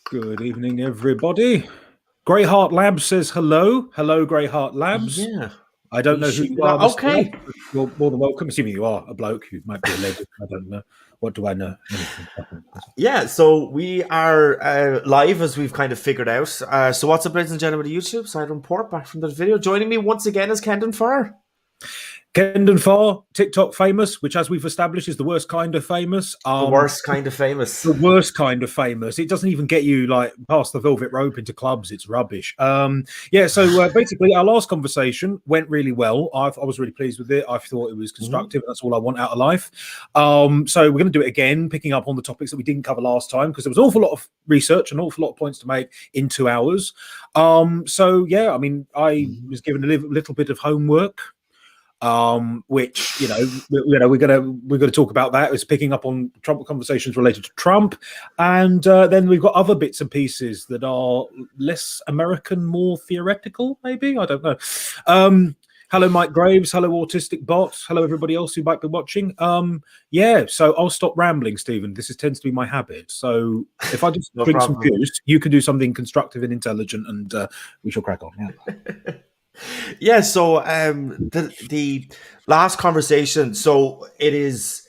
Good evening, everybody. Greyheart Labs says hello. Hello, Greyheart Labs. Yeah. I don't know who you are, Mr. Okay. Lab. You're more than welcome. Assuming you are a bloke, you might be a lady. I don't know. What do I know? Anything. Yeah, so we are live, as we've kind of figured out. So what's up, ladies and gentlemen of YouTube? Side report back from the video. Joining me once again is Kendon Fahr. Kendon Fahr, TikTok famous, which, as we've established, is the worst kind of famous. The worst kind of famous. The worst kind of famous. It doesn't even get you like past the velvet rope into clubs. It's rubbish. So basically, our last conversation went really well. I was really pleased with it. I thought it was constructive. That's all I want out of life. So we're going to do it again, picking up on the topics that we didn't cover last time, because there was an awful lot of research, an awful lot of points to make in 2 hours. I was given a little bit of homework. Which we're gonna talk about that. It's picking up on Trump conversations related to Trump, and then we've got other bits and pieces that are less American, more theoretical. Maybe, I don't know. Hello, Mike Graves. Hello, Autistic Bot. Hello, everybody else who might be watching. So I'll stop rambling, Stephen. This tends to be my habit. So if I just drink some juice, you can do something constructive and intelligent, and we shall crack on. Yeah. Yeah, so the last conversation, so it's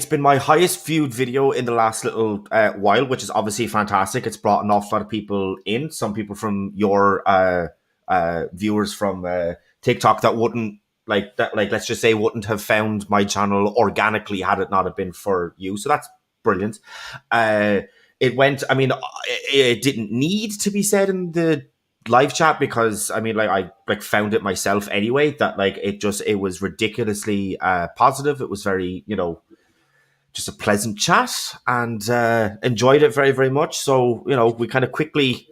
been my highest viewed video in the last little while, which is obviously fantastic. It's brought an awful lot of people in, some people from your viewers from TikTok that wouldn't let's just say wouldn't have found my channel organically had it not have been for you. So that's brilliant. It didn't need to be said in the live chat, because I found it myself anyway, that it was ridiculously positive. It was very, just a pleasant chat, and enjoyed it very, very much. So, we kind of quickly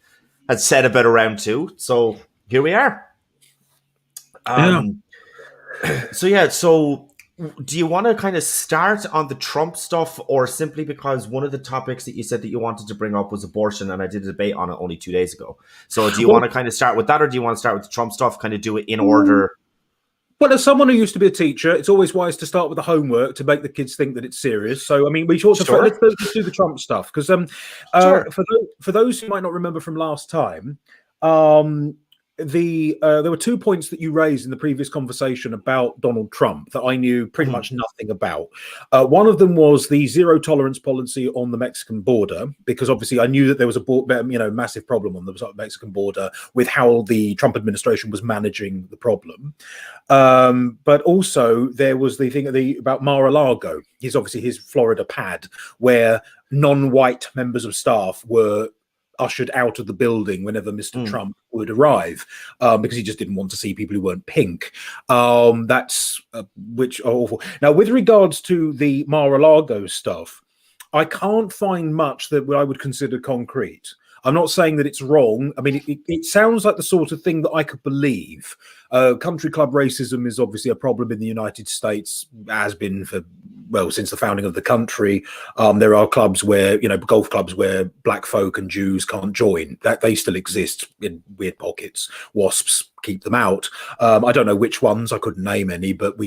had said about a round two. So here we are. So do you want to kind of start on the Trump stuff, or simply because one of the topics that you said that you wanted to bring up was abortion, and I did a debate on it only 2 days ago. So do you want to kind of start with that, or do you want to start with the Trump stuff, kind of do it in order? Well, as someone who used to be a teacher, it's always wise to start with the homework to make the kids think that it's serious. So, we should also let's do the Trump stuff, because for those who might not remember from last time, there were 2 points that you raised in the previous conversation about Donald Trump that I knew pretty much nothing about. One of them was the zero tolerance policy on the Mexican border, because obviously I knew that there was a massive problem on the Mexican border with how the Trump administration was managing the problem. But also there was the thing about Mar-a-Lago. He's obviously his Florida pad, where non-white members of staff were ushered out of the building whenever Mr. Trump would arrive, because he just didn't want to see people who weren't pink. Which are awful. Now, with regards to the Mar-a-Lago stuff, I can't find much that I would consider concrete. I'm not saying that it's wrong. It sounds like the sort of thing that I could believe. Country club racism is obviously a problem in the United States, has been since the founding of the country. There are clubs where, golf clubs where black folk and Jews can't join. That they still exist in weird pockets. WASPs keep them out. I don't know which ones. I couldn't name any, but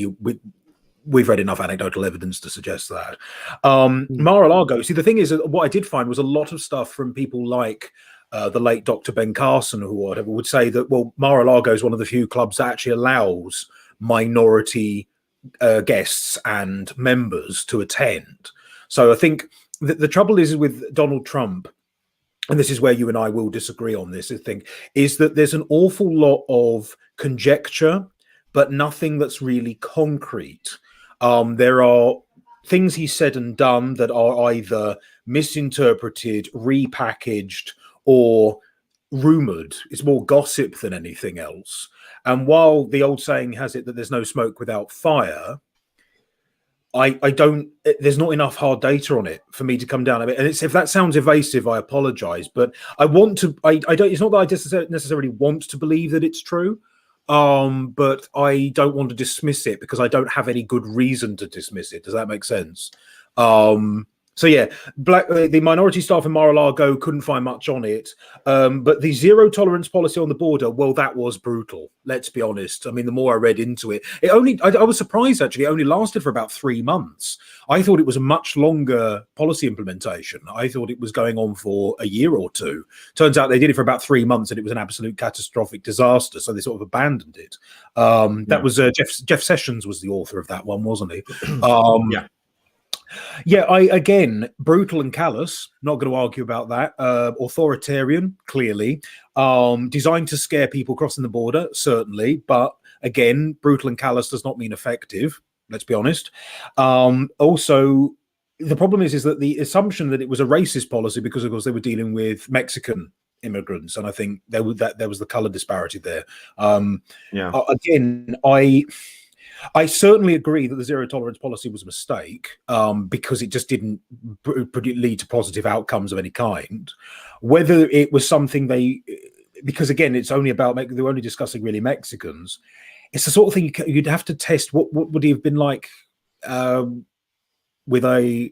we've read enough anecdotal evidence to suggest that. Mar-a-Lago, see, the thing is, what I did find was a lot of stuff from people like the late Dr. Ben Carson, or whatever, would say that, well, Mar-a-Lago is one of the few clubs that actually allows minority guests and members to attend. So I think the trouble is with Donald Trump, and this is where you and I will disagree on this, I think, is that there's an awful lot of conjecture, but nothing that's really concrete. There are things he's said and done that are either misinterpreted, repackaged, or rumored. It's more gossip than anything else. And while the old saying has it that there's no smoke without fire, there's not enough hard data on it for me to come down a bit. And if that sounds evasive, I apologize, but I don't, it's not that I necessarily want to believe that it's true. But I don't want to dismiss it because I don't have any good reason to dismiss it. Does that make sense? So yeah, the minority staff in Mar-a-Lago couldn't find much on it, but the zero tolerance policy on the border, well, that was brutal. Let's be honest. I mean, the more I read into it, I was surprised actually. It only lasted for about 3 months. I thought it was a much longer policy implementation. I thought it was going on for a year or two. Turns out they did it for about 3 months, and it was an absolute catastrophic disaster. So they sort of abandoned it. That was Jeff Sessions was the author of that one, wasn't he? Yeah. Yeah, again, brutal and callous. Not going to argue about that. Authoritarian, clearly. Designed to scare people crossing the border, certainly. But again, brutal and callous does not mean effective. Let's be honest. Also, the problem is that the assumption that it was a racist policy because, of course, they were dealing with Mexican immigrants, and I think there was the color disparity there. Again, I certainly agree that the zero tolerance policy was a mistake because it just didn't lead to positive outcomes of any kind. Whether it was something because again, it's only about they were only discussing really Mexicans. It's the sort of thing you'd have to test. What would he have been like with a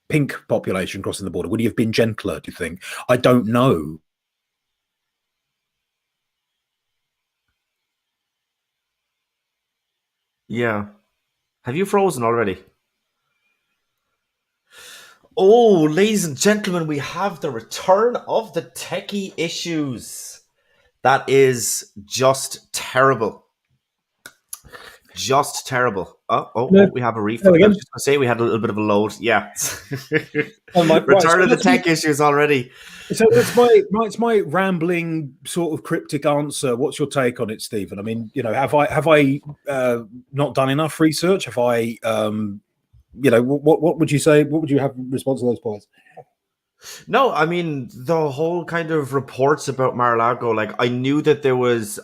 pink population crossing the border? Would he have been gentler? Do you think? I don't know. Yeah. Have you frozen already? Oh, ladies and gentlemen, we have the return of the techie issues. That is just terrible. Just terrible. We have a refund. I was just going to say we had a little bit of a load. Yeah. Return of the tech issues already. So it's my rambling sort of cryptic answer. What's your take on it, Stephen? I mean, have I not done enough research? Have I, what would you say? What would you have in response to those points? No, I mean, the whole kind of reports about Mar-a-Lago, like I knew that there was,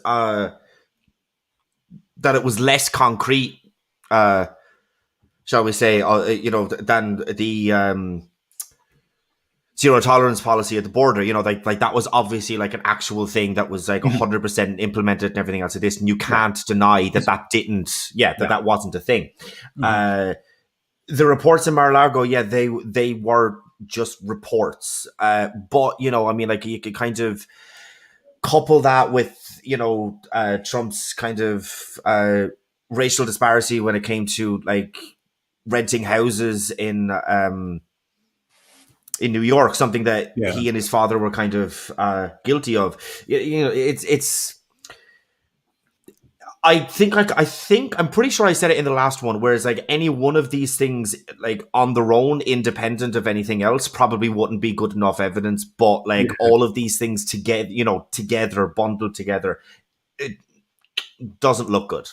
that it was less concrete, shall we say, than the zero tolerance policy at the border. Like that was obviously like an actual thing that was like 100% implemented and everything else of this. And you can't deny that didn't, that wasn't a thing. The reports in Mar-a-Lago, they were just reports. But, I mean, like you could kind of couple that with, Trump's kind of racial disparity when it came to like renting houses in New York, something that he and his father were kind of guilty of. It's. I think I'm pretty sure I said it in the last one. Whereas like any one of these things, like on their own, independent of anything else, probably wouldn't be good enough evidence. But like all of these things together, bundled together, it doesn't look good.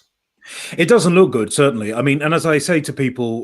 It doesn't look good, certainly. I mean, and as I say to people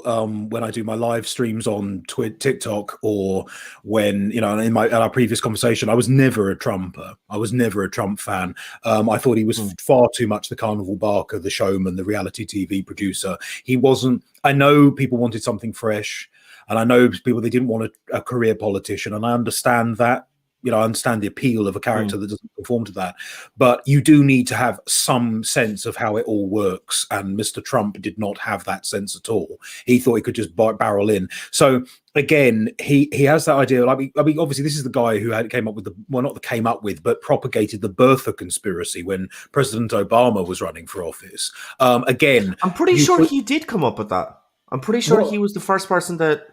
when I do my live streams on TikTok, or when, in our previous conversation, I was never a Trumper. I was never a Trump fan. I thought he was far too much the carnival barker, the showman, the reality TV producer. He wasn't. I know people wanted something fresh, and I know people, they didn't want a career politician, and I understand that. I understand the appeal of a character that doesn't conform to that, but you do need to have some sense of how it all works. And Mr. Trump did not have that sense at all. He thought he could just barrel in. So again, he has that idea. I mean, obviously, this is the guy who but propagated the birther conspiracy when President Obama was running for office. Again, I'm pretty sure he did come up with that. I'm pretty sure he was the first person that.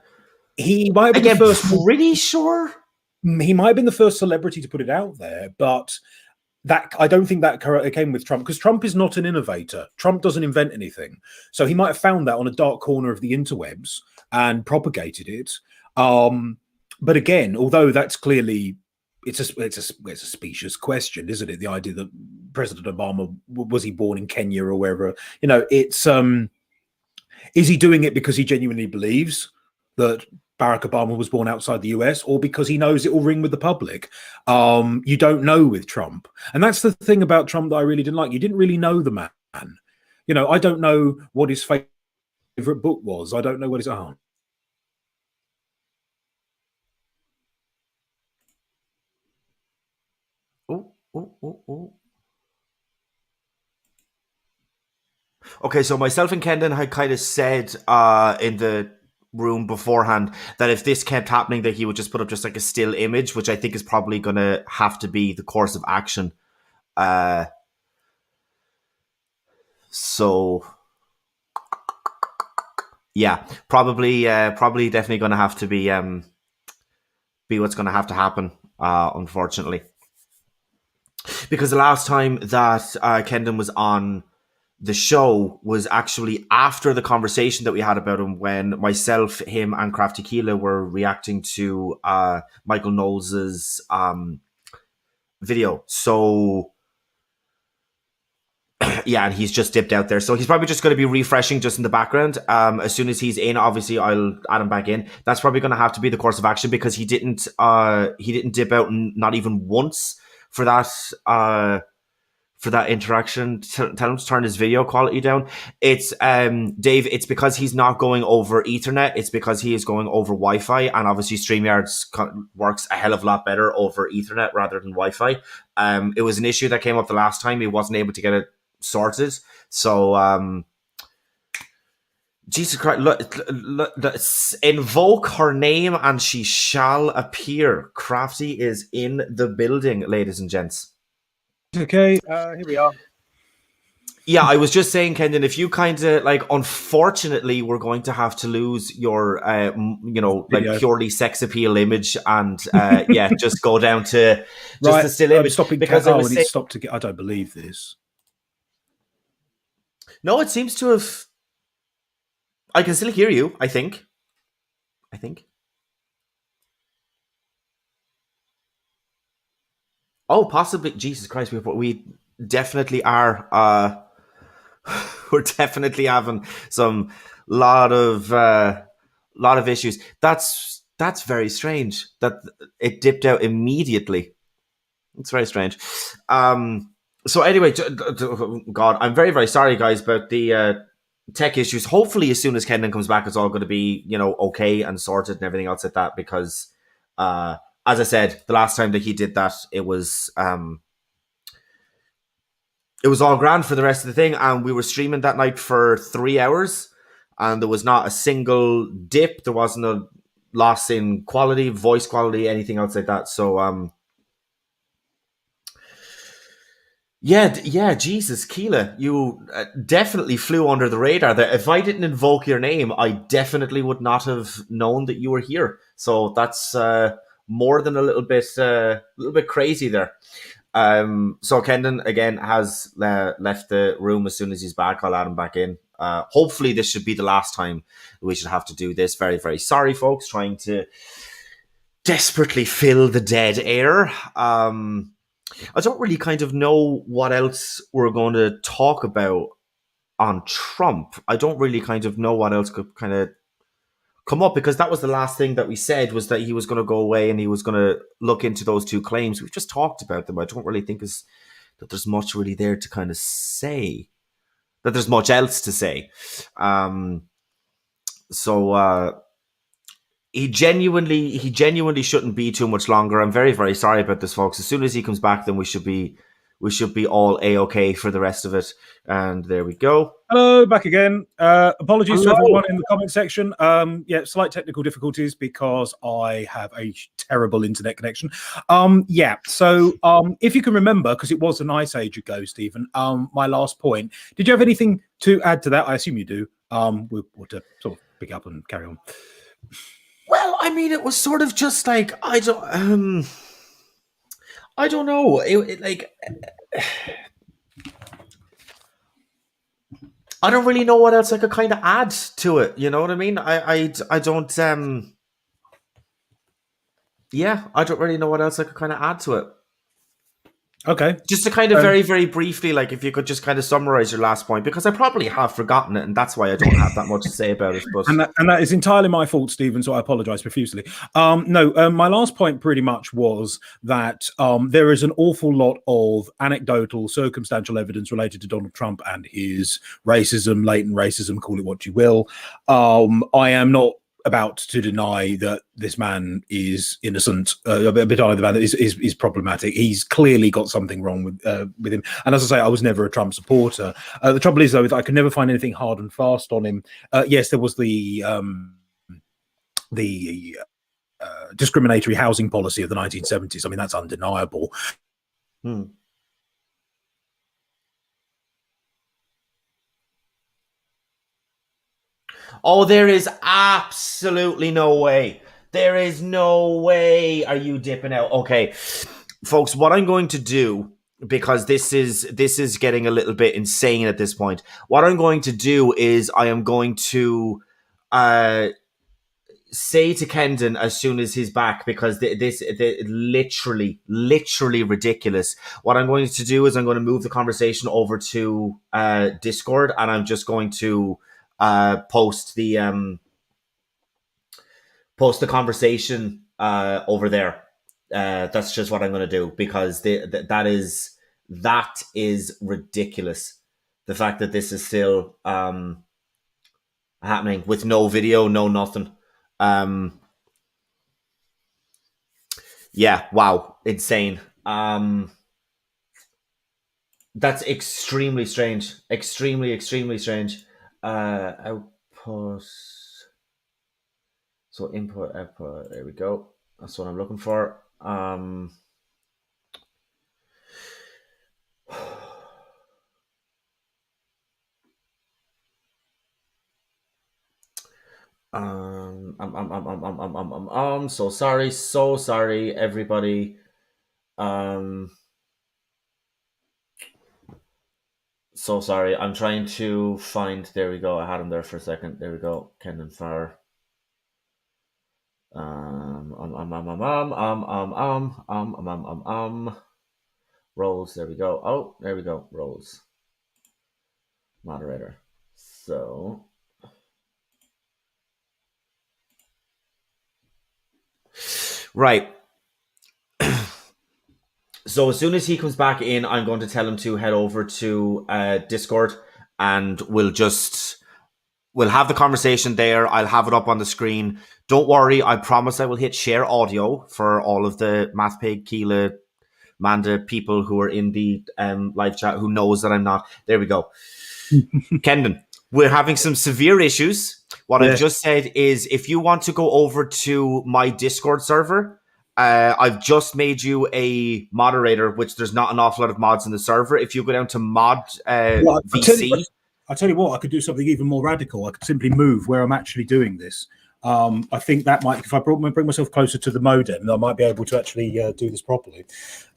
He might be the first. Pretty sure. He might have been the first celebrity to put it out there, but that I don't think that came with Trump, because Trump is not an innovator. Trump doesn't invent anything. So he might have found that on a dark corner of the interwebs and propagated it. But again, although that's clearly it's a specious question, isn't it? The idea that President Obama, was he born in Kenya or wherever? It's is he doing it because he genuinely believes that Barack Obama was born outside the US, or because he knows it will ring with the public? You don't know with Trump. And that's the thing about Trump that I really didn't like. You didn't really know the man. I don't know what his favorite book was. I don't know what his Okay, so myself and Kendon had kind of said in the room beforehand that if this kept happening, that he would just put up just like a still image, which I think is probably going to have to be the course of action. So yeah, probably definitely going to have to be what's going to have to happen, unfortunately. Because the last time that Kendon was on the show was actually after the conversation that we had about him, when myself, him, and Crafty Keela were reacting to Michael Knowles's video. So yeah, and he's just dipped out there. So he's probably just going to be refreshing just in the background. As soon as he's in, obviously I'll add him back in. That's probably going to have to be the course of action, because he didn't dip out not even once for that interaction. Tell him to turn his video quality down. It's Dave, it's because he's not going over Ethernet. It's because he is going over Wi-Fi, and obviously StreamYard works a hell of a lot better over Ethernet rather than Wi-Fi. It was an issue that came up the last time. He wasn't able to get it sorted. So Jesus Christ, look, invoke her name and she shall appear. Crafty is in the building, ladies and gents. Okay, here we are. Yeah, I was just saying, Kendon, if you kind of unfortunately, we're going to have to lose your, purely sex appeal image, and just go down to just the still image. Because it stopped to get. I don't believe this. No, it seems to have. I can still hear you. I think. Oh, possibly. Jesus Christ, we definitely are. We're definitely having some lot of issues. That's very strange that it dipped out immediately. It's very strange. So anyway, God, I'm very, very sorry, guys, about the tech issues. Hopefully, as soon as Kendon comes back, it's all going to be, okay and sorted and everything else like that. Because, as I said, the last time that he did that, it was all grand for the rest of the thing, and we were streaming that night for 3 hours, and there was not a single dip. There wasn't a loss in quality, voice quality, anything else like that. So, yeah, Jesus, Keela, you definitely flew under the radar there. If I didn't invoke your name, I definitely would not have known that you were here. So that's more than a little bit crazy there. So Kendon again has left the room. As soon as he's back, I'll add him back in. Hopefully this should be the last time we should have to do this. Very, very sorry, folks, trying to desperately fill the dead air. I don't really kind of know what else we're going to talk about on Trump. I don't really kind of know what else could kind of come up, because that was the last thing that we said, was that he was going to go away and he was going to look into those two claims. We've just talked about them. I don't really think that there's much really there to kind of say, that there's much else to say. He genuinely shouldn't be too much longer. I'm very, very sorry about this, folks. As soon as he comes back, then we should be all A-okay for the rest of it. And there we go. Hello, back again. Apologies to everyone in the comment section. Slight technical difficulties because I have a terrible internet connection. So if you can remember, because it was an ice age ago, Stephen, my last point, did you have anything to add to that? I assume you do. We'll to sort of pick up and carry on. Well, I mean, it was sort of just like, I don't know. I don't really know what else I could kind of add to it. You know what I mean? I don't. I don't really know what else I could kind of add to it. Okay. Just to kind of very, very briefly, if you could just kind of summarize your last point, because I probably have forgotten it, and that's why I don't have that much to say about it. But and that is entirely my fault, Stephen, so I apologize profusely. My last point pretty much was that there is an awful lot of anecdotal, circumstantial evidence related to Donald Trump and his racism, latent racism, call it what you will. I am not about to deny that this man is innocent, a bit either man is problematic. He's clearly got something wrong with him. And as I say, I was never a Trump supporter. The trouble is, though, is I could never find anything hard and fast on him. Yes, there was the the discriminatory housing policy of the 1970s. I mean, that's undeniable. Oh, there is absolutely no way. There is no way are you dipping out. Okay, folks, what I'm going to do, because this is getting a little bit insane at this point, what I'm going to do is I am going to say to Kendon as soon as he's back, because this literally ridiculous. What I'm going to do is I'm going to move the conversation over to Discord, and I'm just going to post the conversation over there. That's just what I'm going to do, because that is ridiculous. The fact that this is still happening with no video, no nothing. Yeah, wow, insane. That's extremely strange. Extremely strange. Output. So input, output. There we go. That's what I'm looking for. So sorry, everybody. So sorry. I'm trying to find. There we go. I had him there for a second. There we go. Kendon Fahr. Roles. There we go. Oh, there we go. Roles. Moderator. So. Right. So as soon as he comes back in, I'm going to tell him to head over to Discord, and we'll have the conversation there. I'll have it up on the screen. Don't worry. I promise I will hit share audio for all of the MathPig, Keela, Manda people who are in the live chat who knows that I'm not. There we go. Kendon, we're having some severe issues. What I've just said is, if you want to go over to my Discord server, I've just made you a moderator, which there's not an awful lot of mods in the server. If you go down to mod VC... I'll tell you what, I could do something even more radical. I could simply move where I'm actually doing this. I think that might, if I bring myself closer to the modem, I might be able to actually do this properly.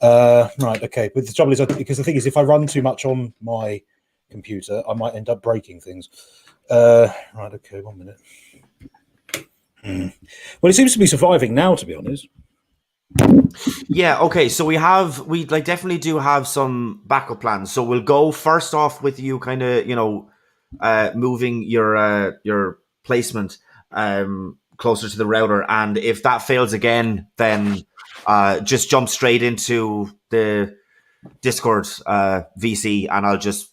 Right, okay. But the trouble is, because the thing is, if I run too much on my computer, I might end up breaking things. Right, okay, 1 minute. Well, it seems to be surviving now, to be honest. Yeah, okay, so we definitely do have some backup plans. So we'll go first off with you kind of, moving your placement closer to the router, and if that fails again, then just jump straight into the Discord VC, and I'll just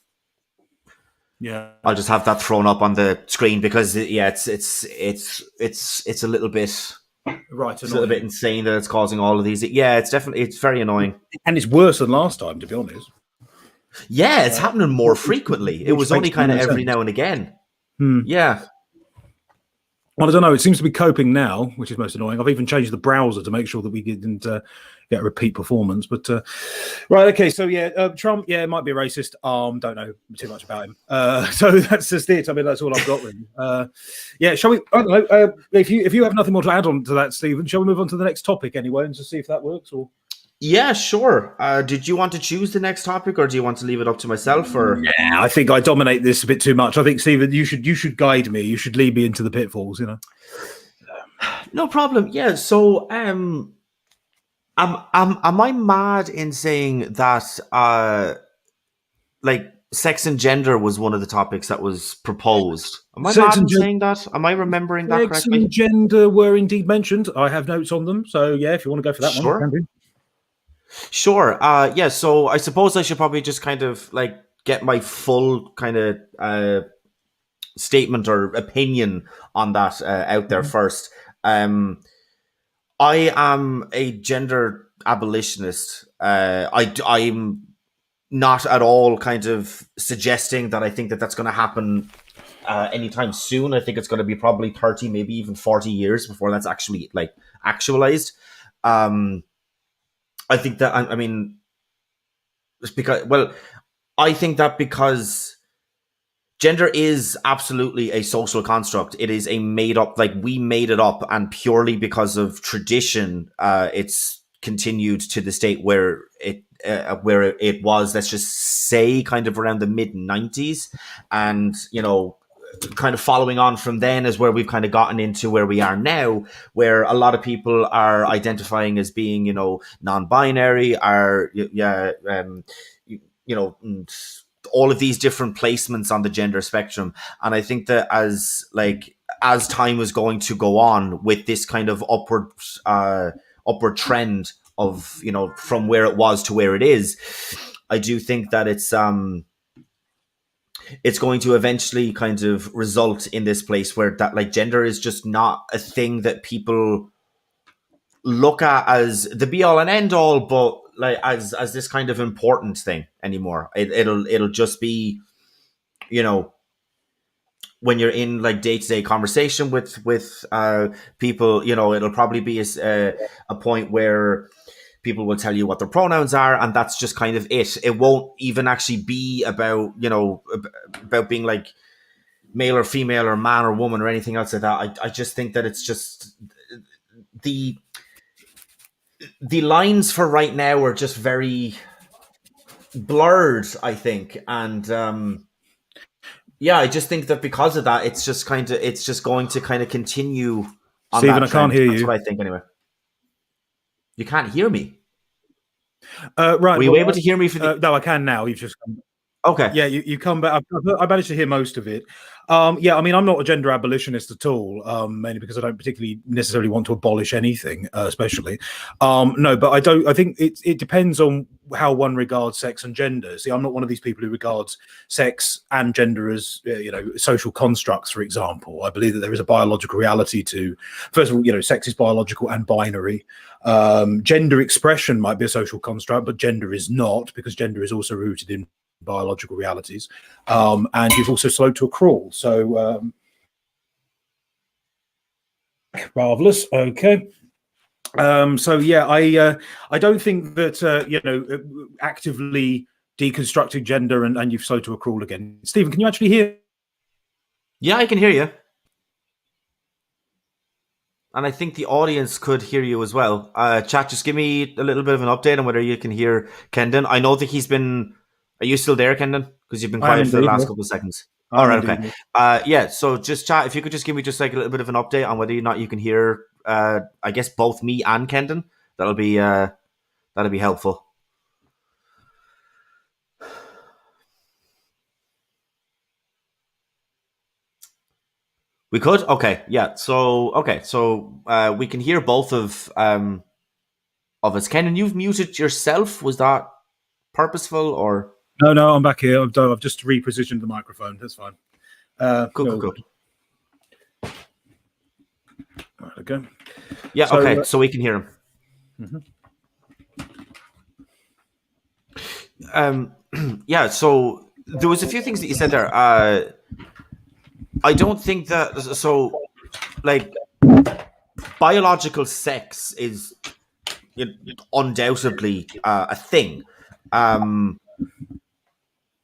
have that thrown up on the screen, because it's a little bit... Right, it's a little bit insane that it's causing all of these. Yeah, it's very annoying, and it's worse than last time, to be honest. Yeah, it's happening more frequently. It was only kind of every now and again. Yeah. Well, I don't know. It seems to be coping now, which is most annoying. I've even changed the browser to make sure that we didn't get a repeat performance. But right, okay. So Trump, it might be a racist. Don't know too much about him. So that's just it. I mean, that's all I've got really. Shall we? I don't know. If you have nothing more to add on to that, Stephen, shall we move on to the next topic anyway, and just see if that works? Or yeah, sure. Did you want to choose the next topic, or do you want to leave it up to myself? Or I think I dominate this a bit too much. I think, Stephen, you should guide me. You should lead me into the pitfalls. No problem. Yeah. So, am I mad in saying that sex and gender was one of the topics that was proposed? Am I mad in saying that? Am I remembering that correctly? Sex and gender were indeed mentioned. I have notes on them. So yeah, if you want to go for that one, can do. Sure. So I suppose I should probably just kind of get my full kind of statement or opinion on that out there first. I am a gender abolitionist. I'm not at all kind of suggesting that I think that that's going to happen anytime soon. I think it's going to be probably 30, maybe even 40 years before that's actually like actualized. I think that, I mean, it's because, well, I think that because gender is absolutely a social construct. It is a made up, like we made it up, and purely because of tradition, it's continued to the state where it was. Let's just say, kind of around the mid 90s, and kind of following on from then is where we've kind of gotten into where we are now, where a lot of people are identifying as being, non-binary, are all of these different placements on the gender spectrum. And I think that as time is going to go on with this kind of upward trend of, from where it was to where it is, I do think that it's going to eventually kind of result in this place where that, like, gender is just not a thing that people look at as the be all and end all, but like as this kind of important thing anymore. It'll just be, when you're in like day-to-day conversation with people, it'll probably be a point where people will tell you what their pronouns are, and that's just kind of it. It won't even actually be about, about being like male or female or man or woman or anything else like that. I just think that it's just the lines for right now are just very blurred, I think. And I just think that because of that, it's just going to kind of continue on. Stephen, that I can't hear you. That's what I think anyway. You can't hear me? Right. Were you able to hear me for the... No, I can now. You've just come. Okay. Yeah, you come back. I managed to hear most of it. I mean, I'm not a gender abolitionist at all, mainly because I don't particularly necessarily want to abolish anything, especially. No, but I don't. I think it depends on how one regards sex and gender. See, I'm not one of these people who regards sex and gender as social constructs. For example, I believe that there is a biological reality to. First of all, sex is biological and binary. Gender expression might be a social construct, but gender is not, because gender is also rooted in biological realities, and you've also slowed to a crawl. So marvelous. Okay. So yeah, I don't think that actively deconstructing gender and you've slowed to a crawl again. Stephen, can you actually hear? Yeah, I can hear you. And I think the audience could hear you as well. Chat, just give me a little bit of an update on whether you can hear Kendon. I know that he's been... Are you still there, Kendon? Because you've been quiet for the last couple of seconds. All right, okay. So just chat. If you could just give me just like a little bit of an update on whether or not you can hear, I guess, both me and Kendon. That'll be helpful. We could? Okay, yeah. So we can hear both of us. Kendon, you've muted yourself. Was that purposeful or? No, I'm back here. I've just repositioned the microphone. That's fine. Cool. Right, okay. Yeah, okay. So we can hear him. Yeah, so there was a few things that you said there. I don't think that... So, like, biological sex is undoubtedly a thing.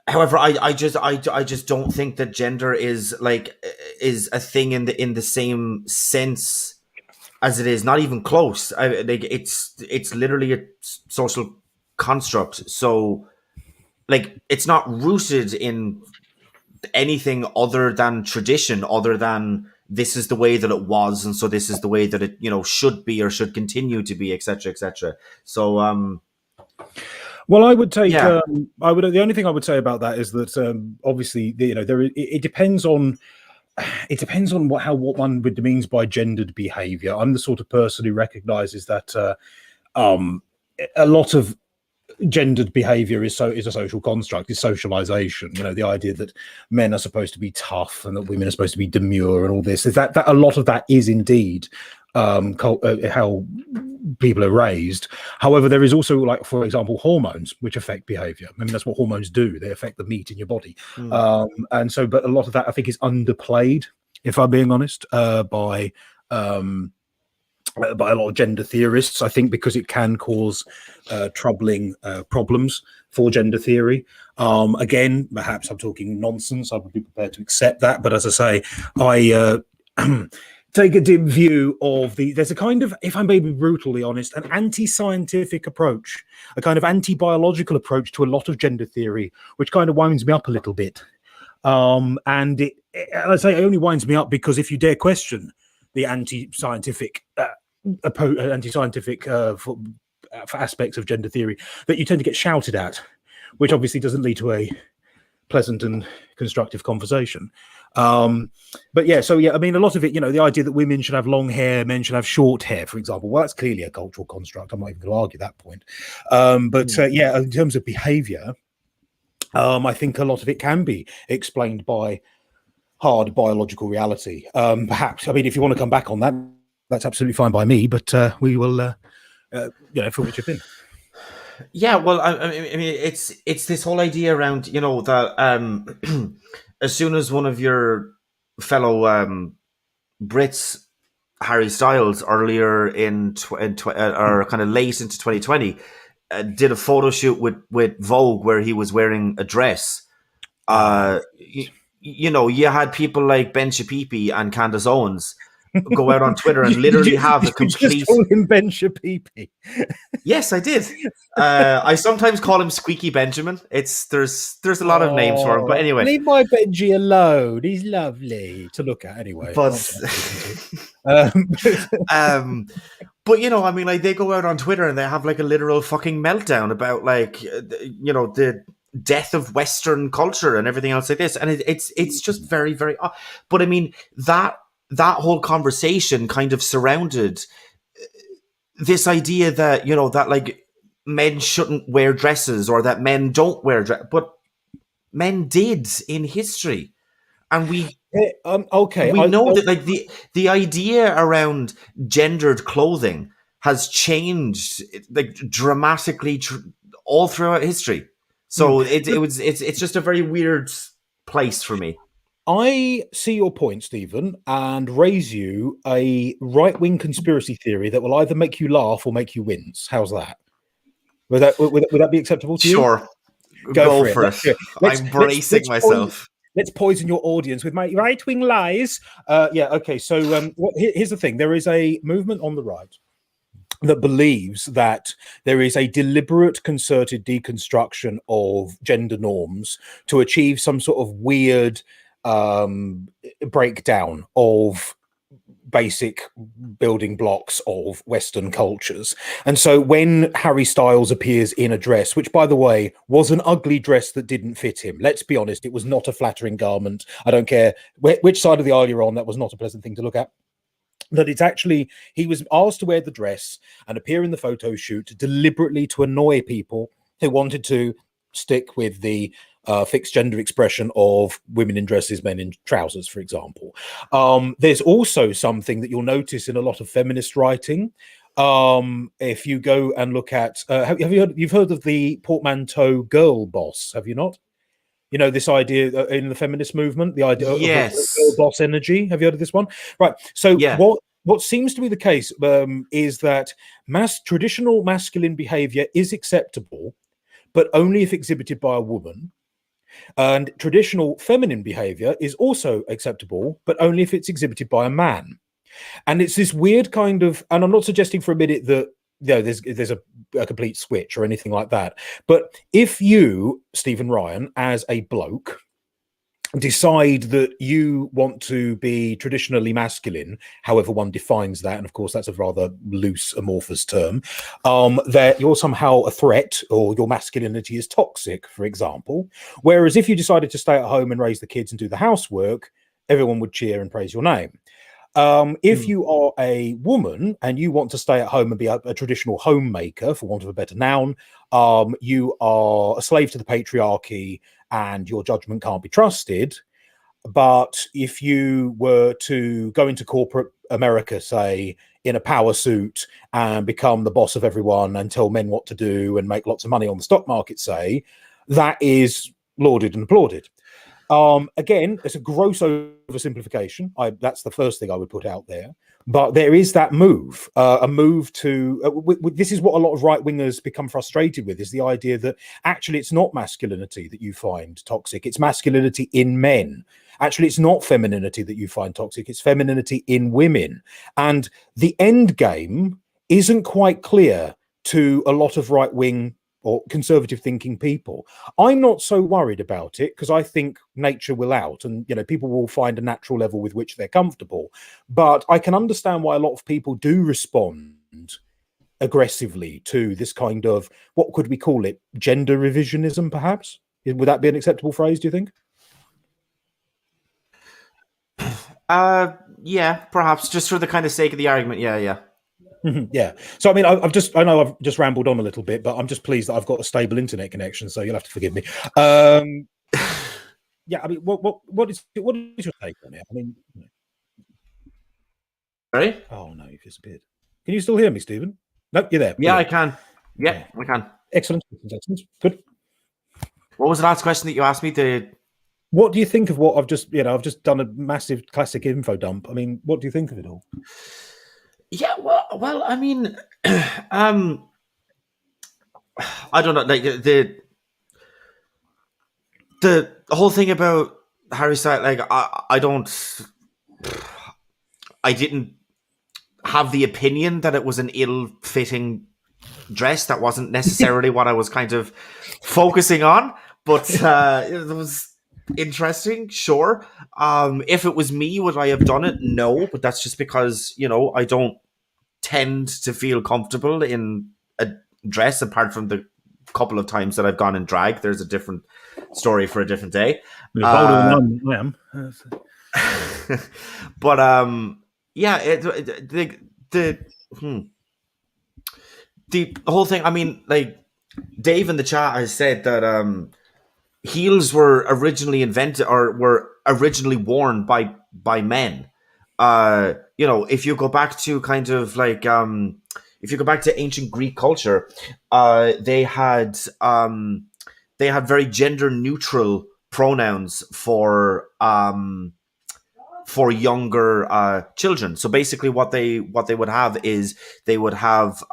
However, I just don't think that gender is a thing in the same sense as it is. Not even close. It's literally a social construct. So, like, it's not rooted in anything other than tradition, other than this is the way that it was, and so this is the way that it should be or should continue to be, etc., etc. So, well, I would take. The only thing I would say about that is that obviously, it depends on. It depends on what one means by gendered behaviour. I'm the sort of person who recognises that a lot of gendered behaviour is a social construct, is socialisation. The idea that men are supposed to be tough and that women are supposed to be demure and all this. Is that a lot of that is indeed how people are raised. However, there is also, like, for example, hormones which affect behavior. I mean, that's what hormones do. They affect the meat in your body. And so, but a lot of that, I think, is underplayed, if I'm being honest, by a lot of gender theorists, I think, because it can cause troubling problems for gender theory. Again, perhaps I'm talking nonsense. I would be prepared to accept that. But as I say, I take a dim view of there's a kind of, if I'm being brutally honest, an anti-scientific approach, a kind of anti-biological approach to a lot of gender theory, which kind of winds me up a little bit. And I say it only winds me up because if you dare question the anti-scientific for aspects of gender theory, that you tend to get shouted at, which obviously doesn't lead to a pleasant and constructive conversation. But yeah, so yeah, I mean, a lot of it, the idea that women should have long hair, men should have short hair, for example, well, that's clearly a cultural construct. I'm not even going to argue that point. Yeah, in terms of behavior, I think a lot of it can be explained by hard biological reality. Perhaps, I mean, if you want to come back on that, that's absolutely fine by me, but we will, for which you've been. Yeah, well, I mean, it's this whole idea around, that as soon as one of your fellow Brits, Harry Styles, earlier or kind of late into 2020, did a photo shoot with Vogue where he was wearing a dress. You had people like Ben Shapipi and Candace Owens go out on Twitter and literally have a complete. You just call him Ben Shapipi. Yes, I did. I sometimes call him Squeaky Benjamin. There's a lot of names for him, but anyway, leave my Benji alone. He's lovely to look at anyway. But I mean, like, they go out on Twitter and they have like a literal fucking meltdown about like the death of Western culture and everything else like this, and it's just very, very odd. But I mean, that whole conversation kind of surrounded this idea that that like men shouldn't wear dresses or that men don't wear dresses, but men did in history, and we know that like the idea around gendered clothing has changed like dramatically all throughout history. So it's just a very weird place for me. I see your point, Stephen, and raise you a right-wing conspiracy theory that will either make you laugh or make you wince. How's that? Would that be acceptable to you? Sure. Go for it. I'm bracing myself. Let's poison your audience with my right-wing lies. Okay. So here's the thing. There is a movement on the right that believes that there is a deliberate, concerted deconstruction of gender norms to achieve some sort of weird breakdown of basic building blocks of Western cultures. And so when Harry Styles appears in a dress, which, by the way, was an ugly dress that didn't fit him, let's be honest, it was not a flattering garment. I don't care which side of the aisle you're on, that was not a pleasant thing to look at. That it's actually, he was asked to wear the dress and appear in the photo shoot deliberately to annoy people who wanted to stick with the fixed gender expression of women in dresses, men in trousers, for example. There's also something that you'll notice in a lot of feminist writing. If you go and look at, you've heard of the portmanteau girl boss, have you not? This idea in the feminist movement, the idea of girl boss energy. Have you heard of this one? Right. So what seems to be the case is that traditional masculine behavior is acceptable, but only if exhibited by a woman. And traditional feminine behavior is also acceptable, but only if it's exhibited by a man. And it's this weird kind of, and I'm not suggesting for a minute that there's a complete switch or anything like that. But if you, Stephen Ryan, as a bloke, decide that you want to be traditionally masculine, however one defines that, and of course that's a rather loose, amorphous term, that you're somehow a threat or your masculinity is toxic, for example. Whereas if you decided to stay at home and raise the kids and do the housework, everyone would cheer and praise your name. If you are a woman and you want to stay at home and be a traditional homemaker, for want of a better noun, you are a slave to the patriarchy and your judgment can't be trusted. But if you were to go into corporate America, say, in a power suit and become the boss of everyone and tell men what to do and make lots of money on the stock market, say, that is lauded and applauded. Again, it's a gross oversimplification. That's the first thing I would put out there. But there is that move, a move to. This is what a lot of right wingers become frustrated with: is the idea that actually it's not masculinity that you find toxic; it's masculinity in men. Actually, it's not femininity that you find toxic; it's femininity in women. And the end game isn't quite clear to a lot of right wing or conservative thinking people. I'm not so worried about it because I think nature will out, and people will find a natural level with which they're comfortable. But I can understand why a lot of people do respond aggressively to this kind of, what could we call it, gender revisionism, perhaps? Would that be an acceptable phrase, do you think? Yeah, perhaps, just for the kind of sake of the argument. Yeah. Yeah. So, I mean, I know I've just rambled on a little bit, but I'm just pleased that I've got a stable internet connection, so you'll have to forgive me. Yeah, I mean, what is your take on it? I mean, Sorry? Oh no, you've disappeared. Can you still hear me, Stephen? Nope, you're there. Yeah, I can. Yeah, I can. Excellent. Good. What was the last question that you asked me? What do you think of what I've just done a massive classic info dump. I mean, what do you think of it all? Yeah, well, I mean, I don't know, like the whole thing about Harry Styles, like I didn't have the opinion that it was an ill-fitting dress. That wasn't necessarily what I was kind of focusing on, but it was interesting, sure. If it was me, would I have done it? No, but that's just because I don't tend to feel comfortable in a dress, apart from the couple of times that I've gone in drag. There's a different story for a different day. You're bolder than I am. But yeah, the whole thing. I mean, like Dave in the chat has said that heels were originally invented or were originally worn by men. If you go back to kind of like if you go back to ancient Greek culture, they had very gender neutral pronouns for younger children. So basically, what they would have is they would have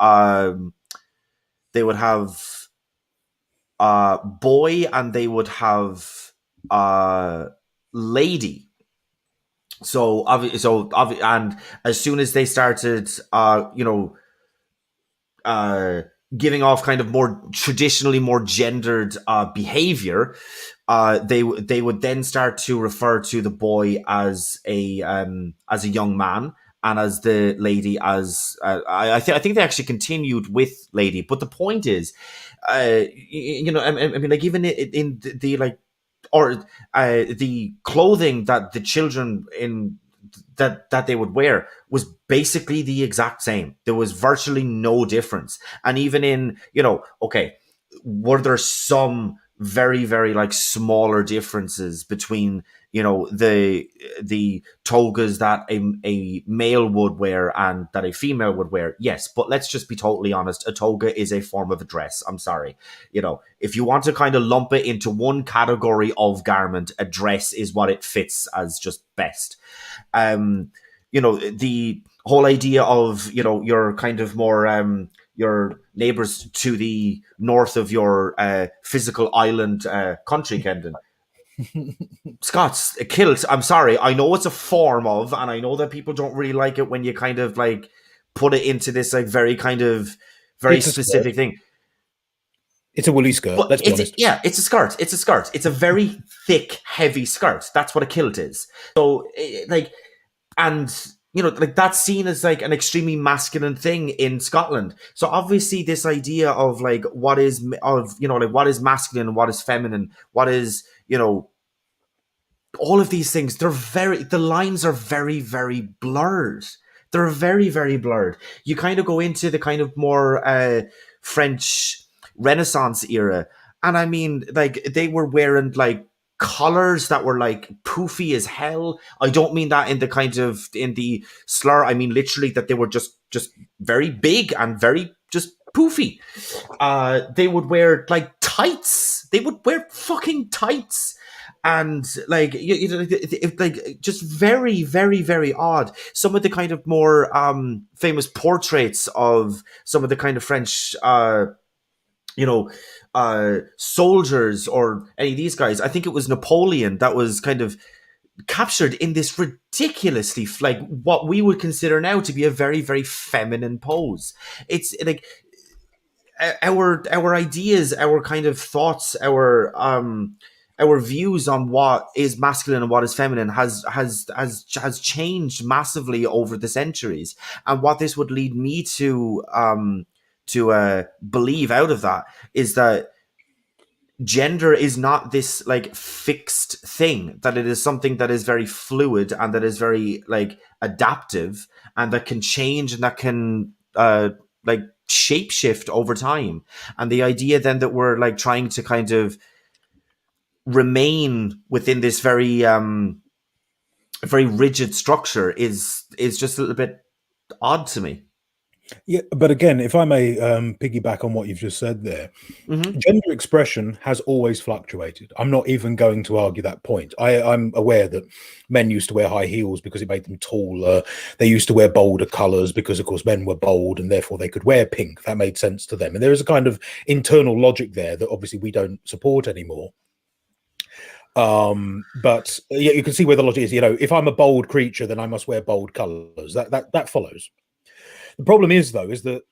boy, and they would have lady. And as soon as they started, giving off kind of more traditionally more gendered behavior, they would then start to refer to the boy as a young man, and as the lady as I think they actually continued with lady. But the point is, I mean, like even in the like, or the clothing that the children in that they would wear was basically the exact same. There was virtually no difference. And even in, okay, were there some very, very like smaller differences between, the togas that a male would wear and that a female would wear? Yes, but let's just be totally honest. A toga is a form of a dress. I'm sorry. If you want to kind of lump it into one category of garment, a dress is what it fits as just best. The whole idea of, your kind of more, your neighbors to the north of your physical island country, Kendon. Scots, a kilt. I'm sorry. I know it's a form of, and I know that people don't really like it when you kind of like put it into this like very kind of very specific thing. It's a woolly skirt. But let's be honest. Yeah, it's a skirt. It's a skirt. It's a very thick, heavy skirt. That's what a kilt is. So, that's seen as like an extremely masculine thing in Scotland. So obviously, this idea of like what is masculine and what is feminine, what is all of these things. The lines are very, very blurred. They're very, very blurred. You kind of go into the kind of more French Renaissance era, and I mean, like they were wearing like colors that were like poofy as hell. I don't mean that in the kind of in the slur. I mean literally that they were just very big and very just poofy. They would wear like tights. They would wear fucking tights. And like like just very very odd. Some of the kind of more famous portraits of some of the kind of French soldiers or any of these guys. I think it was Napoleon that was kind of captured in this ridiculously like what we would consider now to be a very very feminine pose. It's like our ideas, our kind of thoughts, our views on what is masculine and what is feminine has changed massively over the centuries. And what this would lead me to believe out of that is that gender is not this like fixed thing, that it is something that is very fluid and that is very like adaptive and that can change and that can like shapeshift over time. And the idea then that we're like trying to kind of remain within this very very rigid structure is just a little bit odd to me. Yeah, but again, if I may piggyback on what you've just said there, gender expression has always fluctuated. I'm not even going to argue that point. I'm aware that men used to wear high heels because it made them taller. They used to wear bolder colors because, of course, men were bold and therefore they could wear pink. That made sense to them. And there is a kind of internal logic there that obviously we don't support anymore. But yeah, you can see where the logic is. You know, if I'm a bold creature, then I must wear bold colors. That follows. The problem is, though, is that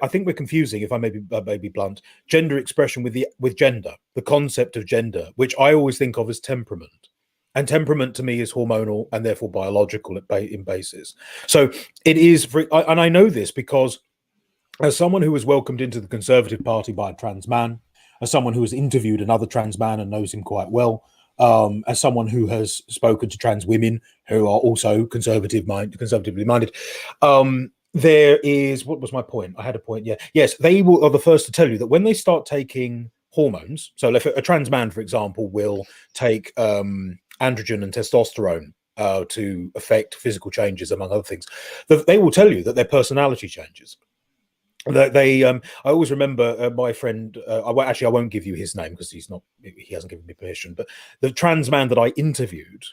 I think we're confusing, if I may be blunt, gender expression with gender, the concept of gender, which I always think of as temperament. And temperament to me is hormonal and therefore biological in basis. So it is, and I know this because as someone who was welcomed into the Conservative Party by a trans man, as someone who has interviewed another trans man and knows him quite well, as someone who has spoken to trans women who are also conservatively minded, there is, what was my point? I had a point. Yeah. Yes. They are the first to tell you that when they start taking hormones, so if a trans man, for example, will take androgen and testosterone to affect physical changes, among other things, they will tell you that their personality changes. I always remember my friend, I won't give you his name because he hasn't given me permission, but the trans man that I interviewed,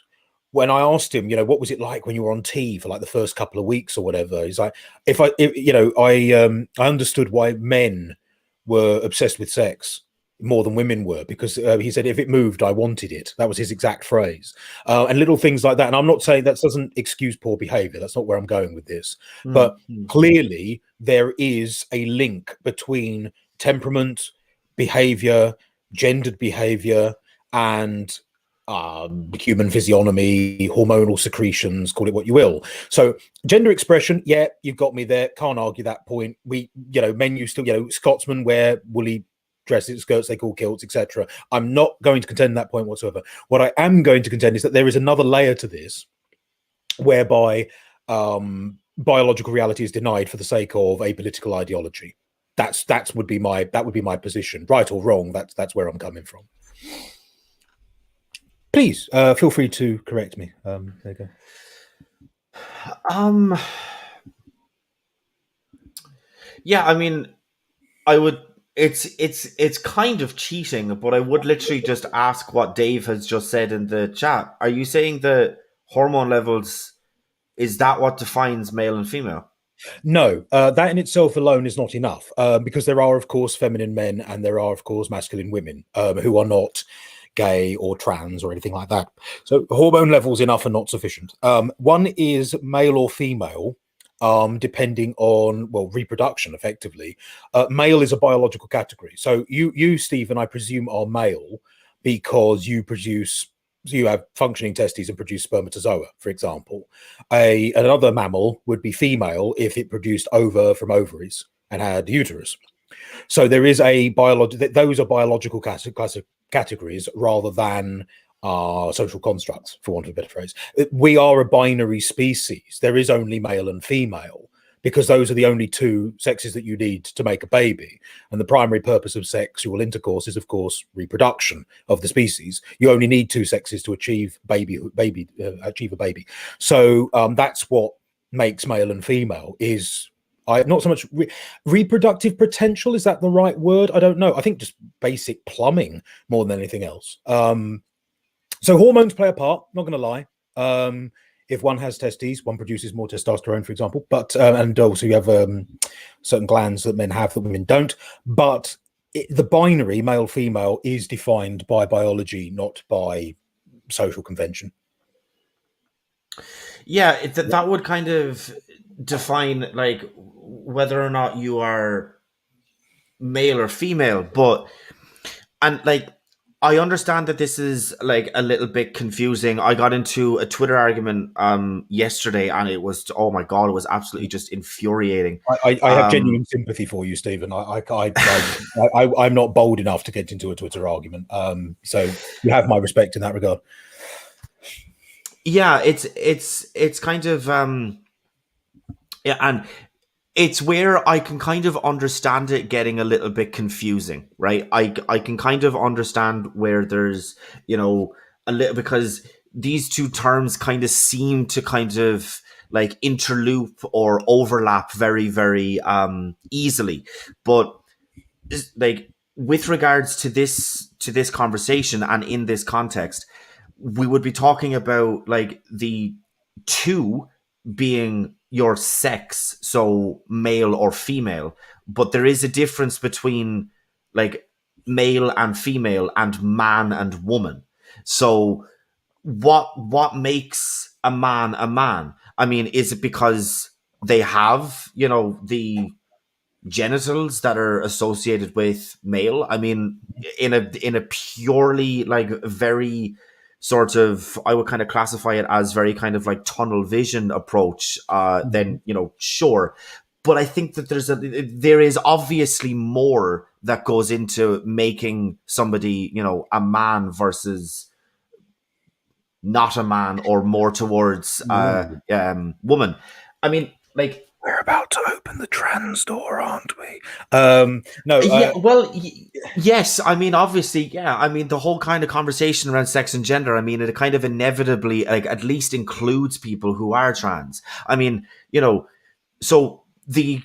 when I asked him, what was it like when you were on T for like the first couple of weeks or whatever? He's like, I understood why men were obsessed with sex more than women were, because he said, if it moved, I wanted it. That was his exact phrase. And little things like that. And I'm not saying that doesn't excuse poor behavior. That's not where I'm going with this. But clearly there is a link between temperament, behavior, gendered behavior, and human physiognomy, hormonal secretions, call it what you will. So gender expression, yeah, you've got me there. Can't argue that point. Men used to, Scotsmen wear woolly dresses, skirts they call kilts, etc. I'm not going to contend that point whatsoever. What I am going to contend is that there is another layer to this, whereby biological reality is denied for the sake of a political ideology. That would be my position, right or wrong. That's where I'm coming from. Please feel free to correct me. There you go. Yeah, I mean, I would. It's kind of cheating, but I would literally just ask what Dave has just said in the chat. Are you saying that hormone levels, is that what defines male and female? No, that in itself alone is not enough, because there are, of course, feminine men and there are, of course, masculine women who are not gay or trans or anything like that. So hormone levels enough are not sufficient. One is male or female, depending on, reproduction, effectively. Male is a biological category. So you, Stephen, I presume, are male because you have functioning testes and produce spermatozoa, for example. Another mammal would be female if it produced ova from ovaries and had uterus. So there is those are biological categories rather than social constructs, for want of a better phrase. We are a binary species. There is only male and female. because those are the only two sexes that you need to make a baby. And the primary purpose of sexual intercourse is, of course, reproduction of the species. You only need two sexes to achieve achieve a baby. So that's what makes male and female is not so much reproductive potential. Is that the right word? I don't know. I think just basic plumbing more than anything else. So hormones play a part, not going to lie. If one has testes, one produces more testosterone, for example. But and also you have certain glands that men have that women don't. But the binary male-female is defined by biology, not by social convention. Yeah, that would kind of define like whether or not you are male or female. And like, I understand that this is like a little bit confusing. I got into a Twitter argument yesterday, and it was, oh my god, it was absolutely just infuriating. I have genuine sympathy for you, Stephen. I'm not bold enough to get into a Twitter argument, so you have my respect in that regard. Yeah, it's kind of yeah, and it's where I can kind of understand it getting a little bit confusing, right? I can kind of understand where there's, you know, a little, because these two terms kind of seem to kind of like interloop or overlap very, very easily. But like with regards to this conversation and in this context, we would be talking about like the two being your sex, so male or female, but there is a difference between like male and female and man and woman. So what makes a man a man? I mean, is it because they have, you know, the genitals that are associated with male? I mean, in a purely like very sort of, I would kind of classify it as very kind of like tunnel vision approach, then, you know, sure. But I think that there is obviously more that goes into making somebody, you know, a man versus not a man, or more towards woman. I mean, like, we're about to open the trans door, aren't we? Yes. I mean, obviously, yeah. I mean, the whole kind of conversation around sex and gender, I mean, it kind of inevitably, like, at least includes people who are trans. I mean, you know, so the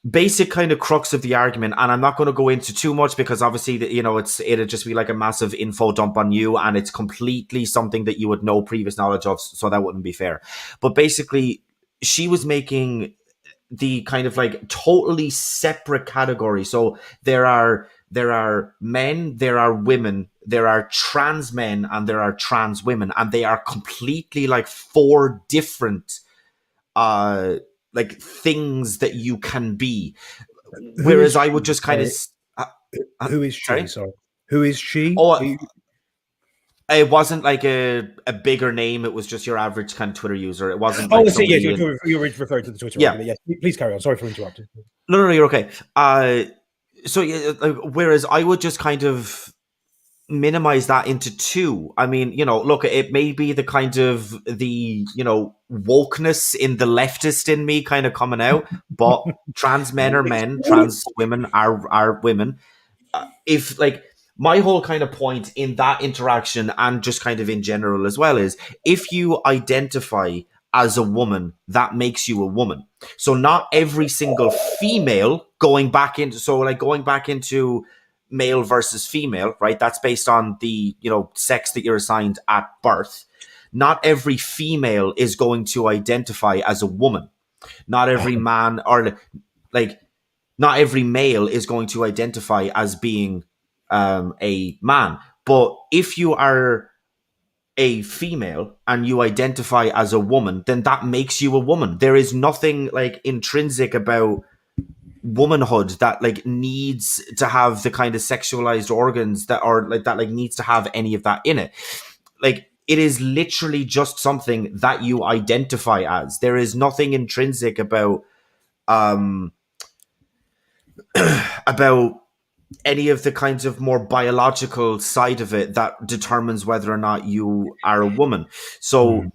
basic kind of crux of the argument, and I'm not going to go into too much because obviously, you know, it'd just be like a massive info dump on you, and it's completely something that you would know previous knowledge of, so that wouldn't be fair. But basically, she was making the kind of like totally separate category. So there are men, there are women, there are trans men, and there are trans women, and they are completely like four different like things that you can be. Whereas I would just kind of who is she? Sorry, who is she? Oh, it wasn't like a bigger name. It was just your average kind of Twitter user. It wasn't. Like you're referring to the Twitter. Yeah. Yes, please carry on. Sorry for interrupting. No, you're okay. So whereas I would just kind of minimize that into two. I mean, you know, look, it may be the kind of the, you know, wokeness in the leftist in me kind of coming out, but trans men are men, trans women are women. If like, my whole kind of point in that interaction, and just kind of in general as well, is if you identify as a woman, that makes you a woman. So not every single female going back into male versus female, right? That's based on the, you know, sex that you're assigned at birth. Not every female is going to identify as a woman. Not every man, or like, not every male is going to identify as being a man. But if you are a female and you identify as a woman, then that makes you a woman. There is nothing like intrinsic about womanhood that like needs to have the kind of sexualized organs that are like that, like needs to have any of that in it. Like, it is literally just something that you identify as. There is nothing intrinsic about about any of the kinds of more biological side of it that determines whether or not you are a woman. So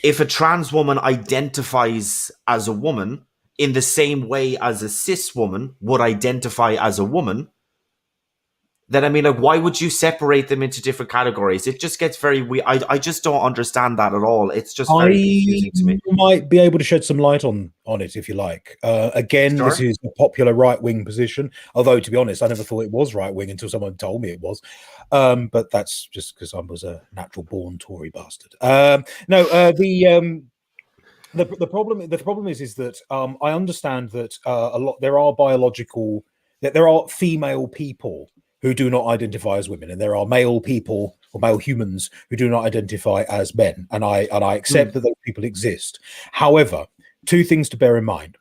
if a trans woman identifies as a woman, in the same way as a cis woman would identify as a woman, then I mean, like, why would you separate them into different categories? It just gets very weird. I just don't understand that at all. It's just very confusing to me. I might be able to shed some light on it if you like. Again, this Sure. is a popular right wing position. Although, to be honest, I never thought it was right wing until someone told me it was. But that's just because I was a natural born Tory bastard. No, the problem is that I understand that there are female people who do not identify as women, and there are male people or male humans who do not identify as men, and I accept that those people exist. However, two things to bear in mind.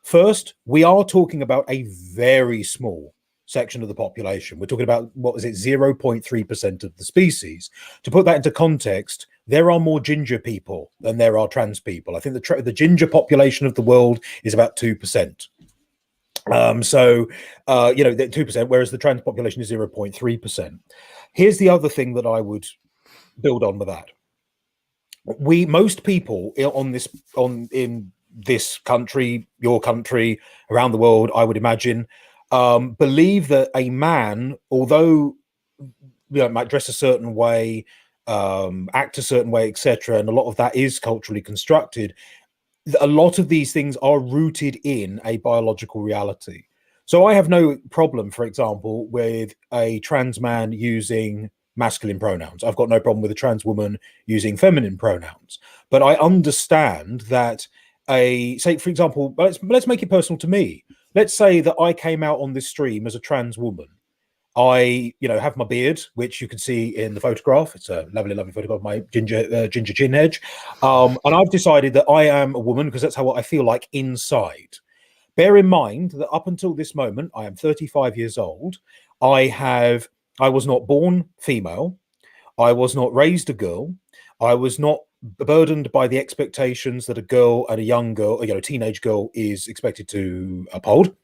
First, we are talking about a very small section of the population. We're talking about, what was it, 0.3% of the species. To put that into context, there are more ginger people than there are trans people. I think the ginger population of the world is about 2%. So 2%, whereas the trans population is 0.3%. Here's the other thing that I would build on with that. Most people in this country, your country, around the world, I would imagine, believe that a man, although might dress a certain way, act a certain way, etc., and a lot of that is culturally constructed, a lot of these things are rooted in a biological reality. So I have no problem, for example, with a trans man using masculine pronouns. I've got no problem with a trans woman using feminine pronouns. But I understand that say, for example, let's make it personal to me. Let's say that I came out on this stream as a trans woman. I, have my beard, which you can see in the photograph. It's a lovely, lovely photograph of my ginger chin hedge. And I've decided that I am a woman because that's how I feel like inside. Bear in mind that up until this moment, I am 35 years old. I was not born female. I was not raised a girl. I was not burdened by the expectations that a girl and a young girl, a teenage girl, is expected to uphold.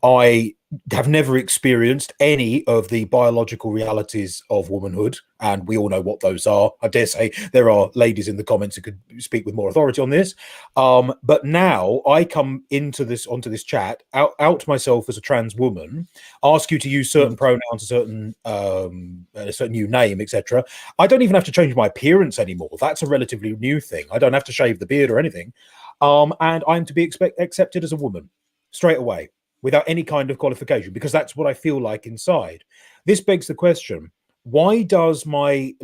I have never experienced any of the biological realities of womanhood, and we all know what those are. I dare say there are ladies in the comments who could speak with more authority on this. But now I come onto this chat, out myself as a trans woman, ask you to use certain pronouns, a certain new name, etc. I don't even have to change my appearance anymore. That's a relatively new thing. I don't have to shave the beard or anything, and I'm to be accepted as a woman straight away, without any kind of qualification, because that's what I feel like inside. This begs the question: why does my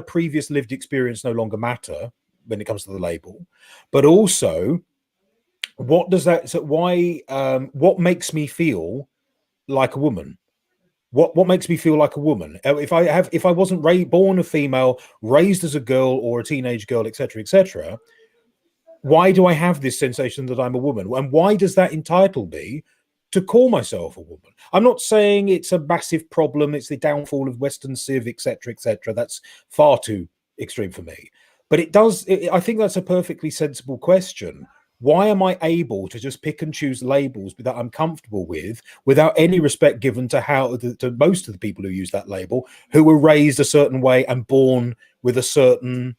previous lived experience no longer matter when it comes to the label? But also, what does that? So why? What makes me feel like a woman? What makes me feel like a woman? If I wasn't born a female, raised as a girl or a teenage girl, etc., etc., why do I have this sensation that I'm a woman? And why does that entitle me to call myself a woman? I'm not saying it's a massive problem. It's the downfall of Western civ, etc., etc. That's far too extreme for me. But I think that's a perfectly sensible question. Why am I able to just pick and choose labels that I'm comfortable with, without any respect given to most of the people who use that label, who were raised a certain way and born with a certain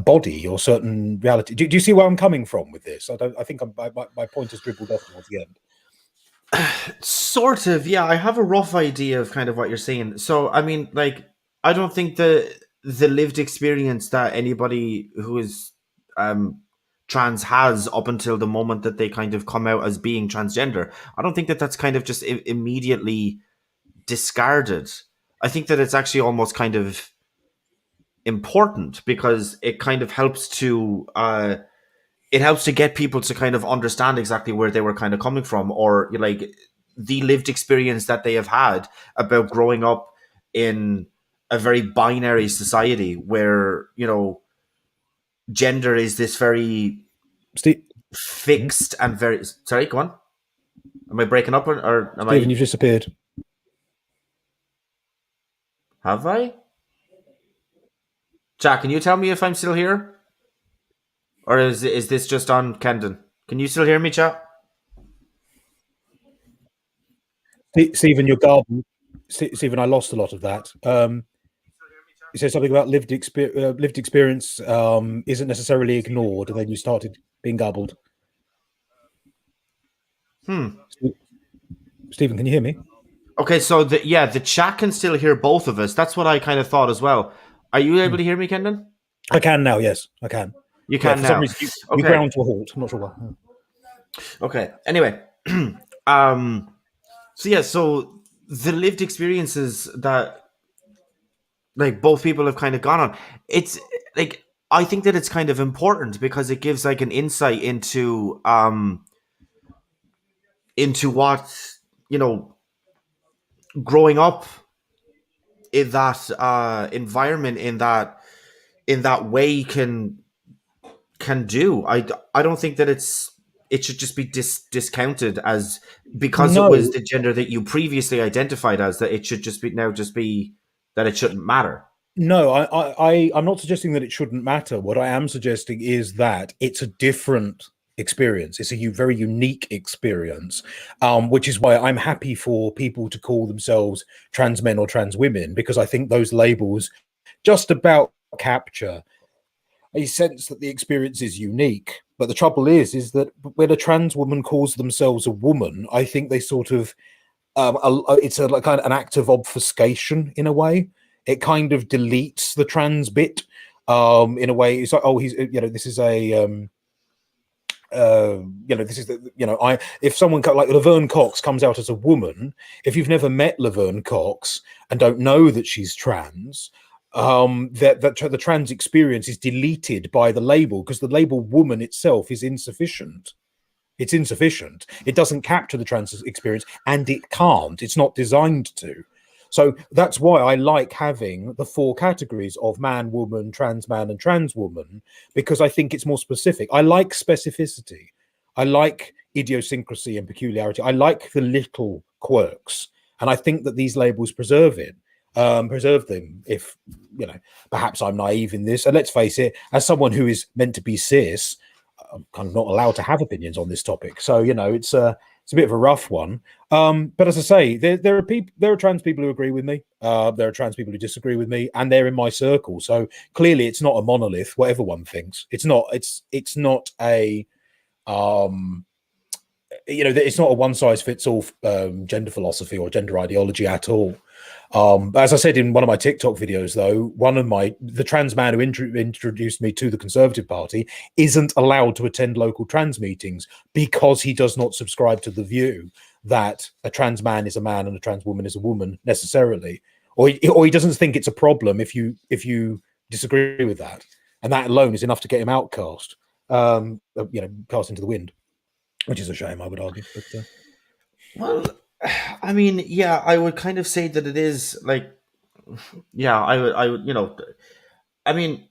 body or certain reality? Do you see where I'm coming from with this? I think my point has dribbled off towards the end. Sort of, yeah. I have a rough idea of kind of what you're saying. So, I mean, like, I don't think the lived experience that anybody who is trans has up until the moment that they kind of come out as being transgender, I don't think that that's kind of just immediately discarded. I think that it's actually almost kind of important, because it kind of helps to get people to kind of understand exactly where they were kind of coming from, or like the lived experience that they have had about growing up in a very binary society where gender is this very fixed and very. Sorry, go on. Am I breaking up, or am Stephen, you've disappeared. Have I? Jack, can you tell me if I'm still here? Or is this just on Kendon? Can you still hear me, chat? Stephen, you're garbled. Stephen, I lost a lot of that. You said something about lived experience isn't necessarily ignored, and then you started being gobbled. Stephen, can you hear me? Okay, so the chat can still hear both of us. That's what I kind of thought as well. Are you able to hear me, Kendon? I can now. Yes, I can. You Yeah, can for some now. reason you Okay. ground to a halt. I'm not sure why. Okay. Anyway, um, so yeah, so the lived experiences that like both people have kind of gone on, it's like I think that it's kind of important because it gives like an insight into what you know growing up in that environment in that way can do. I don't think that it should just be discounted as because it was No, the gender that you previously identified as, that it should just be that it shouldn't matter. no, I'm not suggesting that it shouldn't matter. What I am suggesting is that it's a different experience. It's a very unique experience, which is why I'm happy for people to call themselves trans men or trans women, because I think those labels just about capture a sense that the experience is unique. But the trouble is that when a trans woman calls themselves a woman, I think they sort of it's a like kind of an act of obfuscation in a way. It kind of deletes the trans bit in a way. It's like, oh, he's this is a this is the I if someone like Laverne Cox comes out as a woman, if you've never met Laverne Cox and don't know that she's trans, that the trans experience is deleted by the label, because the label woman itself is insufficient. It's insufficient. It doesn't capture the trans experience, and it can't. It's not designed to. So that's why I like having the 4 categories of man, woman, trans man, and trans woman, because I think it's more specific. I like specificity. I like idiosyncrasy and peculiarity. I like the little quirks. And I think that these labels preserve it. Preserve them. If perhaps I'm naive in this, and let's face it, as someone who is meant to be cis, I'm kind of not allowed to have opinions on this topic. So it's a bit of a rough one. But as I say, there are trans people who agree with me. There are trans people who disagree with me, and they're in my circle. So clearly, it's not a monolith. Whatever one thinks, it's not. It's not a it's not a one size fits all gender philosophy or gender ideology at all. As I said in one of my TikTok videos, though, the trans man who introduced me to the Conservative Party isn't allowed to attend local trans meetings because he does not subscribe to the view that a trans man is a man and a trans woman is a woman necessarily, or he doesn't think it's a problem if you disagree with that, and that alone is enough to get him outcast, cast into the wind, which is a shame, I would argue. But Well, I mean, yeah, I would kind of say that it is like, yeah, I would, I mean,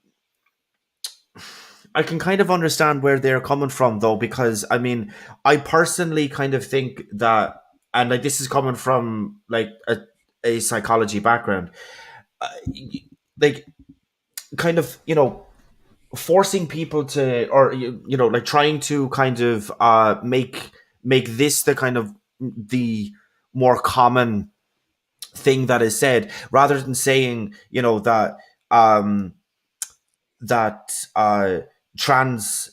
I can kind of understand where they're coming from though, because I mean, I personally kind of think that, and like this is coming from like a psychology background, uh, like kind of, forcing people to, or like trying to kind of make this the kind of the more common thing that is said, rather than saying that um that trans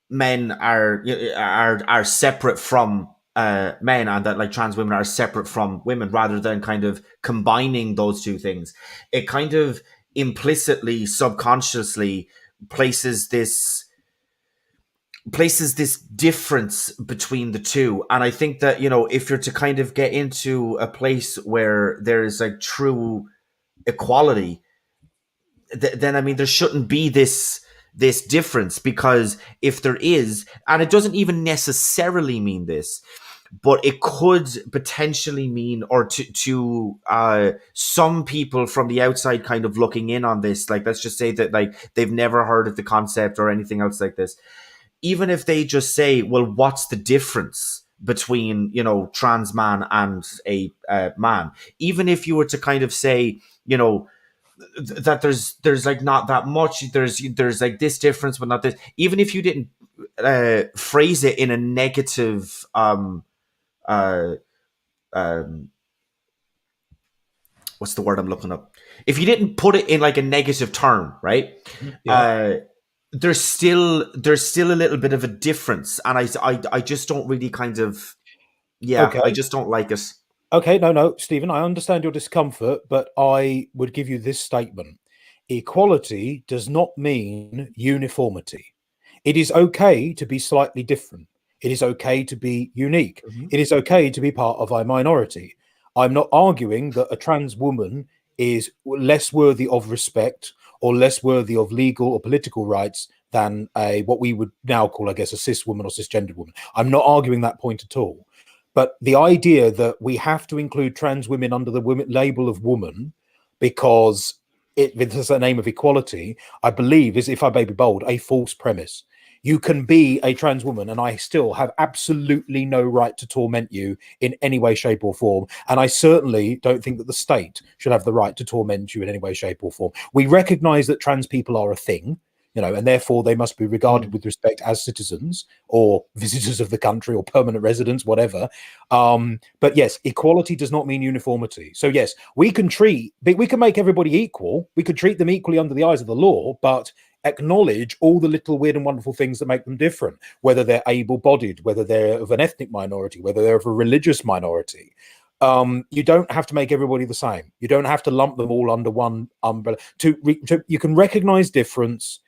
men are separate from men, and that like trans women are separate from women, rather than kind of combining those two things. It kind of implicitly, subconsciously places this difference between the two. And I think that if you're to kind of get into a place where there is like true equality, then I mean there shouldn't be this difference, because if there is, and it doesn't even necessarily mean this, but it could potentially mean, or to some people from the outside kind of looking in on this, like let's just say that like they've never heard of the concept or anything else like this, even if they just say, well, what's the difference between trans man and a man, even if you were to kind of say that there's like not that much, there's like this difference but not this, even if you didn't phrase it in a negative uh um what's the word I'm looking up? If you didn't put it in like a negative term, right? Yeah. There's still a little bit of a difference, and I just don't really kind of, yeah, I Okay. just don't like it. Okay. No, Stephen, I understand your discomfort, but I would give you this statement. Equality does not mean uniformity. It is okay to be slightly different. It is okay to be unique. Mhm. It is okay to be part of a minority. I'm not arguing that a trans woman is less worthy of respect or less worthy of legal or political rights than a what we would now call, I guess, a cis woman or cisgendered woman. I'm not arguing that point at all. But the idea that we have to include trans women under the women label of woman because it is the name of equality, I believe, is, if I may be bold, a false premise. You can be a trans woman, and I still have absolutely no right to torment you in any way, shape, or form. And I certainly don't think that the state should have the right to torment you in any way, shape, or form. We recognize that trans people are a thing, and therefore they must be regarded with respect as citizens or visitors of the country or permanent residents, whatever. But yes, equality does not mean uniformity. So yes, we can make everybody equal. We could treat them equally under the eyes of the law, but acknowledge all the little weird and wonderful things that make them different, whether they're able-bodied, whether they're of an ethnic minority, whether they're of a religious minority. You don't have to make everybody the same. You don't have to lump them all under one umbrella. You can recognize difference,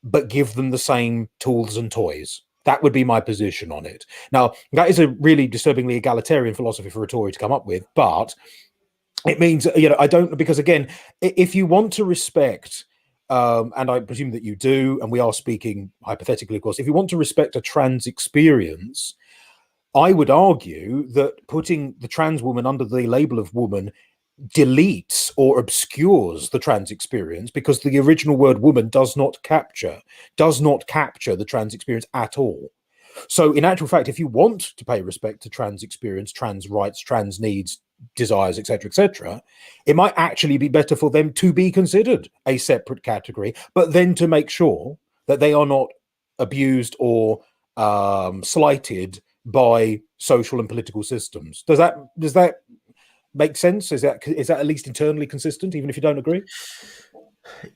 but give them the same tools and toys. That would be my position on it. Now, that is a really disturbingly egalitarian philosophy for a Tory to come up with, but it means, I don't, because again, if you want to respect, and I presume that you do, and we are speaking hypothetically, of course, if you want to respect a trans experience, I would argue that putting the trans woman under the label of woman deletes or obscures the trans experience, because the original word woman does not capture the trans experience at all. So in actual fact, if you want to pay respect to trans experience, trans rights, trans needs, desires, etc., it might actually be better for them to be considered a separate category, but then to make sure that they are not abused or slighted by social and political systems. Does that make sense? Is that at least internally consistent, even if you don't agree?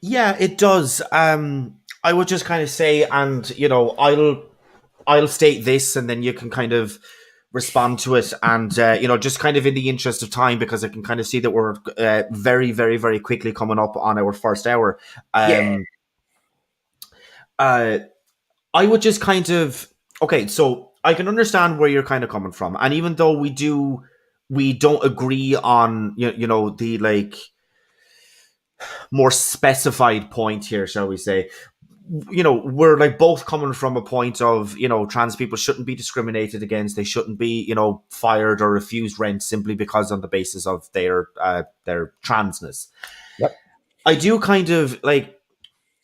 Yeah, it does. I would just kind of say, and I'll state this, and then you can kind of respond to it, and just kind of in the interest of time, because I can kind of see that we're very, very, very quickly coming up on our first hour. Yeah. I would just kind of, okay, so I can understand where you're kind of coming from, and even though we don't agree on the like more specified point here, shall we say, we're like both coming from a point of, trans people shouldn't be discriminated against. They shouldn't be, fired or refused rent simply because on the basis of their transness. Yep. I do kind of like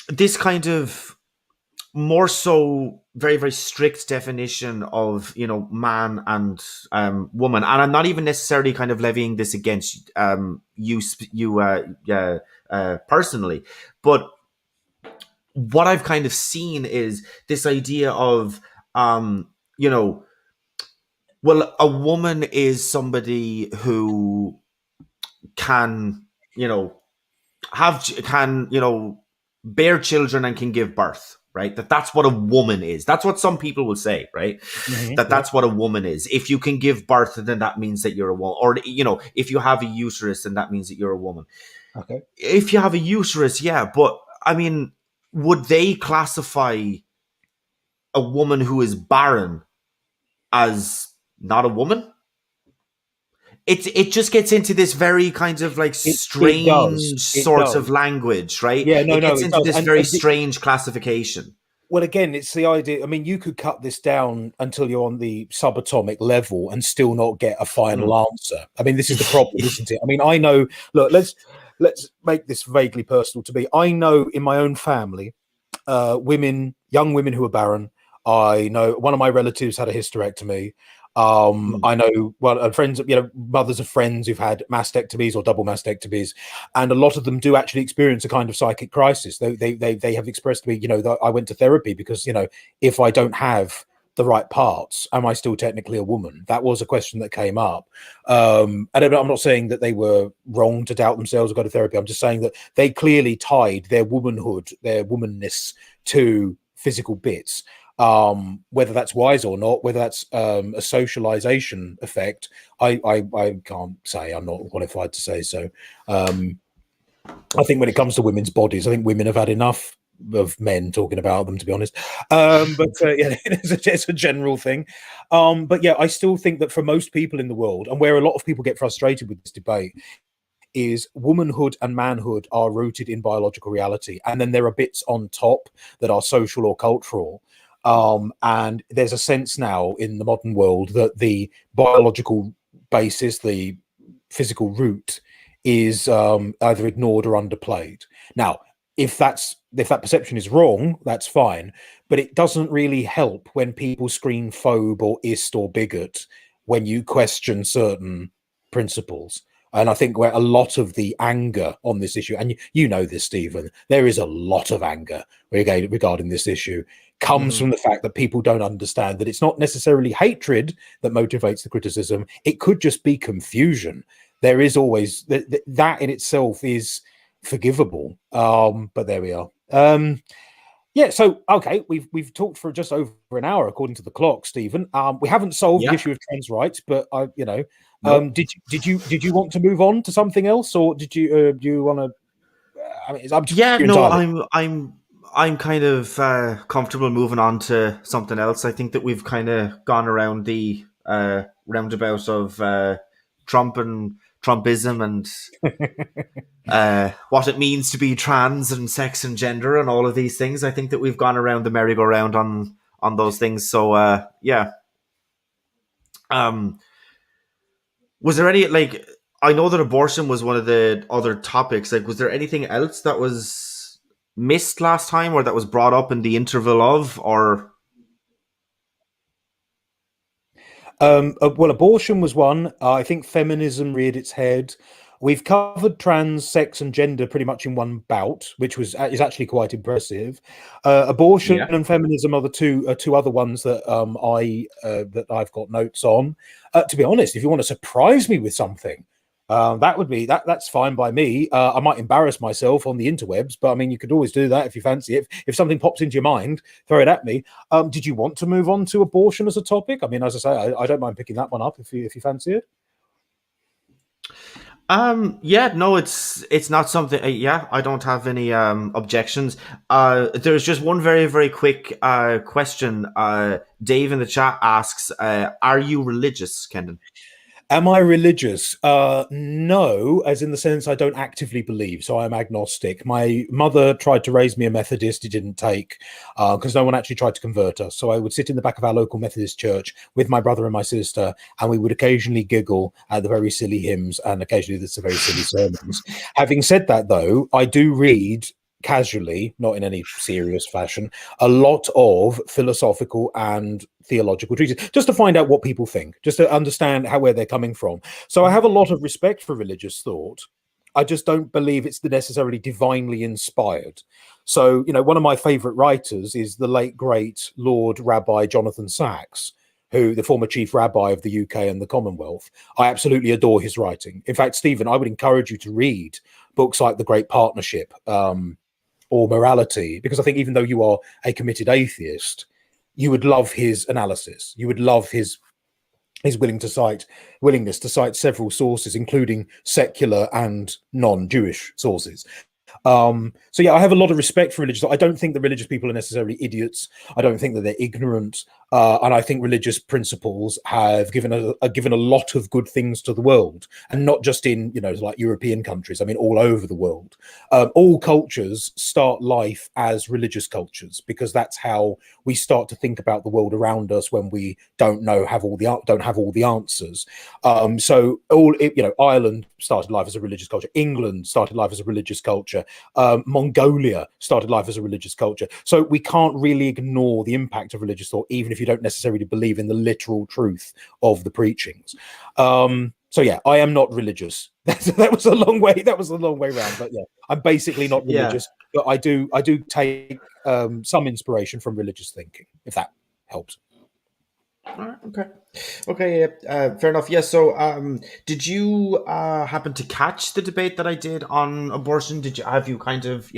this kind of more so very, very strict definition of, man and woman. And I'm not even necessarily kind of levying this against you personally, but what I've kind of seen is this idea of, well, a woman is somebody who can, bear children and can give birth, right? That's what a woman is. That's what some people will say, right? Mm-hmm. That's what a woman is. If you can give birth, then that means that you're a woman. Or, if you have a uterus, then that means that you're a woman. Okay. If you have a uterus, yeah, but I mean, would they classify a woman who is barren as not a woman? It just gets into this very kind of like It does. strange It sort does. of language, right? Yeah, It no, gets it into does. this very strange classification. Well, again, it's the idea. I mean, you could cut this down until you're on the subatomic level and still not get a final answer. I mean, this is the problem, isn't it? I mean, I know. Look, let's make this vaguely personal to me. I know in my own family, young women who are barren. I know one of my relatives had a hysterectomy. I know friends, mothers of friends who've had mastectomies or double mastectomies, and a lot of them do actually experience a kind of psychic crisis. They have expressed to me, that I went to therapy because, if I don't have the right parts, am I still technically a woman? That was a question that came up. And I'm not saying that they were wrong to doubt themselves or go to therapy. I'm just saying that they clearly tied their womanhood, their womanness, to physical bits. Whether that's wise or not, whether that's a socialization effect, I can't say. I'm not qualified to say so. I think when it comes to women's bodies, I think women have had enough of men talking about them, to be honest. But yeah, it's a general thing. But yeah, I still think that for most people in the world, and where a lot of people get frustrated with this debate, is womanhood and manhood are rooted in biological reality, and then there are bits on top that are social or cultural. And there's a sense now in the modern world that the biological basis, the physical root, is either ignored or underplayed. Now, if that perception is wrong, that's fine, but it doesn't really help when people scream phobe or ist or bigot when you question certain principles. And I think where a lot of the anger on this issue, and you know this, Stephen, there is a lot of anger regarding this issue, comes from the fact that people don't understand that it's not necessarily hatred that motivates the criticism. It could just be confusion. There is always that in itself is forgivable. But there we are. Yeah, so okay, we've talked for just over an hour according to the clock, Stephen. We haven't solved the issue of trans rights, but nope. Did you want to move on to something else, or do you want to? I mean, I'm kind of comfortable moving on to something else. I think that we've kind of gone around the roundabout of Trump and Trumpism and what it means to be trans and sex and gender and all of these things. I think that we've gone around the merry-go-round on those things. So yeah. Was there any, like, I know that abortion was one of the other topics. Like, was there anything else that was missed last time or that was brought up in the interval of, or? Well, abortion was one. I think feminism reared its head. We've covered trans, sex, and gender pretty much in one bout, which is actually quite impressive. Abortion and feminism are the two other ones that I've got notes on. To be honest, if you want to surprise me with something, that's fine by me. I might embarrass myself on the interwebs, but I mean, you could always do that if you fancy it. If something pops into your mind, throw it at me. Did you want to move on to abortion as a topic? I mean, as I say, I don't mind picking that one up if you fancy it. Yeah, no, it's not something. I don't have any objections. There's just one very, very quick question. Dave in the chat asks, "Are you religious, Kendon?" Am I religious? No, as in the sense I don't actively believe, so I'm agnostic. My mother tried to raise me a Methodist. It didn't take because no one actually tried to convert us. So I would sit in the back of our local Methodist church with my brother and my sister, and we would occasionally giggle at the very silly hymns and occasionally the very silly sermons. Having said that, though, I do read casually, not in any serious fashion, a lot of philosophical and theological treatises, just to find out what people think, just to understand where they're coming from. So I have a lot of respect for religious thought. I just don't believe it's necessarily divinely inspired. So, one of my favorite writers is the late, great Lord Rabbi Jonathan Sacks, who the former chief rabbi of the UK and the Commonwealth. I absolutely adore his writing. In fact, Stephen, I would encourage you to read books like The Great Partnership, or Morality, because I think even though you are a committed atheist, you would love his analysis. You would love his willingness to cite several sources, including secular and non-Jewish sources. So yeah, I have a lot of respect for religious. I don't think that religious people are necessarily idiots. I don't think that they're ignorant, and I think religious principles have given a lot of good things to the world, and not just in like European countries. I mean, all over the world. All cultures start life as religious cultures because that's how we start to think about the world around us when we don't have all the answers. So Ireland started life as a religious culture. England started life as a religious culture. Mongolia started life as a religious culture. So we can't really ignore the impact of religious thought, even if you don't necessarily believe in the literal truth of the preachings. So yeah, I am not religious. That was a long way round. But yeah, I'm basically not religious. But I do take some inspiration from religious thinking, if that helps. All right, okay, yeah, fair enough. Yeah. So, did you happen to catch the debate that I did on abortion? Did you have you kind of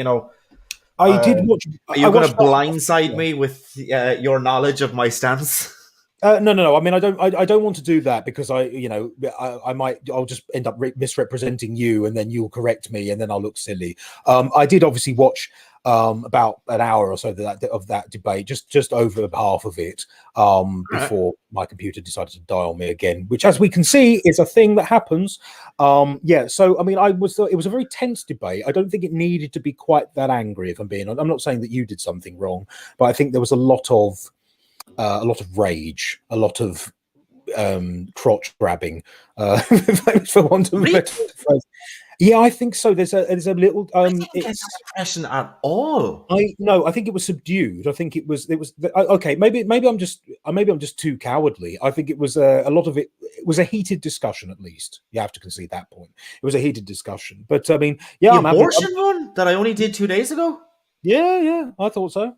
I did watch. Are I you going watched to that. blindside Yeah. me with your knowledge of my stance? No. I mean, I don't. I don't want to do that because I might. I'll just end up misrepresenting you, and then you'll correct me, and then I'll look silly. I did obviously watch about an hour or so of that debate, just over half of it, Right. before my computer decided to die on me again, which, as we can see, is a thing that happens. Yeah. So, I mean, it was a very tense debate. I don't think it needed to be quite that angry. If I'm being honest, I'm not saying that you did something wrong, but I think there was a lot of rage, a lot of crotch grabbing, for want of a Really? better phrase. Yeah, I think so. There's a little. I didn't get that impression at all. I think it was subdued. I think it was okay. Maybe I'm just too cowardly. I think it was a lot of it. It was a heated discussion. At least you have to concede that point. It was a heated discussion. But I mean, yeah, The I'm happy. abortion one that I only did 2 days ago? Yeah, I thought so.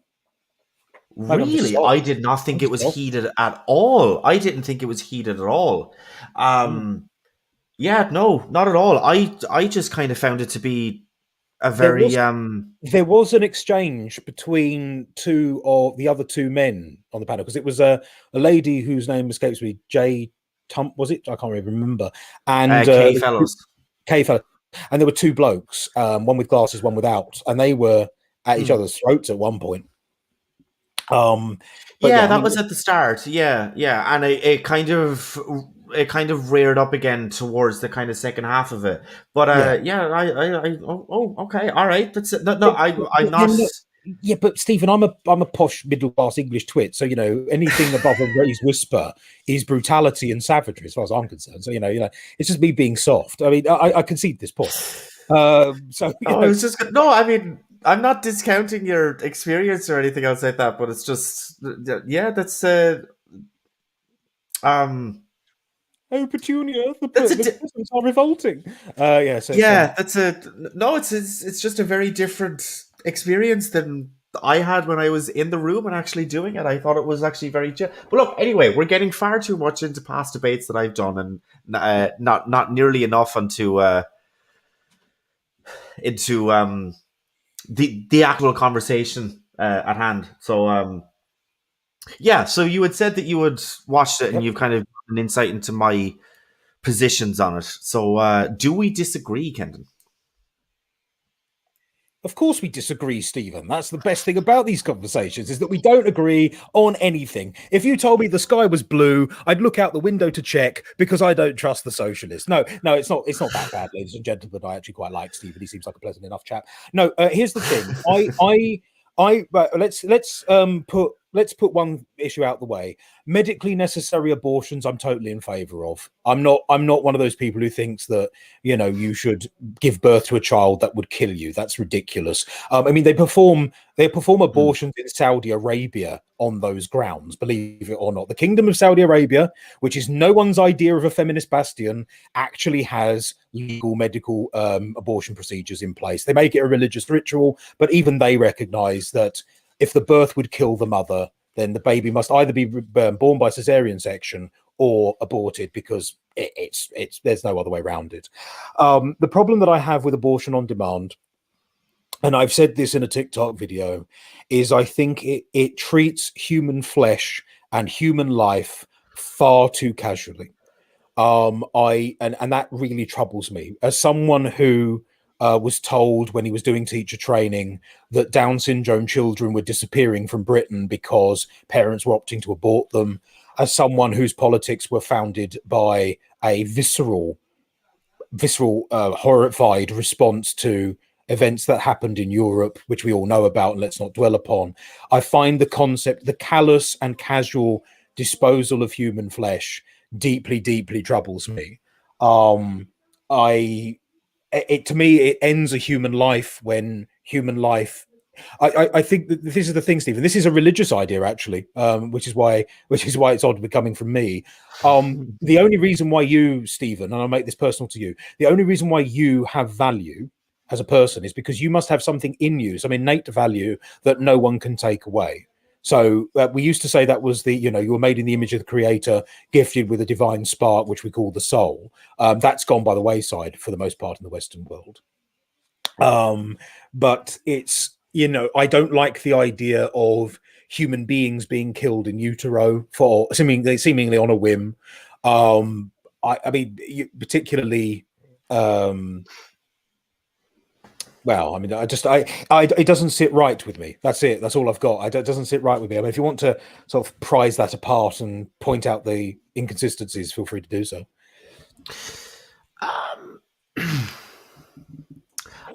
Maybe I'm just Really? soft. I did not I'm think it just was soft. heated at all. I didn't think it was heated at all. Mm. Yeah, no, not at all. I just kind of found it to be a There very was there was an exchange between two of the other two men on the panel because it was a lady whose name escapes me, Jay Tump, was it? I can't really remember. And K fellows. K fella, and there were two blokes, one with glasses, one without, and they were at each Hmm. other's throats at one point. But Yeah, yeah, I that mean, was at the start. Yeah, and it kind of reared up again towards the kind of second half of it. But yeah. yeah, okay, all right. That's it. No, I'm But not. then, yeah, but Stephen, I'm a posh middle class English twit, so anything above a raised whisper is brutality and savagery, as far as I'm concerned. So it's just me being soft. I mean, I concede this point. So Oh, I was just no. I mean, I'm not discounting your experience or anything else like that, but it's just yeah, um oh, Petunia, that's the peasants are revolting. Yeah, so it's yeah, that's a no. It's just a very different experience than I had when I was in the room and actually doing it. I thought it was actually very chill. But look, anyway, we're getting far too much into past debates that I've done, and not nearly enough into the actual conversation at hand. So yeah, so you had said that you had watched it and yep. you've kind of an insight into my positions on it. So do we disagree, Kendon? Of course we disagree, Stephen. That's the best thing about these conversations is that we don't agree on anything. If you told me the sky was blue, I'd look out the window to check because I don't trust the socialists. No, it's not that bad, ladies and gentlemen. I actually quite like Stephen. He seems like a pleasant enough chap. No, here's the thing. Let's put one issue out the way. Medically necessary abortions, I'm totally in favour of. I'm not one of those people who thinks that you should give birth to a child that would kill you. That's ridiculous. I mean, they perform Mm. abortions in Saudi Arabia on those grounds, believe it or not. The Kingdom of Saudi Arabia, which is no one's idea of a feminist bastion, actually has legal medical abortion procedures in place. They make it a religious ritual, but even they recognize that if the birth would kill the mother, then the baby must either be born by cesarean section or aborted because it's there's no other way around it. The problem that I have with abortion on demand, and I've said this in a TikTok video, is I think it treats human flesh and human life far too casually. And that really troubles me as someone who was told when he was doing teacher training that Down syndrome children were disappearing from Britain because parents were opting to abort them, as someone whose politics were founded by a visceral, horrified response to events that happened in Europe, which we all know about, and let's not dwell upon. I find the concept, the callous and casual disposal of human flesh, deeply, deeply troubles me. Um, I, to me, it ends a human life when human life. I think that this is the thing, Stephen. This is a religious idea, actually, which is why it's odd coming from me. The only reason why you, Stephen, and I'll make this personal to you, the only reason why you have value as a person is because you must have something in you, some innate value that no one can take away. So we used to say that was you were made in the image of the creator, gifted with a divine spark, which we call the soul. That's gone by the wayside for the most part in the Western world. But it's, I don't like the idea of human beings being killed in utero for seemingly on a whim. I mean, particularly, well, I mean, it doesn't sit right with me. That's it. That's all I've got. It doesn't sit right with me. I mean, if you want to sort of prize that apart and point out the inconsistencies, feel free to do so.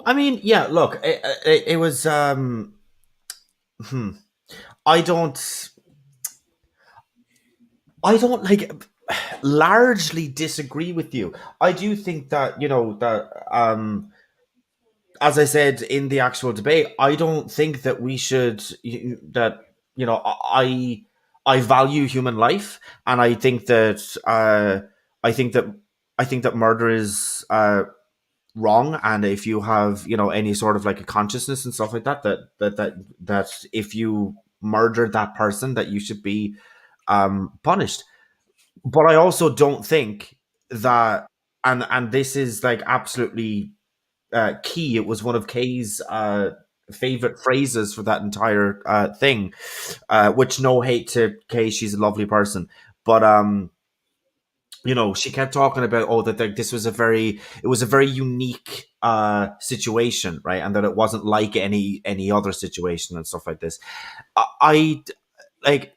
I mean, yeah. Look, it was. I don't like largely disagree with you. I do think that as I said in the actual debate, I don't think that we should that I value human life, and I think that I think that I think that murder is wrong, and if you have any sort of like a consciousness and stuff like that, that if you murdered that person, that you should be punished. But I also don't think that, and this is like absolutely key. It was one of Kay's favorite phrases for that entire thing. Which, no hate to Kay, she's a lovely person, but she kept talking about that this was it was a very unique situation, right, and that it wasn't like any other situation and stuff like this. I like.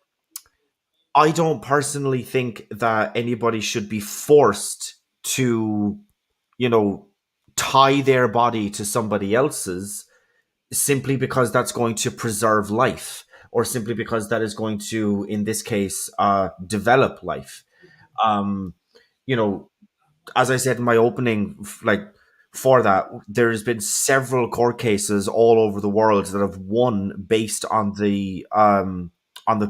I don't personally think that anybody should be forced to, tie their body to somebody else's simply because that's going to preserve life, or simply because that is going to, in this case, develop life. Um, you know, as I said in my opening, for that, there's been several court cases all over the world that have won based on the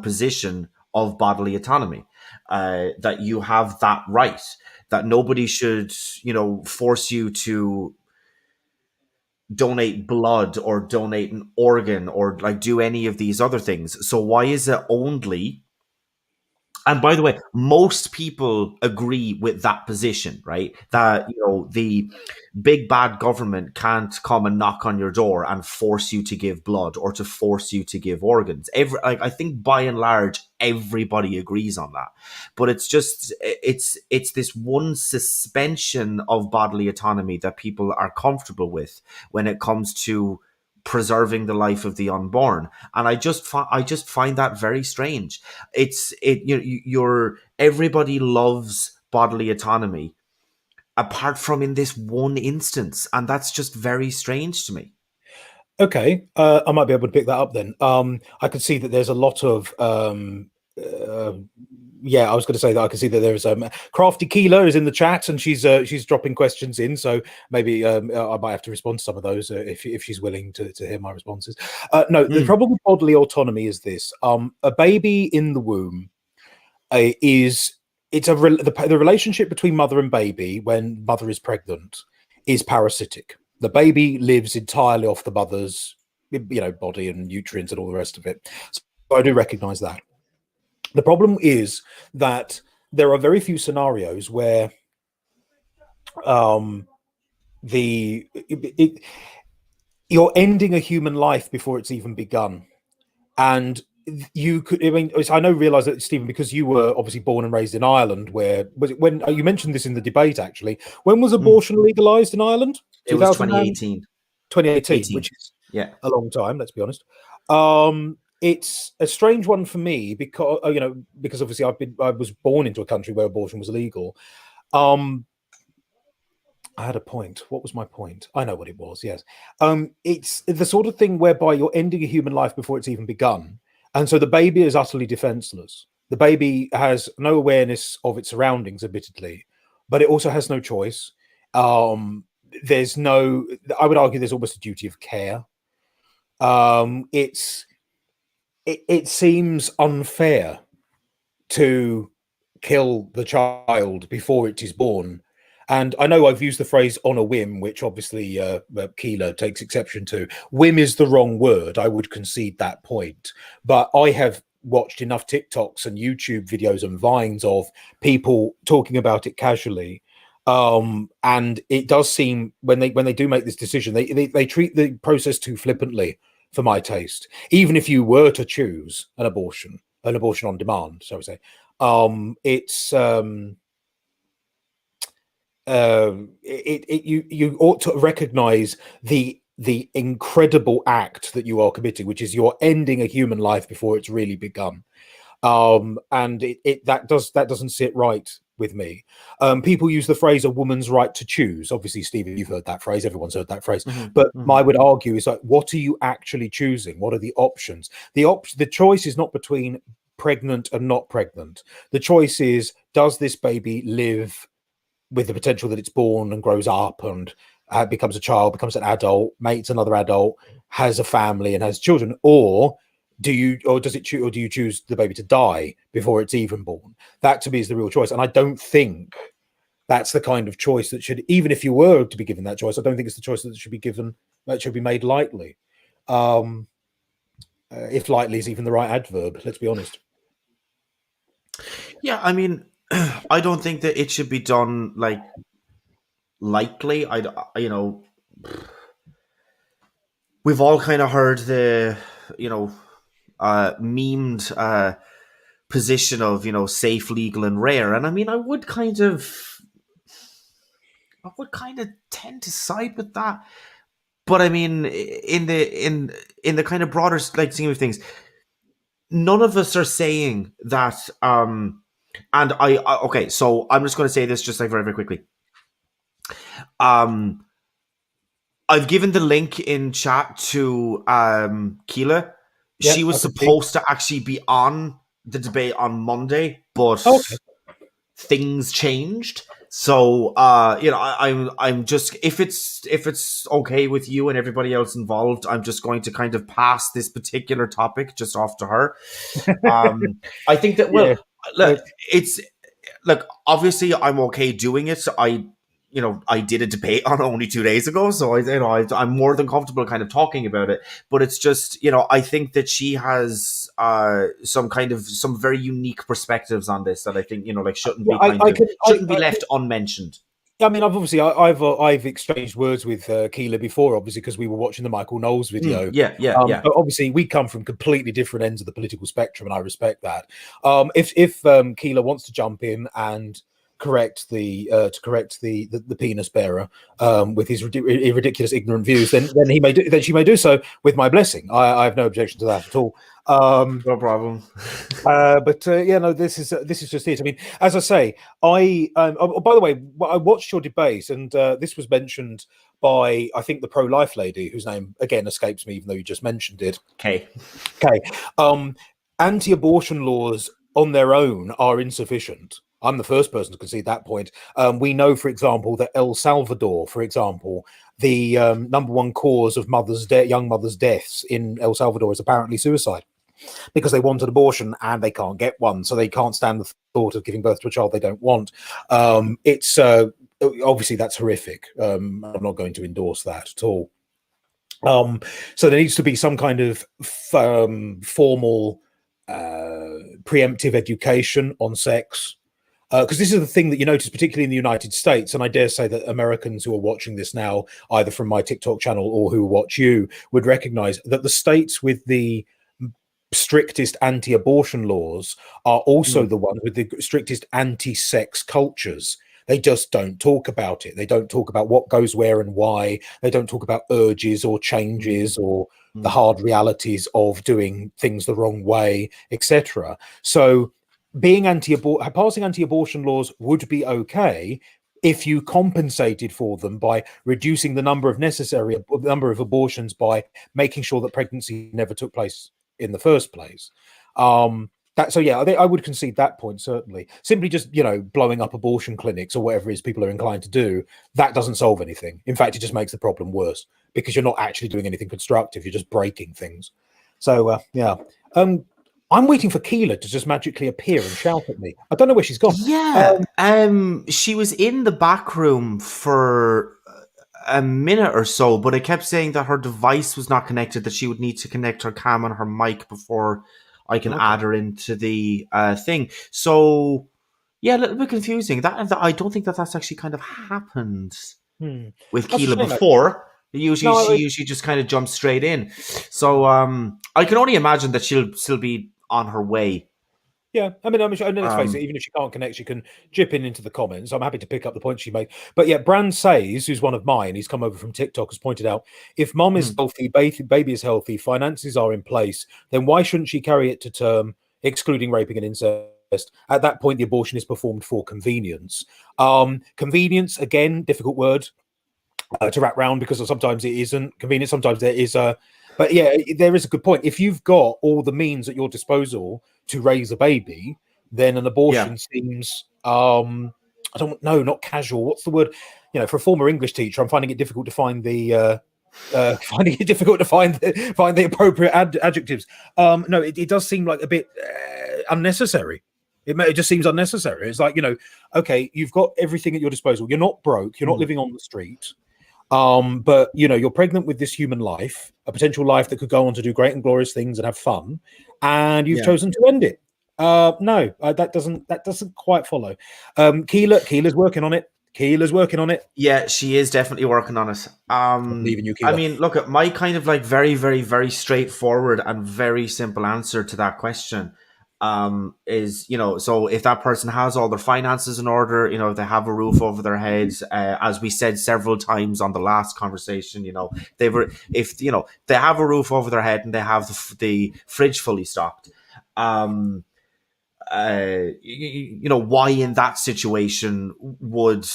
position of bodily autonomy, that you have that right, that nobody should force you to donate blood or donate an organ or like do any of these other things. So why is it only, and by the way, most people agree with that position, right? That the big bad government can't come and knock on your door and force you to give blood or to force you to give organs. I think by and large everybody agrees on that. But it's just it's this one suspension of bodily autonomy that people are comfortable with when it comes to preserving the life of the unborn, and I just find that very strange. You're everybody loves bodily autonomy apart from in this one instance, and that's just very strange to me. Okay, I might be able to pick that up then. I could see that there's a lot of yeah, I was going to say that I can see that there's Crafty Keeler is in the chat, and she's dropping questions in, so maybe I might have to respond to some of those if she's willing to hear my responses. No, the trouble with bodily autonomy is this: a baby in the womb the relationship between mother and baby when mother is pregnant is parasitic. The baby lives entirely off the mother's body and nutrients and all the rest of it. So I do recognize that. The problem is that there are very few scenarios where you're ending a human life before it's even begun. And you could, I mean, I realize that, Stephen, because you were obviously born and raised in Ireland, where was it when you mentioned this in the debate, actually, when was abortion legalized in Ireland? It was 2018. 2018, which is a long time, let's be honest. It's a strange one for me because because obviously I was born into a country where abortion was illegal. I had a point. What was my point? I know what it was. Yes. It's the sort of thing whereby you're ending a human life before it's even begun. And so the baby is utterly defenseless. The baby has no awareness of its surroundings, admittedly, but it also has no choice. There's no, I would argue there's almost a duty of care. It seems unfair to kill the child before it is born And I know I've used the phrase on a whim, which obviously Keeler takes exception to. Whim is the wrong word. I would concede that point. But I have watched enough TikToks and YouTube videos and Vines of people talking about it casually. And it does seem when they do make this decision, they treat the process too flippantly for my taste. Even if you were to choose an abortion on demand, so I say, you ought to recognize the incredible act that you are committing, which is you're ending a human life before it's really begun. And that doesn't sit right with me. People use the phrase "a woman's right to choose." Obviously, Stephen, you've heard that phrase. Everyone's heard that phrase. But I would argue is like, what are you actually choosing? What are the options? The choice is not between pregnant and not pregnant. The choice is, does this baby live with the potential that it's born and grows up and becomes a child, becomes an adult, mates another adult, has a family and has children, or do you choose the baby to die before it's even born? That to me is the real choice. And I don't think that's the kind of choice that should, even if you were to be given that choice, I don't think it's the choice that should be given, that should be made lightly. If lightly is even the right adverb, let's be honest. Yeah, I mean, I don't think that it should be done like lightly. We've all kind of heard the, memed position of, safe, legal, and rare. And I mean, I would kind of tend to side with that. But I mean, in the kind of broader like scheme of things, none of us are saying that. And okay, so I'm just going to say this just like very, very quickly. I've given the link in chat to Keela. Yeah, she was supposed to actually be on the debate on Monday, but things changed. So I'm just, if it's okay with you and everybody else involved, I'm just going to kind of pass this particular topic just off to her. I think that look, obviously I'm okay doing it. I did a debate on only 2 days ago, so I'm more than comfortable kind of talking about it. But it's just, I think that she has some very unique perspectives on this that I think shouldn't be left unmentioned. I mean, I've exchanged words with Keela before, obviously, because we were watching the Michael Knowles video. But obviously, we come from completely different ends of the political spectrum, and I respect that. If Keela wants to jump in and correct the penis bearer with his ridiculous ignorant views, then she may do so with my blessing. I have no objection to that at all. No problem. This is just it. I mean, as I say, by the way, I watched your debate, and this was mentioned by, I think, the pro-life lady whose name again escapes me, even though you just mentioned it. Okay. Anti-abortion laws on their own are insufficient. I'm the first person to concede that point. We know, for example, that El Salvador, for example, the number one cause of young mothers' deaths in El Salvador is apparently suicide, because they want an abortion and they can't get one, so they can't stand the thought of giving birth to a child they don't want. It's obviously that's horrific. I'm not going to endorse that at all. So there needs to be some kind of formal preemptive education on sex. Because this is the thing that you notice, particularly in the United States, and I dare say that Americans who are watching this now, either from my TikTok channel or who watch you, would recognize that the states with the strictest anti-abortion laws are also the ones with the strictest anti-sex cultures. They just don't talk about it. They don't talk about what goes where and why. They don't talk about urges or changes or the hard realities of doing things the wrong way, etc. So passing anti-abortion laws would be okay if you compensated for them by reducing the number of abortions, by making sure that pregnancy never took place in the first place. I would concede that point, certainly. Simply just blowing up abortion clinics or whatever it is people are inclined to do, that doesn't solve anything. In fact, it just makes the problem worse, because you're not actually doing anything constructive. You're just breaking things. So I'm waiting for Keela to just magically appear and shout at me. I don't know where she's gone. Yeah, she was in the back room for a minute or so, but it kept saying that her device was not connected, that she would need to connect her cam and her mic before I can add her into the thing. So, yeah, a little bit confusing. That I don't think that's actually kind of happened with Keela before. She usually just kind of jumps straight in. So I can only imagine that she'll still be on her way. Yeah, I mean, let's face it, even if she can't connect, she can chip into the comments. I'm happy to pick up the points she made. But yeah, Brand Says, who's one of mine, he's come over from TikTok, has pointed out, if mom is healthy, baby is healthy, finances are in place, then why shouldn't she carry it to term, excluding raping and incest? At that point, the abortion is performed for convenience. Convenience, again, difficult word to wrap round, because sometimes it isn't convenient. Sometimes there is a... But yeah, there is a good point. If you've got all the means at your disposal to raise a baby, then an abortion seems, I don't know, not casual. What's the word? For a former English teacher, I'm finding it difficult to find the find the appropriate adjectives. No, it does seem like a bit unnecessary. It just seems unnecessary. It's like, okay, you've got everything at your disposal. You're not broke. You're not living on the street. But you're pregnant with this human life, a potential life that could go on to do great and glorious things and have fun, and you've chosen to end it. No, that doesn't quite follow. Keela's working on it. Yeah, she is definitely working on it. Leaving you, Keela. I mean, look, at my kind of like very, very, very straightforward and very simple answer to that question is, so if that person has all their finances in order, if they have a roof over their heads, as we said several times on the last conversation, if they have a roof over their head and they have the fridge fully stocked, why in that situation would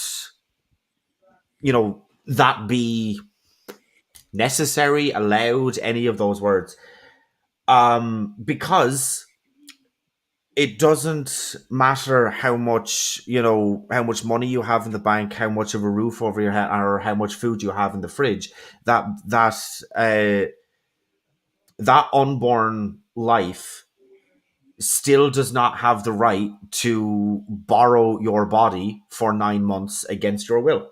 that be necessary, allowed, any of those words? Because it doesn't matter how much money you have in the bank, how much of a roof over your head, or how much food you have in the fridge. That unborn life still does not have the right to borrow your body for 9 months against your will.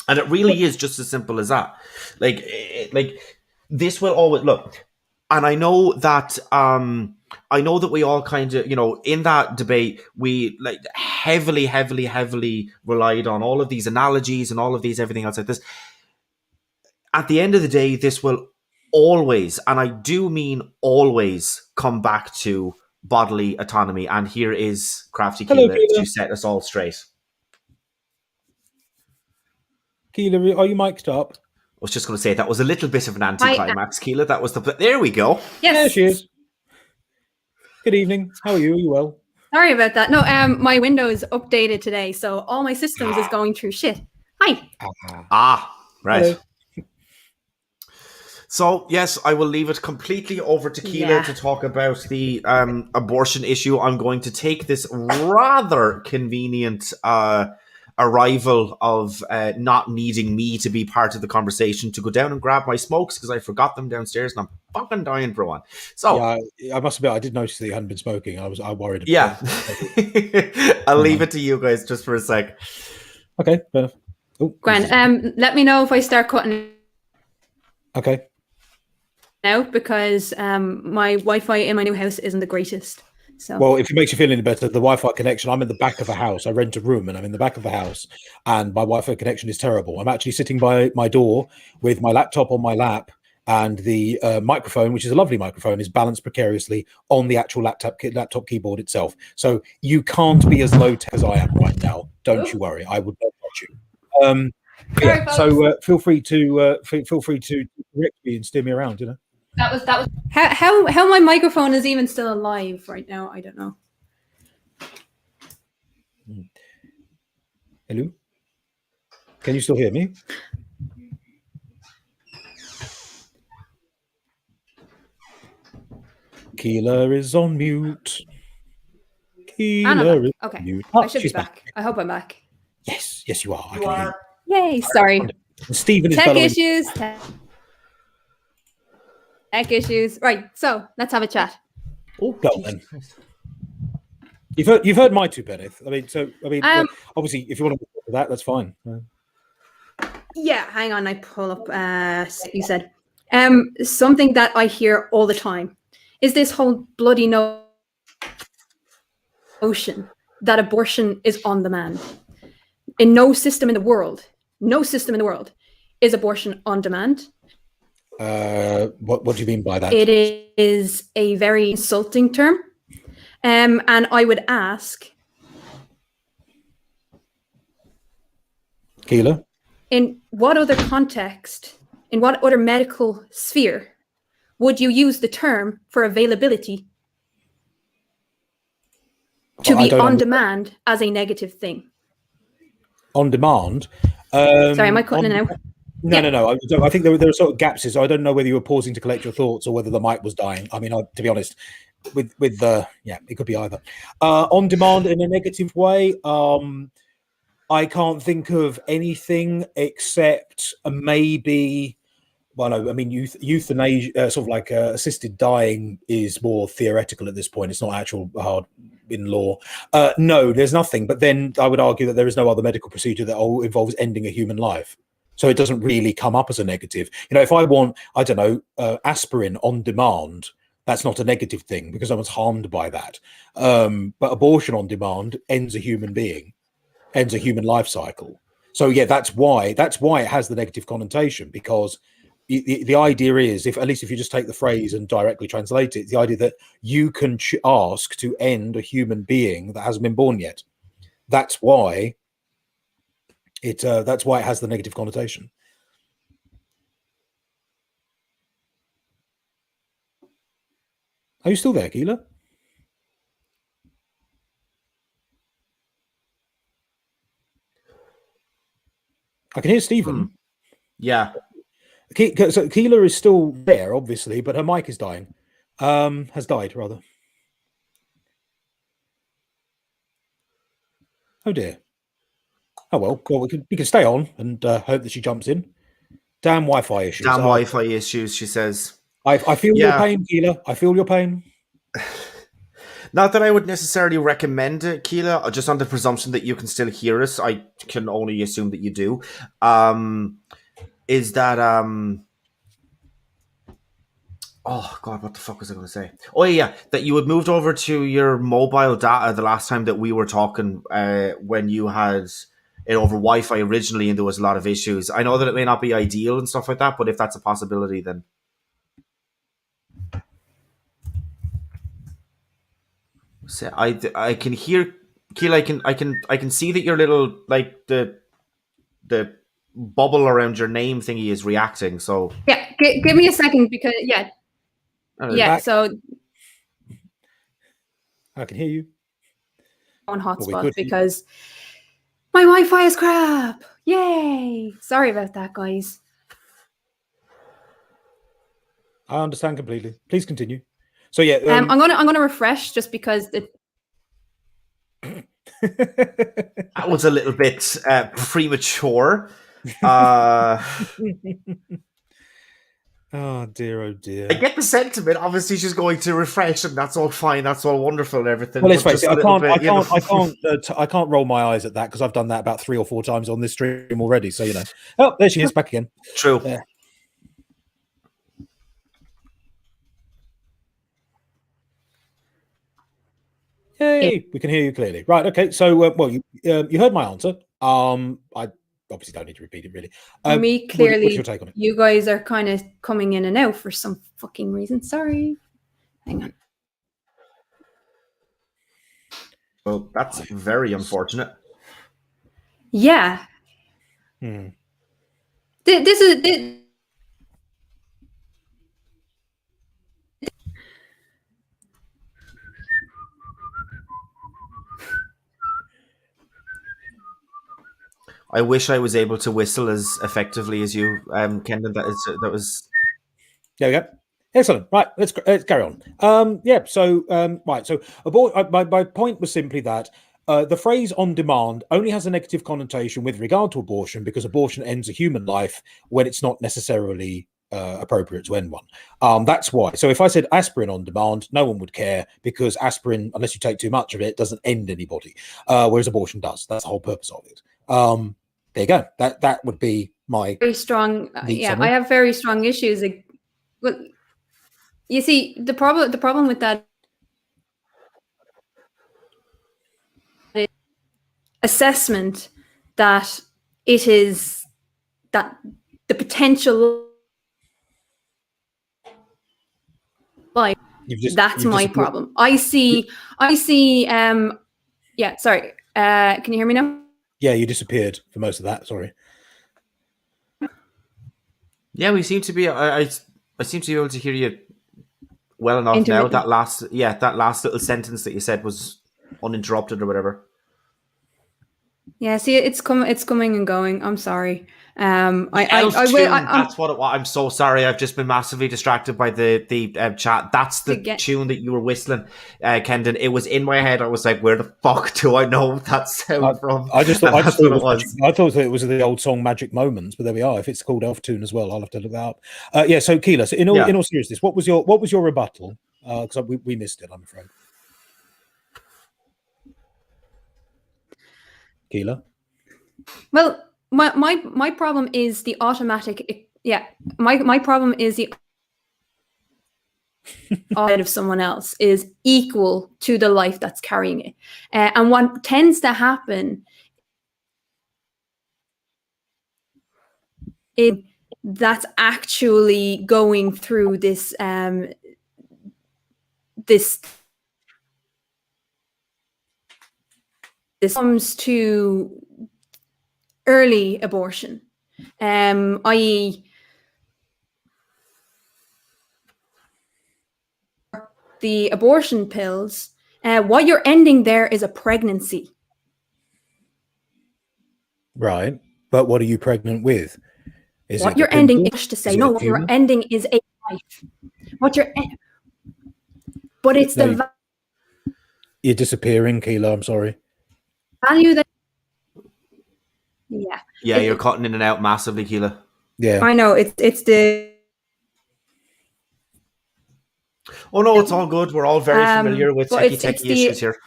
And it really is just as simple as that. Like this will always look. And I know that we all kind of, in that debate, we like heavily relied on all of these analogies and all of these everything else like this. At the end of the day, this will always, and I do mean always, come back to bodily autonomy. And here is Crafty Keela to set us all straight. Keela, are you mic'd up? I was just going to say that was a little bit of an anticlimax, Keela. That was there we go. Yes, there she is. Good evening. How are you? Are you well? Sorry about that. No, my Windows updated today, so all my systems is going through shit. Hi. Right. Hello. So yes, I will leave it completely over to Keela to talk about the abortion issue. I'm going to take this rather convenient arrival of not needing me to be part of the conversation to go down and grab my smokes, because I forgot them downstairs and I'm fucking dying for one. So I must admit, I did notice that you hadn't been smoking. I worried about I'll leave it to you guys just for a sec. Okay, fair enough. Oh, Grant, let me know if I start cutting. Okay. Now, because my Wi-Fi in my new house isn't the greatest. So. Well, if it makes you feel any better, the Wi-Fi connection, I'm in the back of a house. I rent a room and I'm in the back of the house and my Wi-Fi connection is terrible. I'm actually sitting by my door with my laptop on my lap, and the microphone, which is a lovely microphone, is balanced precariously on the actual laptop keyboard itself. So you can't be as low tech as I am right now. Don't you worry. I would not touch you. So feel free to correct me and steer me around, That was how my microphone is even still alive right now. I don't know. Hello? Can you still hear me? Keela is on mute. Keela is okay. Mute. I should be back. I hope I'm back. Yes, you are. You are. Yay! Sorry. Stephen is tech issues. Tech issues. Right. So let's have a chat. Oh, Go on, Jesus then. Christ. You've heard my two, Bennett. Um, obviously, if you want to go to that, that's fine. Yeah, hang on. I pull up. You said something that I hear all the time is this whole bloody notion that abortion is on demand. In no system in the world, is abortion on demand. What do you mean by that? It is a very insulting term, and I would ask, Keeler? in what other context, in what other medical sphere, would you use the term for availability to I be don't on understand. demand as a negative thing? On demand? Sorry, am I cutting it out? No, Yeah. no. I think there are sort of gaps. So I don't know whether you were pausing to collect your thoughts or whether the mic was dying. I mean, to be honest, with it could be either. On demand in a negative way, I can't think of anything except maybe. Well, no, I mean, euthanasia, sort of like assisted dying, is more theoretical at this point. It's not actual hard in law. No, there's nothing. But then I would argue that there is no other medical procedure that involves ending a human life. So it doesn't really come up as a negative. If I want, I don't know, aspirin on demand, that's not a negative thing because someone's harmed by that. But abortion on demand ends a human being, ends a human life cycle. So yeah, that's why it has the negative connotation, because the idea is, at least if you just take the phrase and directly translate it, the idea that you can ask to end a human being that hasn't been born yet. That's why it has the negative connotation. Are you still there, Keeler? I can hear Stephen. Yeah. So Keeler is still there, obviously, but her mic is dying. Has died, rather. Oh dear. Oh well. Well, we can stay on and hope that she jumps in. Damn Wi-Fi issues. Damn Wi-Fi issues, she says. I feel your pain, Keeler. I feel your pain. Not that I would necessarily recommend it, Keela, just on the presumption that you can still hear us. I can only assume that you do. Is that oh god, what the fuck was I going to say? Oh yeah, that you had moved over to your mobile data the last time that we were talking, when you had it over Wi-Fi originally, and there was a lot of issues. I know that it may not be ideal and stuff like that, but if that's a possibility, then so I can hear, Keela. I can see that your little, like, the bubble around your name thingy is reacting. So Yeah, give me a second because so I can hear you on hotspot because my Wi-Fi is crap. Yay! Sorry about that, guys. I understand completely. Please continue. So yeah, I'm gonna refresh just because that was a little bit premature. Oh dear, oh dear. I get the sentiment. Obviously, she's going to refresh, and that's all fine. That's all wonderful and everything. Well, let's face it. I can't roll my eyes at that because I've done that about 3 or 4 times on this stream already. So oh, there she is, back again. True. Yeah. Yay! We can hear you clearly. Right. Okay. So, well, you heard my answer. I obviously don't need to repeat it, really. me, clearly, what's your take on it? You guys are kind of coming in and out for some fucking reason. Sorry. Hang on. Well, that's very unfortunate. Yeah. This is. I wish I was able to whistle as effectively as you, Kendon. That was. There we go. Excellent. Right, let's carry on. Yeah. So, right. So, my point was simply that the phrase "on demand" only has a negative connotation with regard to abortion because abortion ends a human life when it's not necessarily appropriate to end one. That's why. So if I said aspirin on demand, no one would care, because aspirin, unless you take too much of it, doesn't end anybody, whereas abortion does. That's the whole purpose of it. There you go. That would be my very strong. I have very strong issues. Well, you see, the problem with that assessment that it is that the potential life. That's my problem. I see. Yeah. Sorry. Can you hear me now? Yeah, you disappeared for most of that. Sorry. Yeah, we seem to be. I seem to be able to hear you well enough now. That last little sentence that you said was uninterrupted or whatever. Yeah, see, it's coming and going. I'm sorry. I will. That's what it was. I'm so sorry. I've just been massively distracted by the chat. That's the tune that you were whistling, Kendon. It was in my head. I was like, where the fuck do I know that sound from? I just thought I thought it was the old song Magic Moments, but there we are. If it's called Elf Tune as well, I'll have to look that up. Yeah. So Keela, so in all seriousness, what was your rebuttal? Because we missed it, I'm afraid. Keela? Well, my problem is the automatic. Yeah, my problem is the out of someone else is equal to the life that's carrying it, and what tends to happen is that's actually going through this this comes to early abortion, i.e. the abortion pills. What you're ending there is a pregnancy. Right. But what are you pregnant with? What you're ending is to say, no, what you're ending is a life. But it's the you're disappearing, Keela, I'm sorry. Value that you're cutting in and out massively, Keela. Yeah, I know it's the oh no, it's all good. We're all very familiar with techie issues here.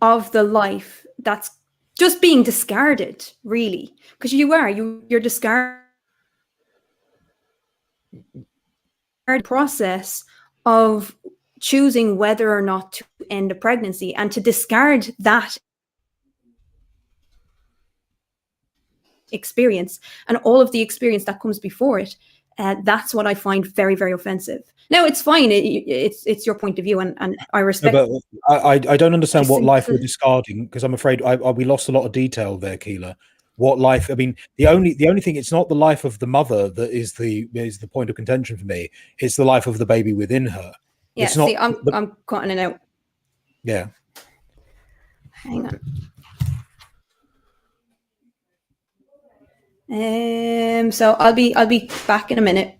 Of the life that's just being discarded, really, because you're discarding process of choosing whether or not to end a pregnancy, and to discard that experience and all of the experience that comes before it. That's what I find very, very offensive. Now, it's fine. It's your point of view, and I respect. No, but I don't understand what life we're discarding, because I'm afraid we lost a lot of detail there, Keela. What life? I mean, the only thing, it's not the life of the mother that is the point of contention for me. It's the life of the baby within her. Yeah, it's not see, I'm cutting it out. Yeah. Hang on. So I'll be back in a minute.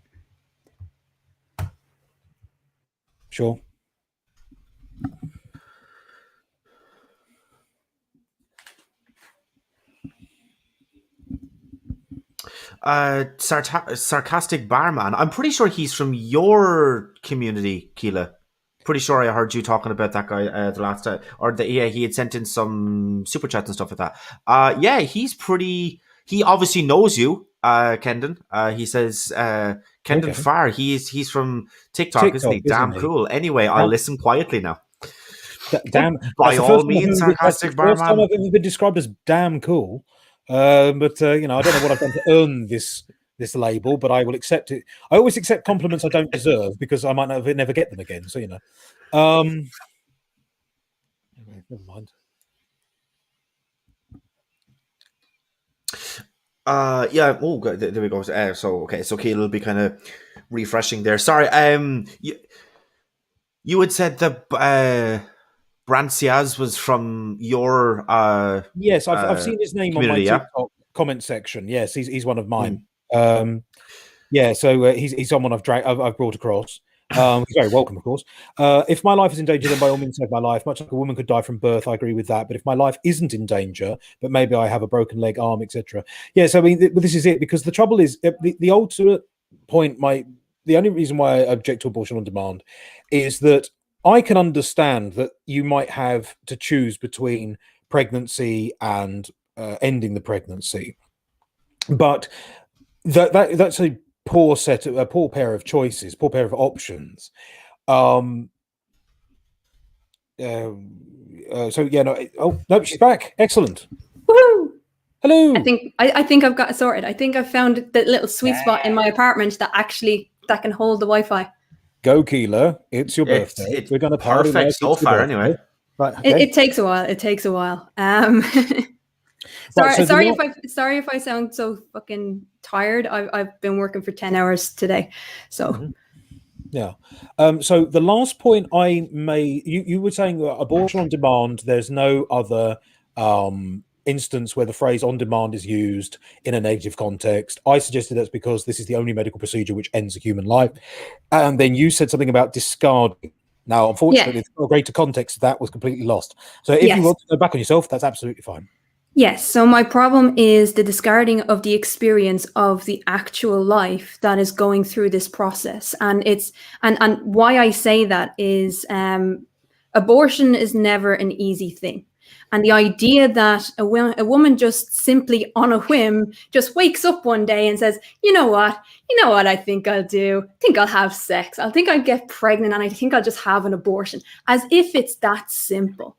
Sure. Sarcastic barman. I'm pretty sure he's from your community, Keela. Pretty sure I heard you talking about that guy the last time, he had sent in some super chats and stuff like that. He's pretty. He obviously knows you, Kendon. He says Kendon Fahr. He's from TikTok, isn't he? Damn cool. Anyway, I'll listen quietly now. Damn. By all means, sarcastic barman. First time I've ever been described as damn cool. But I don't know what I've done to earn this label, but I will accept it. I always accept compliments I don't deserve, because I might never get them again. So never mind. Oh, good. There we go. So Keela will be kind of refreshing there. Sorry. You had said that Brant Siaz was from your yes, I've seen his name on my TikTok comment section. Yes, he's one of mine. So he's someone I've brought across. Very welcome, of course. If my life is in danger, then by all means save my life. Much like a woman could die from birth, I agree with that. But if my life isn't in danger, but maybe I have a broken leg, arm, etc. Yes, I mean, this is it. Because the trouble is, the ultimate point, the only reason why I object to abortion on demand is that I can understand that you might have to choose between pregnancy and ending the pregnancy, but that's a poor pair of choices, poor pair of options. So yeah, no. Oh no, she's back. Excellent. Woohoo! Hello. I think I've got it sorted. I think I've found the little sweet spot in my apartment that can hold the Wi-Fi. Go Keeler! It's your birthday. We're gonna party like so far anyway. Right. Okay. It takes a while. It takes a while. Sorry if I sound so fucking tired. I've been working for 10 hours today, so. Yeah. So the last point I made, you were saying abortion on demand. There's no other instance where the phrase "on demand" is used in a negative context. I suggested that's because this is the only medical procedure which ends a human life, and then you said something about discarding. Now, unfortunately, the greater context that was completely lost. So if you want to go back on yourself, that's absolutely fine. Yes. So my problem is the discarding of the experience of the actual life that is going through this process. And and why I say that is abortion is never an easy thing. And the idea that a woman just simply on a whim just wakes up one day and says, you know what I think I'll do? I think I'll have sex. I think I'll get pregnant and I think I'll just have an abortion, as if it's that simple.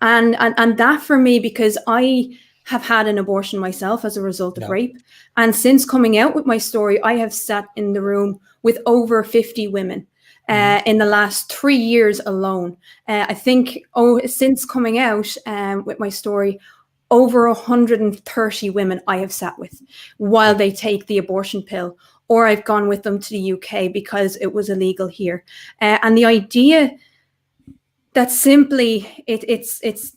And that for me, because I have had an abortion myself as a result of rape. And since coming out with my story, I have sat in the room with over 50 women in the last 3 years alone. I think since coming out with my story, over 130 women I have sat with while they take the abortion pill, or I've gone with them to the UK because it was illegal here. And the idea that simply it's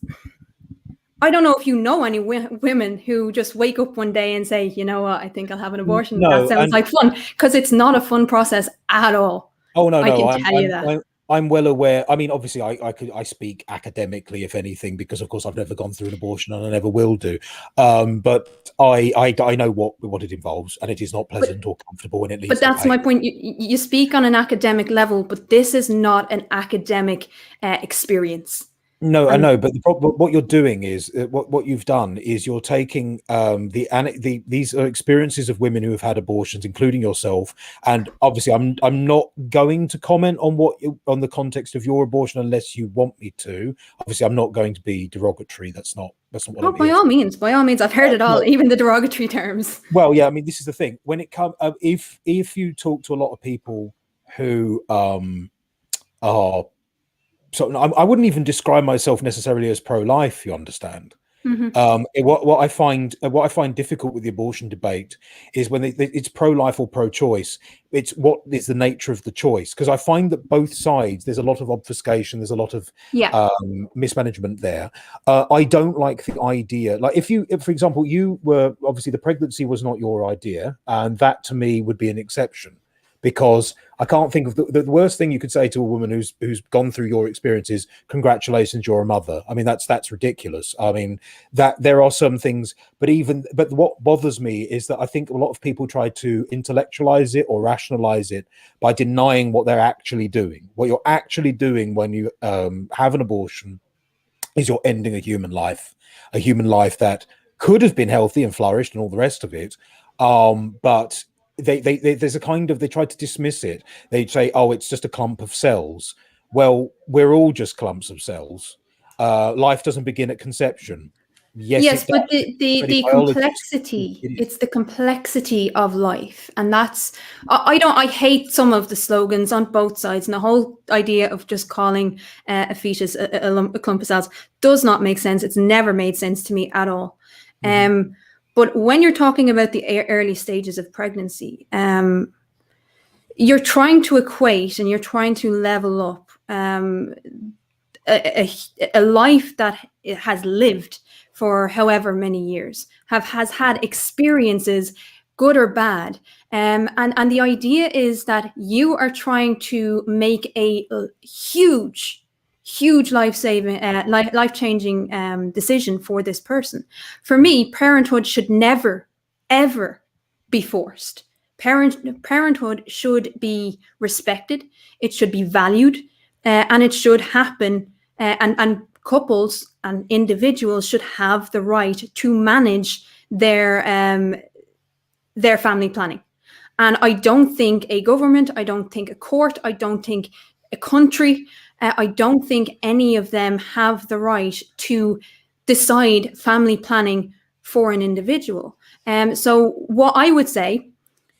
I don't know if you know any women who just wake up one day and say, you know what, I think I'll have an abortion. No, that sounds like fun, because it's not a fun process at all. Oh no, I can tell you that. I'm well aware. I mean, obviously, I speak academically, if anything, because of course I've never gone through an abortion and I never will do. But I know what it involves, and it is not pleasant or comfortable when it leads. But that's my point. You speak on an academic level, but this is not an academic experience. No, I know, but what you're doing is what you've done is you're taking these are experiences of women who have had abortions, including yourself. And obviously, I'm not going to comment on the context of your abortion unless you want me to. Obviously, I'm not going to be derogatory. That's not what I'm by all means, I've heard it all, even the derogatory terms. Well, yeah, I mean, this is the thing. When it comes, if you talk to a lot of people who are. So I wouldn't even describe myself necessarily as pro-life. You understand? What I find difficult with the abortion debate is when it's pro-life or pro-choice. It's what is the nature of the choice, because I find that both sides, there's a lot of obfuscation, there's a lot of mismanagement there. I don't like the idea, like if for example, you were obviously the pregnancy was not your idea, and that to me would be an exception. Because I can't think of the worst thing you could say to a woman who's gone through your experiences. Congratulations, you're a mother. I mean, that's ridiculous. I mean, that there are some things, but what bothers me is that I think a lot of people try to intellectualize it or rationalize it by denying what they're actually doing. What you're actually doing when you have an abortion is you're ending a human life that could have been healthy and flourished and all the rest of it, but there's a kind of, they try to dismiss it. They say, oh, it's just a clump of cells. Well, we're all just clumps of cells. Life doesn't begin at conception. Yes, but the complexity, it's the complexity of life. And that's, I hate some of the slogans on both sides, and the whole idea of just calling a fetus a clump of cells does not make sense. It's never made sense to me at all. But when you're talking about the early stages of pregnancy, you're trying to equate and you're trying to level up a life that it has lived for however many years, has had experiences good or bad. And the idea is that you are trying to make a huge life-saving, life-changing decision for this person. For me, parenthood should never, ever be forced. Parenthood should be respected. It should be valued, and it should happen. And couples and individuals should have the right to manage their family planning. And I don't think a government, I don't think a court, I don't think a country, I don't think any of them have the right to decide family planning for an individual. So what I would say,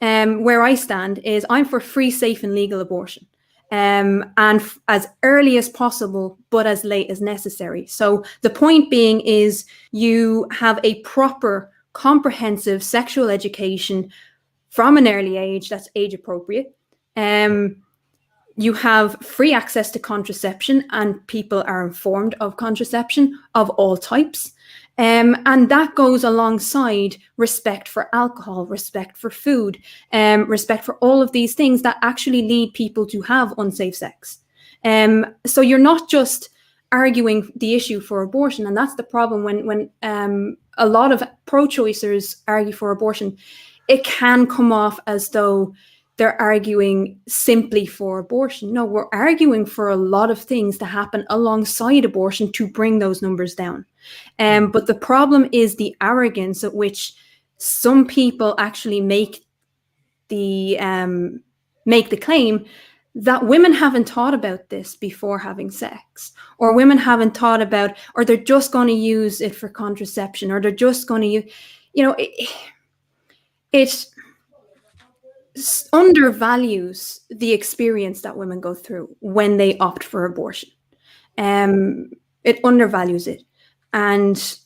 where I stand, is I'm for free, safe, and legal abortion. And as early as possible, but as late as necessary. So the point being is you have a proper, comprehensive sexual education from an early age that's age appropriate. You have free access to contraception, and people are informed of contraception of all types. And that goes alongside respect for alcohol, respect for food, respect for all of these things that actually lead people to have unsafe sex. So you're not just arguing the issue for abortion. And that's the problem when a lot of pro-choicers argue for abortion. It can come off as though they're arguing simply for abortion. No, we're arguing for a lot of things to happen alongside abortion to bring those numbers down. But the problem is the arrogance at which some people actually make the claim that women haven't thought about this before having sex, or women haven't thought about, or they're just going to use it for contraception, or they're just going to use, it undervalues the experience that women go through when they opt for abortion. It undervalues it, and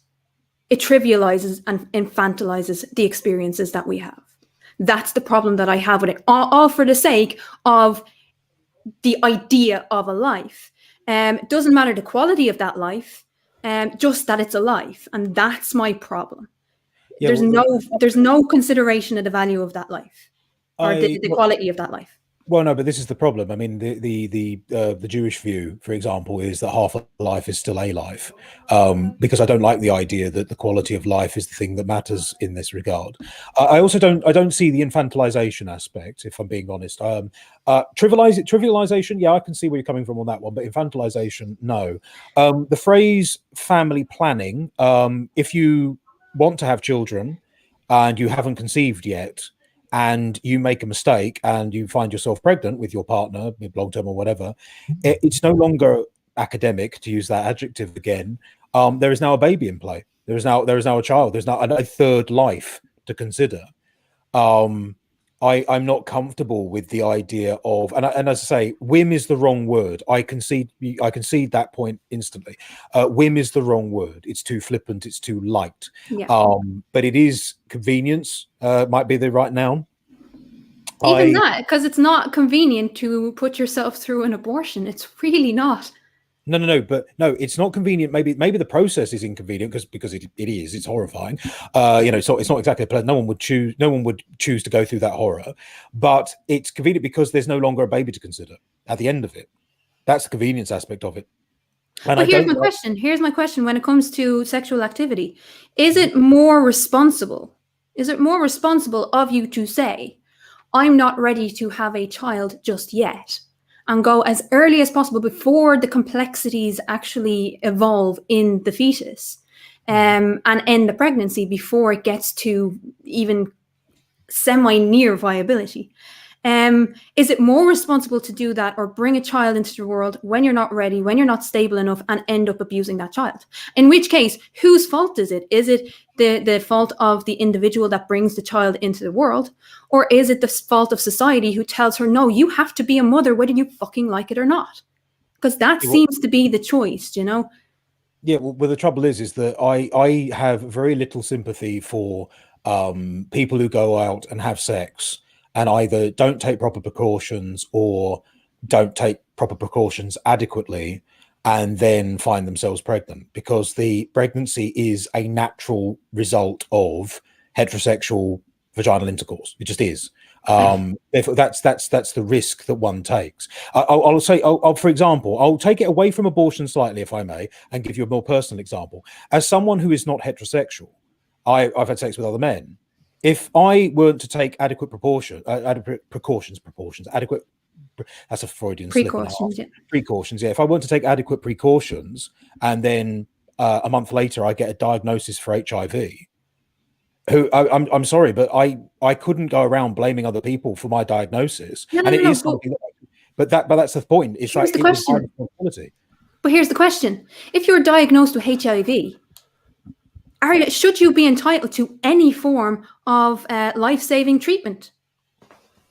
it trivializes and infantilizes the experiences that we have. That's the problem that I have with it, all for the sake of the idea of a life. It doesn't matter the quality of that life, just that it's a life, and that's my problem. Yeah, there's no consideration of the value of that life, or the quality of that life. Well, no, but this is the problem. I mean, the Jewish view, for example, is that half a life is still a life, because I don't like the idea that the quality of life is the thing that matters in this regard. I also don't see the infantilization aspect, if I'm being honest. Trivialization, yeah, I can see where you're coming from on that one, but infantilization, no. The phrase family planning, if you want to have children and you haven't conceived yet, and you make a mistake and you find yourself pregnant with your partner, long term or whatever, it's no longer academic, to use that adjective again. There is now a baby in play. There is now a child. There's now a third life to consider. I'm not comfortable with the idea of, and as I say, whim is the wrong word. I concede that point instantly. Whim is the wrong word. It's too flippant. It's too light. Yeah. But it is convenience. Might be the right noun. Even that, because it's not convenient to put yourself through an abortion. It's really not. No, it's not convenient. Maybe the process is inconvenient because it is. It's horrifying. So it's not exactly pleasant. No one would choose to go through that horror, but it's convenient because there's no longer a baby to consider at the end of it. That's the convenience aspect of it. And Here's my question. When it comes to sexual activity, is it more responsible? Is it more responsible of you to say, I'm not ready to have a child just yet, and go as early as possible before the complexities actually evolve in the fetus, and end the pregnancy before it gets to even semi-near viability? Is it more responsible to do that, or bring a child into the world when you're not ready, when you're not stable enough, and end up abusing that child? In which case, whose fault is it? Is it the fault of the individual that brings the child into the world? Or is it the fault of society who tells her, no, you have to be a mother whether you fucking like it or not? Because that seems to be the choice, Yeah, well, the trouble is that I have very little sympathy for people who go out and have sex and either don't take proper precautions or don't take proper precautions adequately and then find themselves pregnant, because the pregnancy is a natural result of heterosexual vaginal intercourse. It just is. Therefore, that's the risk that one takes. I'll say, for example, I'll take it away from abortion slightly, if I may, and give you a more personal example. As someone who is not heterosexual, I've had sex with other men. If I weren't to take adequate precautions, that's a Freudian slip. Precautions, yeah. If I weren't to take adequate precautions, and then a month later I get a diagnosis for HIV, I'm sorry, but I couldn't go around blaming other people for my diagnosis. Something but that's the point. It's like, the question. But here's the question: if you're diagnosed with HIV, should you be entitled to any form of life-saving treatment,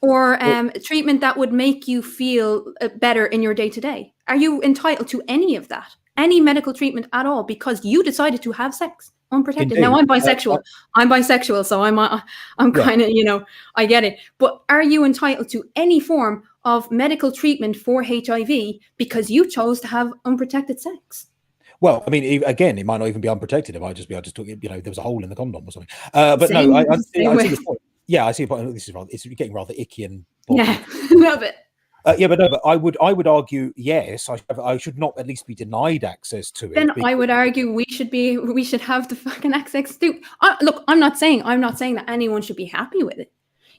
or treatment that would make you feel better in your day-to-day? Are you entitled to any of that, any medical treatment at all, because you decided to have sex unprotected? Indeed. Now, I'm bisexual, so I'm kind of, I get it. But are you entitled to any form of medical treatment for HIV because you chose to have unprotected sex? Well, I mean, again, it might not even be unprotected. It might just be I just took, there was a hole in the condom or something. But no, I see the point. Yeah, I see the point. It's getting rather icky and yeah, a little bit. But I would argue, yes, I should not at least be denied access to it. Then I would argue we should have the fucking access to. Look, I'm not saying that anyone should be happy with it.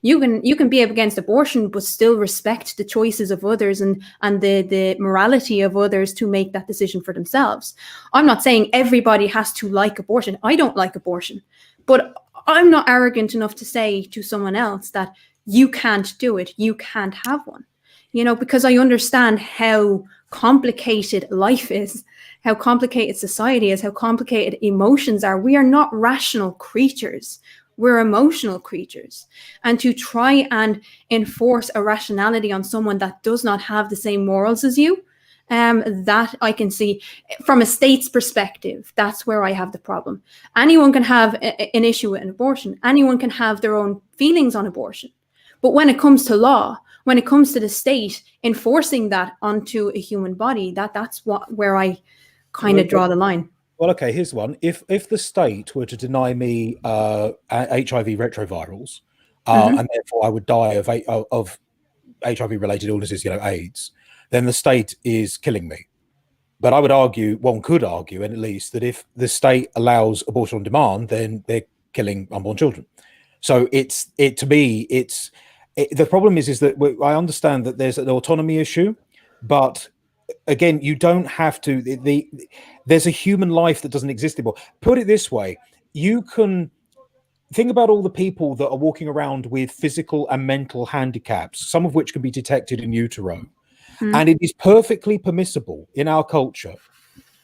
You can be against abortion, but still respect the choices of others and the morality of others to make that decision for themselves. I'm not saying everybody has to like abortion. I don't like abortion, but I'm not arrogant enough to say to someone else that you can't do it, you can't have one. Because I understand how complicated life is, how complicated society is, how complicated emotions are. We are not rational creatures. We're emotional creatures. And to try and enforce a rationality on someone that does not have the same morals as you, that I can see from a state's perspective, that's where I have the problem. Anyone can have an issue with an abortion. Anyone can have their own feelings on abortion. But when it comes to law, when it comes to the state enforcing that onto a human body, that's where I kind of draw the line. Well, okay, here's one. If the state were to deny me HIV retrovirals, and therefore I would die of HIV-related illnesses, AIDS, then the state is killing me. But I would argue, one could argue, at least, that if the state allows abortion on demand, then they're killing unborn children. So to me, the problem is that I understand that there's an autonomy issue, but again, you don't have to. There's a human life that doesn't exist anymore. Put it this way: you can think about all the people that are walking around with physical and mental handicaps, some of which can be detected in utero, and it is perfectly permissible in our culture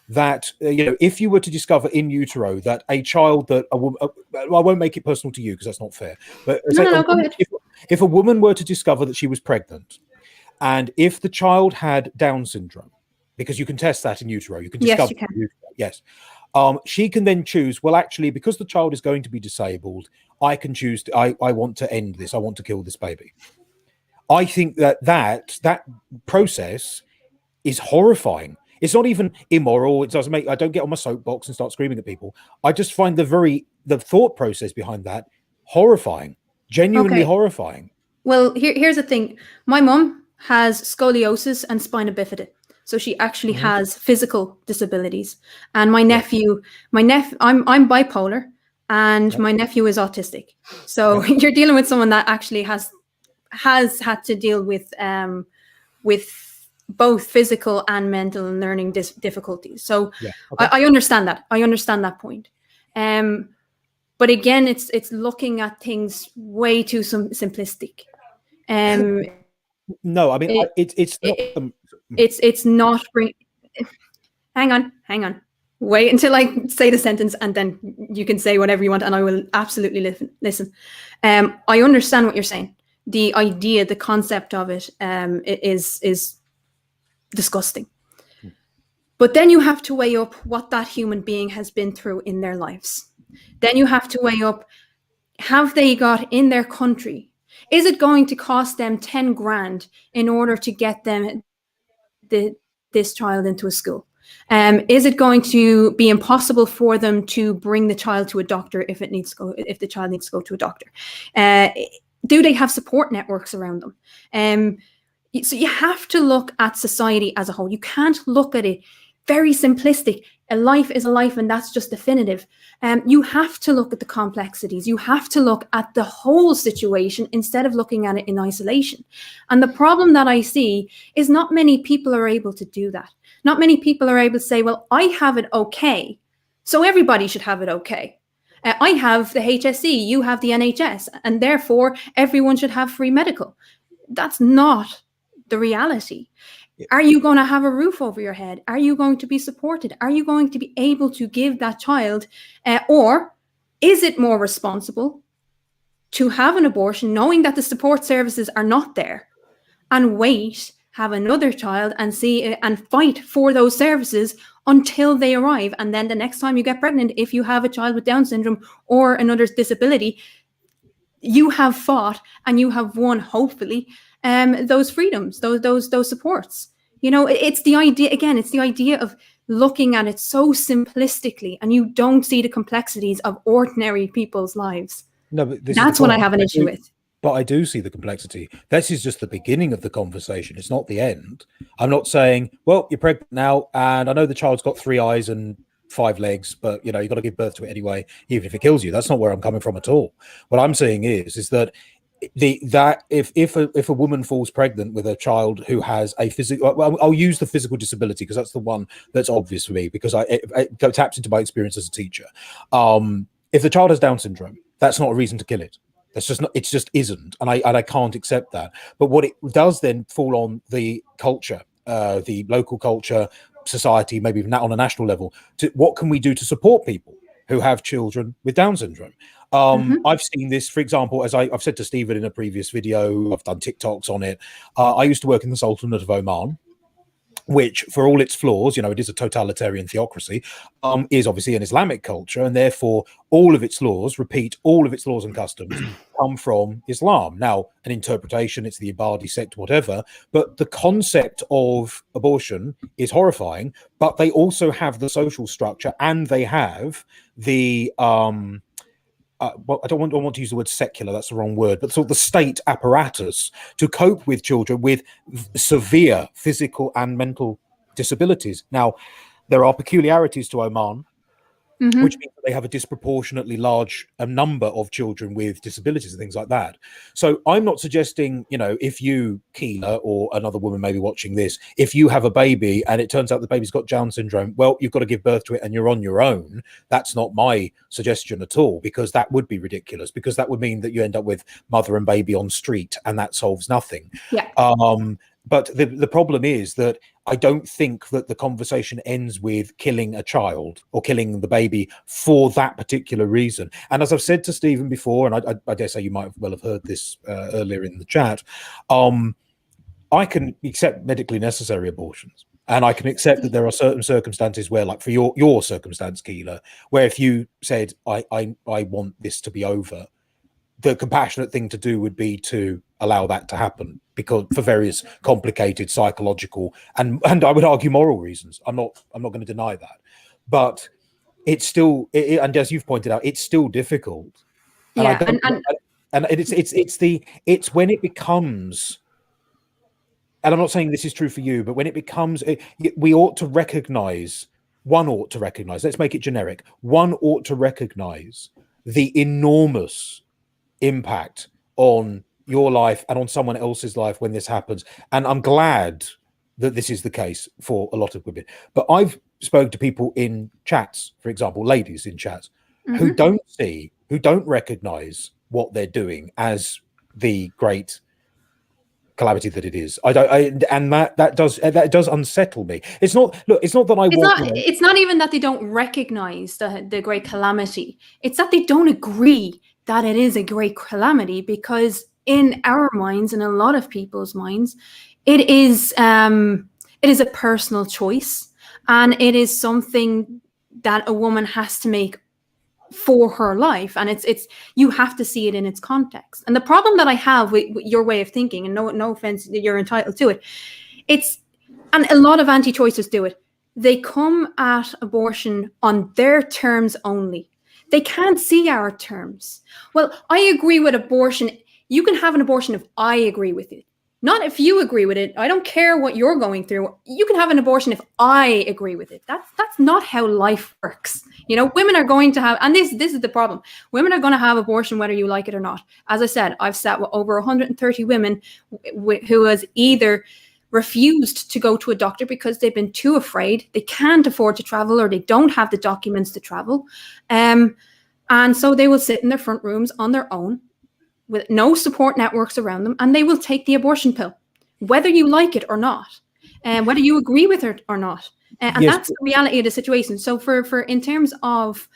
that if you were to discover in utero that a child that I won't make it personal to you because that's not fair, but no, go ahead. If a woman were to discover that she was pregnant, and if the child had Down syndrome, because you can test that in utero, you can discover. Yes, you can. Yes. She can then choose, well, actually, because the child is going to be disabled, I can choose, I want to end this. I want to kill this baby. I think that process is horrifying. It's not even immoral. It doesn't I don't get on my soapbox and start screaming at people. I just find the thought process behind that horrifying, genuinely horrifying. Well, here's the thing. My mum has scoliosis and spina bifida. So she actually has physical disabilities. And my nephew, I'm bipolar, and my nephew is autistic. So you're dealing with someone that actually has had to deal with both physical and mental and learning difficulties. So I understand that. I understand that point. But again, it's looking at things way too simplistic. No, I mean it's not. It's not. Hang on. Wait until I say the sentence, and then you can say whatever you want, and I will absolutely listen. I understand what you're saying. The idea, the concept of it, is disgusting. But then you have to weigh up what that human being has been through in their lives. Then you have to weigh up, have they got in their country? Is it going to cost them 10 grand in order to get them this child into a school? Is it going to be impossible for them to bring the child to a doctor if the child needs to go to a doctor? Do they have support networks around them? So you have to look at society as a whole. You can't look at it very simplistic. A life is a life, and that's just definitive. You have to look at the complexities. You have to look at the whole situation instead of looking at it in isolation. And the problem that I see is not many people are able to do that. Not many people are able to say, well, I have it okay, so everybody should have it okay. I have the HSE, you have the NHS, and therefore everyone should have free medical. That's not the reality. Are you going to have a roof over your head? Are you going to be supported? Are you going to be able to give that child, or is it more responsible to have an abortion knowing that the support services are not there, and wait, have another child and see and fight for those services until they arrive? And then the next time you get pregnant, if you have a child with Down syndrome or another disability, you have fought and you have won, hopefully, those freedoms, those supports. You know, it's the idea, again, it's the idea of looking at it so simplistically, and you don't see the complexities of ordinary people's lives. No, but that's what I have an issue with. But I do see the complexity. This is just the beginning of the conversation. It's not the end. I'm not saying, well, you're pregnant now, and I know the child's got 3 eyes and 5 legs, but you've got to give birth to it anyway, even if it kills you. That's not where I'm coming from at all. What I'm saying is that if a woman falls pregnant with a child who has a physical, well, I'll use the physical disability because that's the one that's obvious for me, because it taps into my experience as a teacher. If the child has Down syndrome, that's not a reason to kill it. That's just not. It just isn't, and I can't accept that. But what it does then fall on the culture, the local culture, society, maybe even on a national level. What can we do to support people who have children with Down syndrome? I've seen this, for example, as I've said to Stephen in a previous video. I've done TikToks on it. I used to work in the Sultanate of Oman, which, for all its flaws, it is a totalitarian theocracy, is obviously an Islamic culture, and therefore all of its laws and customs come from Islam. Now, an interpretation, it's the Ibadi sect, whatever, but the concept of abortion is horrifying. But they also have the social structure, and they have the well, I don't want to use the word secular, that's the wrong word, but sort of the state apparatus to cope with children with severe physical and mental disabilities. Now, there are peculiarities to Oman, which means that they have a disproportionately large number of children with disabilities and things like that. So I'm not suggesting, if you, Keela, or another woman maybe watching this, if you have a baby and it turns out the baby's got Down syndrome, well, you've got to give birth to it and you're on your own. That's not my suggestion at all, because that would be ridiculous, because that would mean that you end up with mother and baby on street, and that solves nothing. Yeah. But the problem is that I don't think that the conversation ends with killing a child or killing the baby for that particular reason. And as I've said to Stephen before, and I dare say you might well have heard this earlier in the chat, I can accept medically necessary abortions. And I can accept that there are certain circumstances where, like for your circumstance, Keela, where if you said, I want this to be over, the compassionate thing to do would be to allow that to happen, because for various complicated psychological and I would argue moral reasons. I'm not going to deny that, but it's still, and as you've pointed out, it's still difficult. And it's when it becomes, and I'm not saying this is true for you, but when it becomes, we ought to recognize, let's make it generic. One ought to recognize the enormous impact on your life and on someone else's life when this happens. And I'm glad that this is the case for a lot of women. But I've spoken to people in chats, for example, ladies in chats, who don't recognize what they're doing as the great calamity that it is. That does unsettle me. It's not that it's not even that they don't recognize the great calamity. It's that they don't agree that it is a great calamity, because in our minds, in a lot of people's minds, it is a personal choice, and it is something that a woman has to make for her life, and it's you have to see it in its context. And the problem that I have with your way of thinking, and no offense, you're entitled to it, and a lot of anti-choicers do it, they come at abortion on their terms only. They can't see our terms. Well, I agree with abortion. You can have an abortion if I agree with it. Not if you agree with it. I don't care what you're going through. You can have an abortion if I agree with it. That's not how life works. You know, women are going to have, and this is the problem. Women are going to have abortion whether you like it or not. As I said, I've sat with over 130 women who has either refused to go to a doctor because they've been too afraid, they can't afford to travel, or they don't have the documents to travel. And so they will sit in their front rooms on their own with no support networks around them, and they will take the abortion pill, whether you like it or not, and whether you agree with it or not. And Yes. that's the reality of the situation. So for in terms of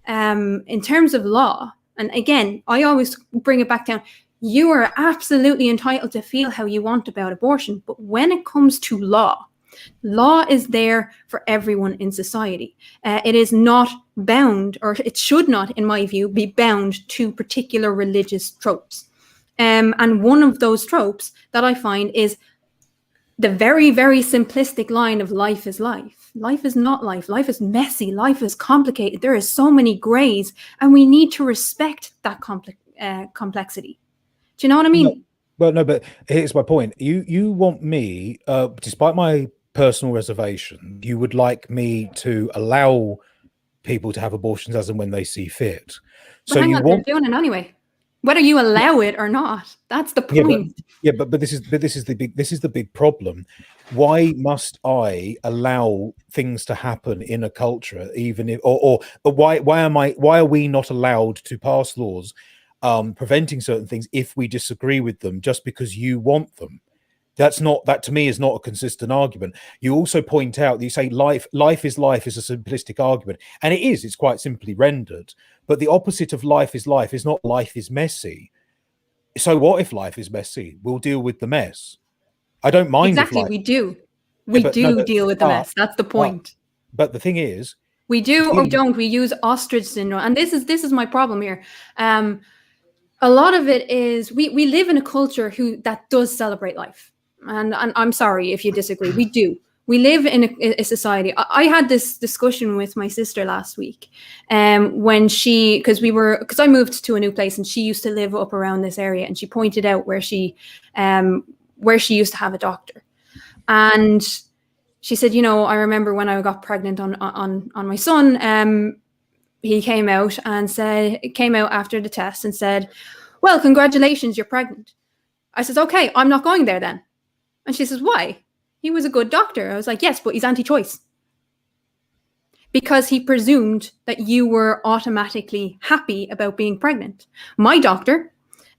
law, and again, I always bring it back down, you are absolutely entitled to feel how you want about abortion. But when it comes to law is there for everyone in society. It is not bound, or it should not, in my view, be bound to particular religious tropes. And one of those tropes that I find is the very, very simplistic line of life is life. Life is not life. Life is messy. Life is complicated. There is so many grays, and we need to respect that complexity. Do you know what I mean? No, well, no, but here's my point. You want me, despite my personal reservation, you would like me to allow people to have abortions as and when they see fit. So hang you on, want, they're doing it anyway, whether you allow it or not. That's the point. but this is the big problem. Why must I allow things to happen in a culture, even if, or why are we not allowed to pass laws preventing certain things if we disagree with them just because you want them? That to me is not a consistent argument. You also point out that you say life is life is a simplistic argument, and it is. It's quite simply rendered. But the opposite of life is not life is messy. So what if life is messy? We'll deal with the mess. I don't mind. Exactly, we do. We deal with the mess. That's the point. But the thing is, we do or don't. We use ostrich syndrome, and this is my problem here. A lot of it is we live in a culture that does celebrate life. And I'm sorry if you disagree. We do. We live in a society. I had this discussion with my sister last week, because I moved to a new place, and she used to live up around this area, and she pointed out where she used to have a doctor, and she said, I remember when I got pregnant on my son, he came out after the test and said, "Well, congratulations, you're pregnant." I said, "Okay, I'm not going there then." And she says, "Why? He was a good doctor." I was like, "Yes, but he's anti-choice." Because he presumed that you were automatically happy about being pregnant. My doctor,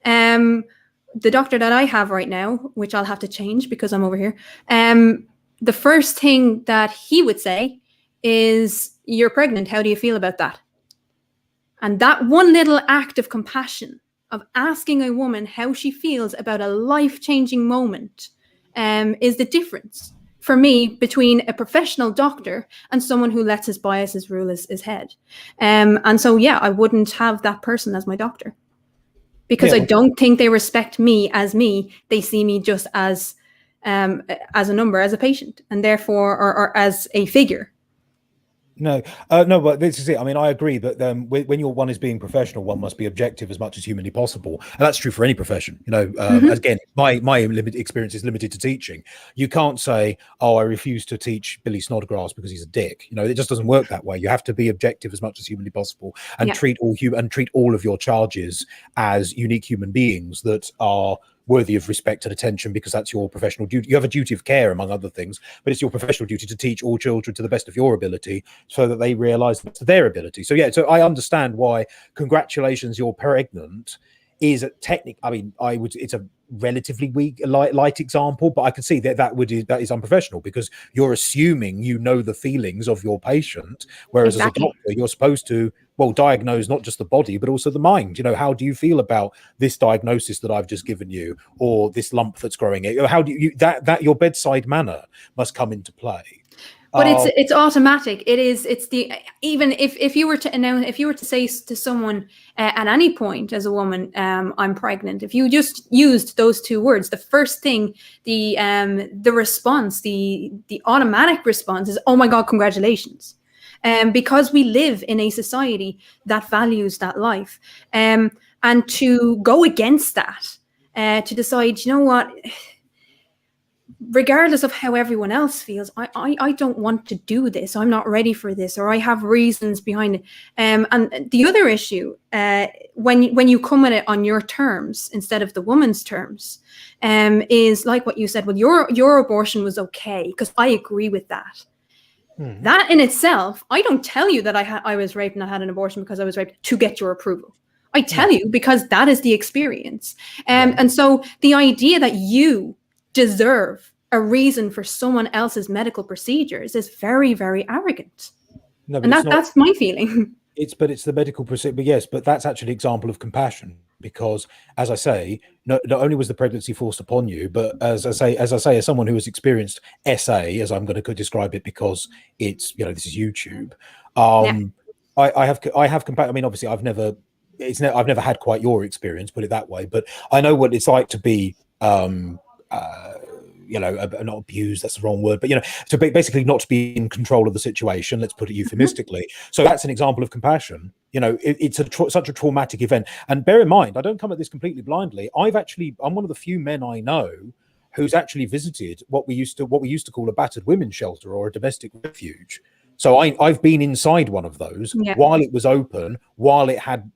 the doctor that I have right now, which I'll have to change because I'm over here, the first thing that he would say is, "You're pregnant. How do you feel about that?" And that one little act of compassion, of asking a woman how she feels about a life-changing moment, is the difference for me between a professional doctor and someone who lets his biases rule his head. And so, yeah, I wouldn't have that person as my doctor, because I don't think they respect me as me. They see me just as a number, as a patient, and therefore, or as a figure. No, but this is it. I mean, I agree that when one is being professional, one must be objective as much as humanly possible, and that's true for any profession. Again, my limited experience is limited to teaching. You can't say, "Oh, I refuse to teach Billy Snodgrass because he's a dick." It just doesn't work that way. You have to be objective as much as humanly possible, and treat all of your charges as unique human beings that are worthy of respect and attention, because that's your professional duty. You have a duty of care, among other things, but it's your professional duty to teach all children to the best of your ability so that they realize that's their ability. So I understand why congratulations, you're pregnant is a technique. I mean, it's a relatively weak, light example, but I can see that is unprofessional, because you're assuming the feelings of your patient, whereas Exactly. As a doctor, you're supposed to diagnose not just the body but also the mind. How do you feel about this diagnosis that I've just given you, or this lump that's growing? How do you that your bedside manner must come into play. But it's automatic. It's the, even if you were to announce, if you were to say to someone at any point as a woman, I'm pregnant, if you just used those two words, the first thing, the response, the automatic response is, oh my God, congratulations. Because we live in a society that values that life. And to go against that, to decide, you know what, regardless of how everyone else feels, I don't want to do this. I'm not ready for this, or I have reasons behind it. And the other issue, when you come at it on your terms instead of the woman's terms, is like what you said. Well, your abortion was okay because I agree with that. Mm-hmm. That in itself, I don't tell you that I was raped and I had an abortion because I was raped to get your approval. I tell you because that is the experience. And so the idea that you deserve a reason for someone else's medical procedures is very, very arrogant. No, and that's my feeling. It's the medical procedure, but yes, but that's actually an example of compassion, because, as I say, not only was the pregnancy forced upon you, but as I say, as someone who has experienced SA, as I'm going to describe it, because it's, this is YouTube. I have compassion. I mean, obviously, I've never had quite your experience, put it that way, but I know what it's like to be not abused, that's the wrong word, but to basically not to be in control of the situation, let's put it euphemistically. So that's an example of compassion. It's such a traumatic event. And bear in mind, I don't come at this completely blindly. I'm one of the few men I know who's actually visited what we used to call a battered women's shelter or a domestic refuge. So I've been inside one of those while it was open, while it had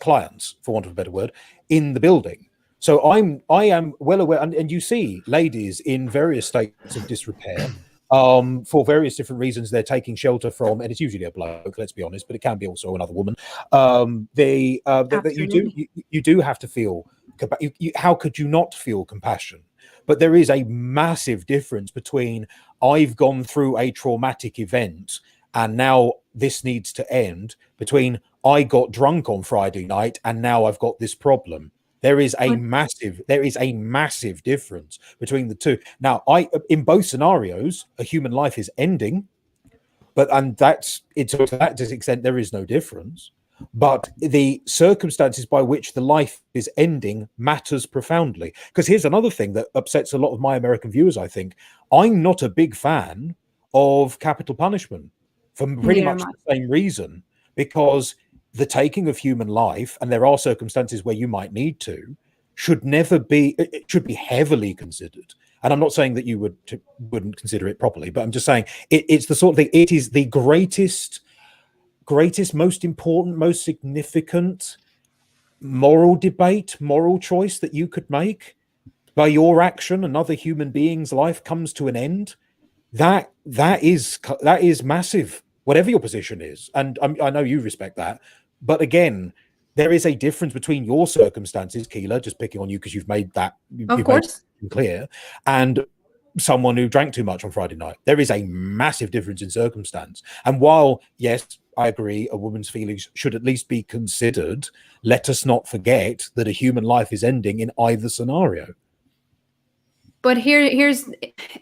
clients, for want of a better word, in the building. So I am well aware, and you see ladies in various states of disrepair for various different reasons. They're taking shelter from, and it's usually a bloke, let's be honest, but it can be also another woman. You do have to feel. How could you not feel compassion? But there is a massive difference between I've gone through a traumatic event and now this needs to end, between I got drunk on Friday night and now I've got this problem. There is a massive difference between the two. Now, in both scenarios, a human life is ending, to that extent, there is no difference. But the circumstances by which the life is ending matters profoundly. Because here's another thing that upsets a lot of my American viewers, I think. I'm not a big fan of capital punishment for pretty much the same reason, because the taking of human life, and there are circumstances where you might need to, should be heavily considered. And I'm not saying that you wouldn't consider it properly, but I'm just saying it's the sort of thing. It is the greatest, most important, most significant moral debate, moral choice that you could make. By your action, another human being's life comes to an end. That is massive, whatever your position is, and I know you respect that. But again, there is a difference between your circumstances, Keela, just picking on you because you've made that clear, and someone who drank too much on Friday night. There is a massive difference in circumstance. And while, yes, I agree, a woman's feelings should at least be considered, let us not forget that a human life is ending in either scenario. But here's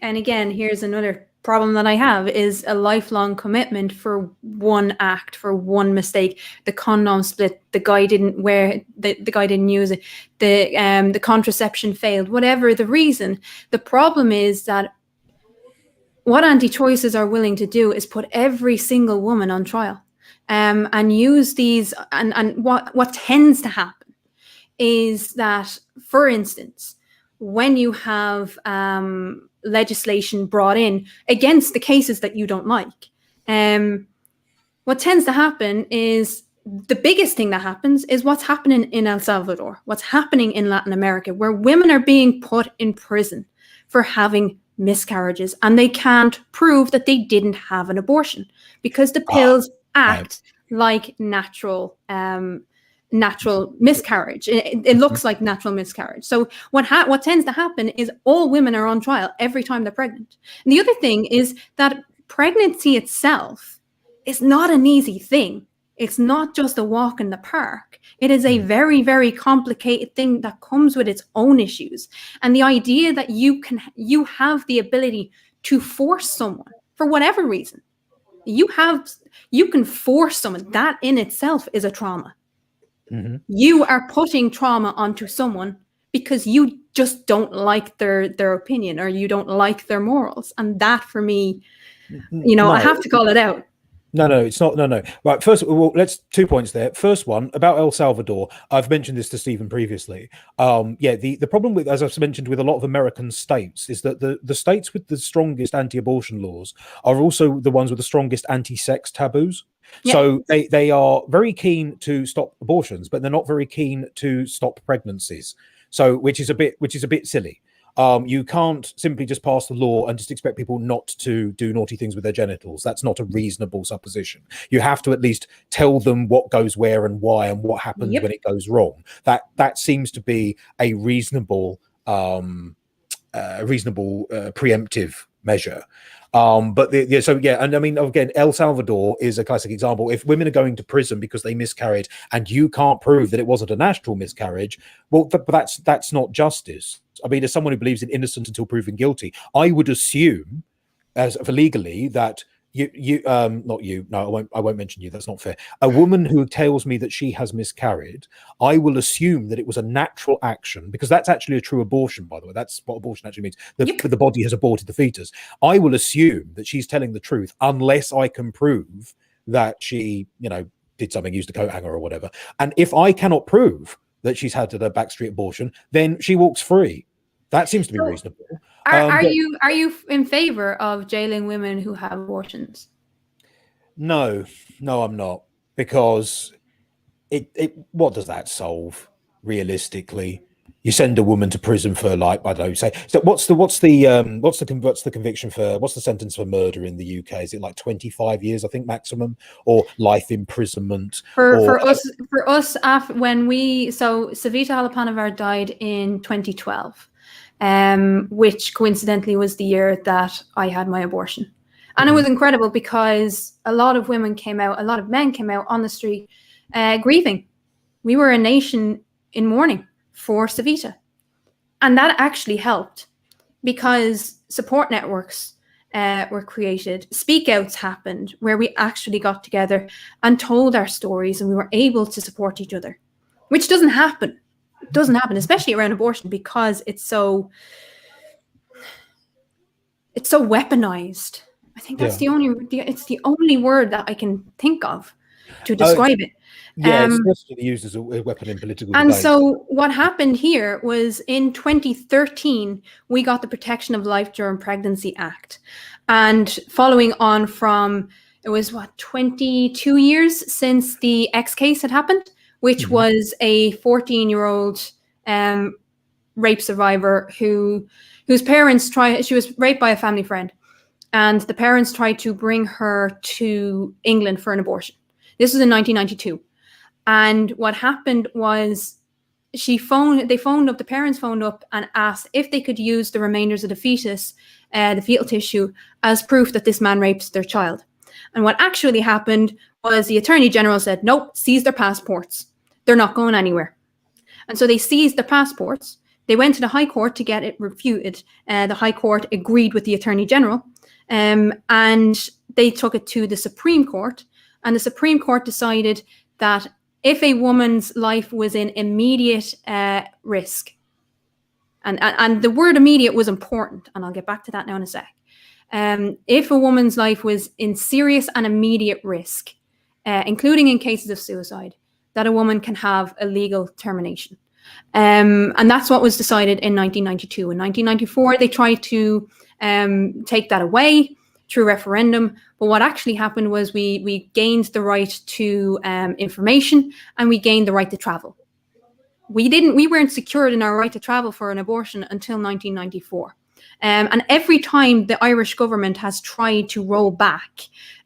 another problem that I have, is a lifelong commitment for one act, for one mistake. The condom split, the guy didn't wear, the guy didn't use it, the contraception failed, whatever the reason. The problem is that what anti-choices are willing to do is put every single woman on trial, and use these, and what tends to happen is that, for instance, when you have legislation brought in against the cases that you don't like, what tends to happen is, the biggest thing that happens is what's happening in El Salvador, what's happening in Latin America, where women are being put in prison for having miscarriages, and they can't prove that they didn't have an abortion because the pills act like natural miscarriage. It looks like natural miscarriage. So what tends to happen is all women are on trial every time they're pregnant. And the other thing is that pregnancy itself is not an easy thing. It's not just a walk in the park. It is a very, very complicated thing that comes with its own issues. And the idea that you have the ability to force someone for whatever reason. You can force someone. That in itself is a trauma. Mm-hmm. You are putting trauma onto someone because you just don't like their opinion, or you don't like their morals. And that, for me, I have to call it out. No, it's not. No. Right. First, well, let's 2 points there. First one about El Salvador. I've mentioned this to Stephen previously. The problem with, as I've mentioned, with a lot of American states is that the states with the strongest anti-abortion laws are also the ones with the strongest anti-sex taboos. Yeah. So they are very keen to stop abortions, but they're not very keen to stop pregnancies. So which is a bit silly. You can't simply just pass the law and just expect people not to do naughty things with their genitals. That's not a reasonable supposition. You have to at least tell them what goes where and why and what happens when it goes wrong. That seems to be a reasonable preemptive measure. And I mean, again, El Salvador is a classic example. If women are going to prison because they miscarried and you can't prove that it wasn't a natural miscarriage, well, that's not justice. I mean, as someone who believes in innocent until proven guilty, I would assume, for legally, that I won't mention you. That's not fair. A woman who tells me that she has miscarried, I will assume that it was a natural action, because that's actually a true abortion, by the way. That's what abortion actually means. The body has aborted the fetus. I will assume that she's telling the truth unless I can prove that she, did something, used a coat hanger or whatever. And if I cannot prove that she's had a backstreet abortion, then she walks free. That seems to be reasonable. Are you in favor of jailing women who have abortions? No, I'm not, because what does that solve realistically? You send a woman to prison for, like, I don't know, say, so what's the conviction for, what's the sentence for murder in the UK? Is it like 25 years, I think, maximum, or life imprisonment? For us, when Savita Halappanavar died in 2012. Which coincidentally was the year that I had my abortion. And it was incredible because a lot of women came out, a lot of men came out on the street grieving. We were a nation in mourning for Savita. And that actually helped, because support networks were created. Speak outs happened where we actually got together and told our stories, and we were able to support each other, which doesn't happen. Doesn't happen, especially around abortion, because it's so weaponized. I think that's the only word that I can think of to describe it. It's especially used as a weapon in political and debate. So what happened here was, in 2013 we got the Protection of Life During Pregnancy Act, and following on from, it was 22 years since the X case had happened, which was a 14-year-old rape survivor whose parents she was raped by a family friend, and the parents tried to bring her to England for an abortion. This was in 1992. And what happened was, the parents phoned up and asked if they could use the remainders of the fetus, the fetal tissue, as proof that this man raped their child. And what actually happened was, the Attorney General said, nope, seize their passports. They're not going anywhere. And so they seized the passports. They went to the High Court to get it refuted. The High Court agreed with the Attorney General, and they took it to the Supreme Court. And the Supreme Court decided that if a woman's life was in immediate risk, and the word immediate was important, and I'll get back to that now in a sec. If a woman's life was in serious and immediate risk, including in cases of suicide, that a woman can have a legal termination. And that's what was decided in 1992. In 1994, they tried to take that away through referendum. But what actually happened was, we gained the right to information, and we gained the right to travel. We weren't secured in our right to travel for an abortion until 1994. And every time the Irish government has tried to roll back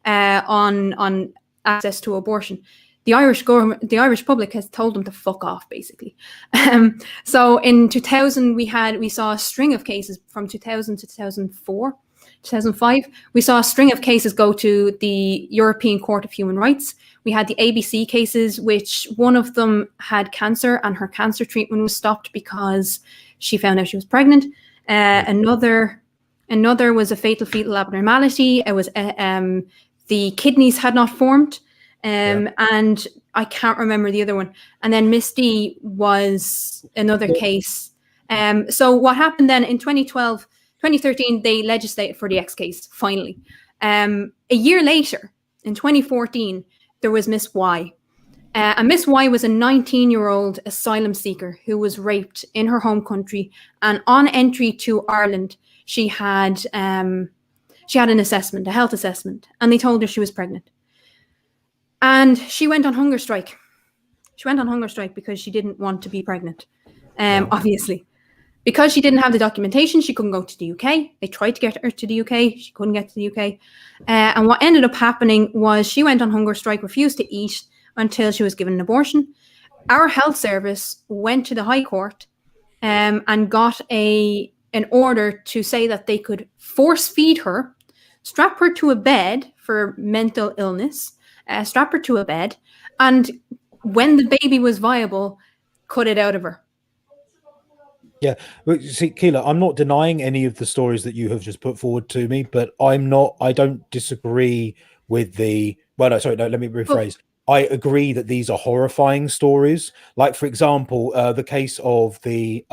on access to abortion, the Irish government, the Irish public, has told them to fuck off, basically. So in 2000, we saw a string of cases from 2000 to 2004, 2005. We saw a string of cases go to the European Court of Human Rights. We had the ABC cases, which one of them had cancer, and her cancer treatment was stopped because she found out she was pregnant. Another Another was a fatal fetal abnormality. It was the kidneys had not formed, and I can't remember the other one. And then Misty was another case. So what happened then in 2012, 2013, they legislated for the X case finally. A year later, in 2014, there was Miss Y. And Miss Y was a 19-year-old asylum seeker who was raped in her home country, and on entry to Ireland, she had an assessment, a health assessment, and they told her she was pregnant. And she went on hunger strike. She went on hunger strike because she didn't want to be pregnant, obviously. Because she didn't have the documentation, she couldn't go to the UK. They tried to get her to the UK. She couldn't get to the UK. And what ended up happening was she went on hunger strike, refused to eat until she was given an abortion. Our health service went to the High Court and got an order to say that they could force feed her, strap her to a bed for mental illness, strap her to a bed, and when the baby was viable, cut it out of her. Yeah, well, see, Keela, I'm not denying any of the stories that you have just put forward to me, but I don't disagree with the, well, no, sorry, no, let me rephrase. I agree that these are horrifying stories. Like, for example, the case of the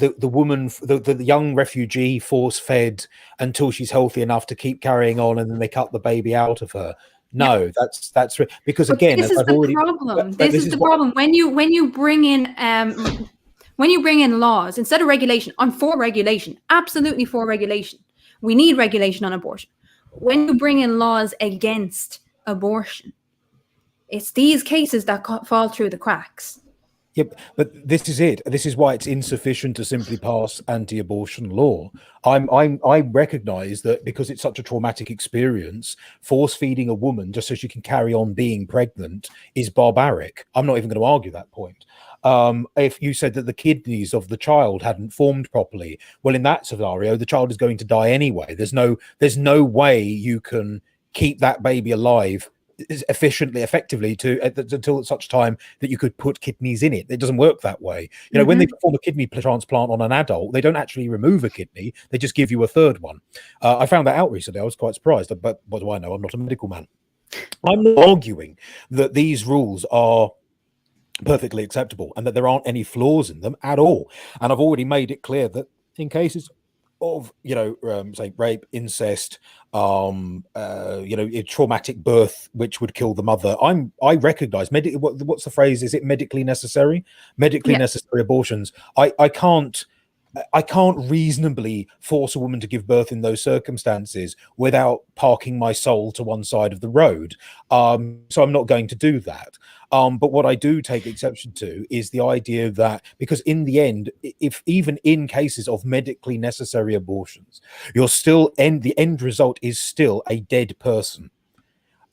woman, the young refugee force-fed until she's healthy enough to keep carrying on, and then they cut the baby out of her. No, that's because, again, this is the problem. This is the problem. When you bring in laws instead of regulation, I'm for regulation, absolutely for regulation. We need regulation on abortion. When you bring in laws against abortion, it's these cases that fall through the cracks. Yep, but this is it. This is why it's insufficient to simply pass anti-abortion law. I recognise that because it's such a traumatic experience, force feeding a woman just so she can carry on being pregnant is barbaric. I'm not even going to argue that point. If you said that the kidneys of the child hadn't formed properly, well, in that scenario, the child is going to die anyway. There's no way you can keep that baby alive effectively until such time that you could put kidneys in it. It doesn't work that way. You know, when they perform a kidney transplant on an adult, they don't actually remove a kidney, they just give you a third one. I found that out recently. I was quite surprised, but what do I know? I'm not a medical man. I'm not arguing that these rules are perfectly acceptable and that there aren't any flaws in them at all. And I've already made it clear that in cases of, say rape, incest, traumatic birth, which would kill the mother, I recognize what's the phrase? Is it medically necessary? Medically necessary abortions. I can't reasonably force a woman to give birth in those circumstances without parking my soul to one side of the road. So I'm not going to do that. But what I do take exception to is the idea that, because in the end, if even in cases of medically necessary abortions, the end result is still a dead person.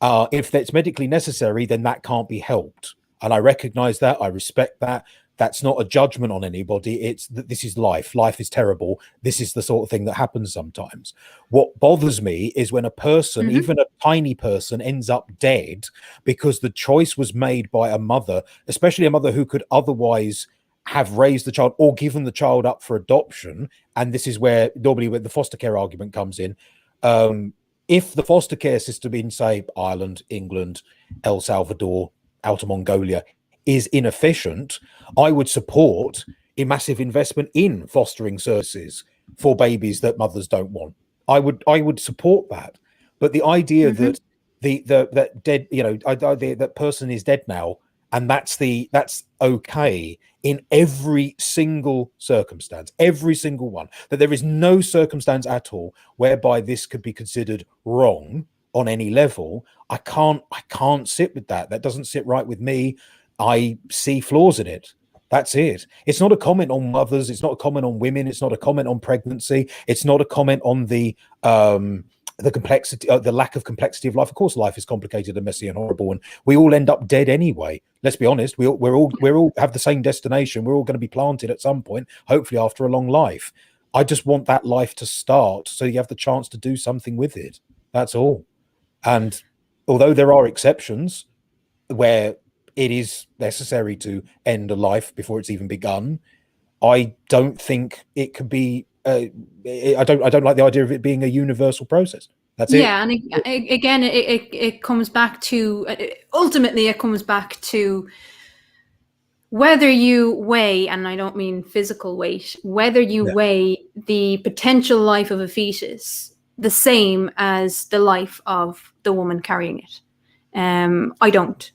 If that's medically necessary, then that can't be helped. And I recognize that. I respect that. That's not a judgment on anybody. It's that this is life. Life is terrible. This is the sort of thing that happens sometimes. What bothers me is when a person, even a tiny person, ends up dead because the choice was made by a mother, especially a mother who could otherwise have raised the child or given the child up for adoption. And this is where normally the foster care argument comes in. If the foster care system in, say, Ireland, England, El Salvador, Outer Mongolia is inefficient, I would support a massive investment in fostering services for babies that mothers don't want. I would support that. But the idea that that dead, that person is dead now, and that's okay in every single circumstance, every single one, that there is no circumstance at all whereby this could be considered wrong on any level. I can't sit with that. That doesn't sit right with me. I see flaws in it. That's it. It's not a comment on mothers. It's not a comment on women. It's not a comment on pregnancy. It's not a comment on the complexity, the lack of complexity of life. Of course, life is complicated and messy and horrible, and we all end up dead anyway. Let's be honest. We all have the same destination. We're all going to be planted at some point, hopefully after a long life. I just want that life to start so you have the chance to do something with it. That's all. And although there are exceptions where it is necessary to end a life before it's even begun, I don't think it could be I don't like the idea of it being a universal process. That's it. Yeah, and again, it comes back to, ultimately, it comes back to whether you weigh, and I don't mean physical weight, whether you weigh the potential life of a fetus the same as the life of the woman carrying it. I don't.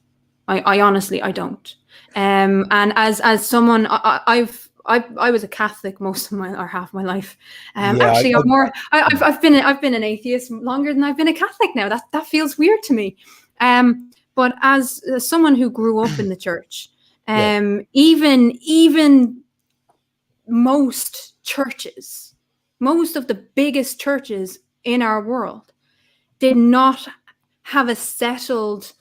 I honestly, I don't. And as someone, I was a Catholic most of my, or half my life. Actually, I've been an atheist longer than I've been a Catholic now. That feels weird to me. But as someone who grew up in the church, even most churches, most of the biggest churches in our world, did not have a settled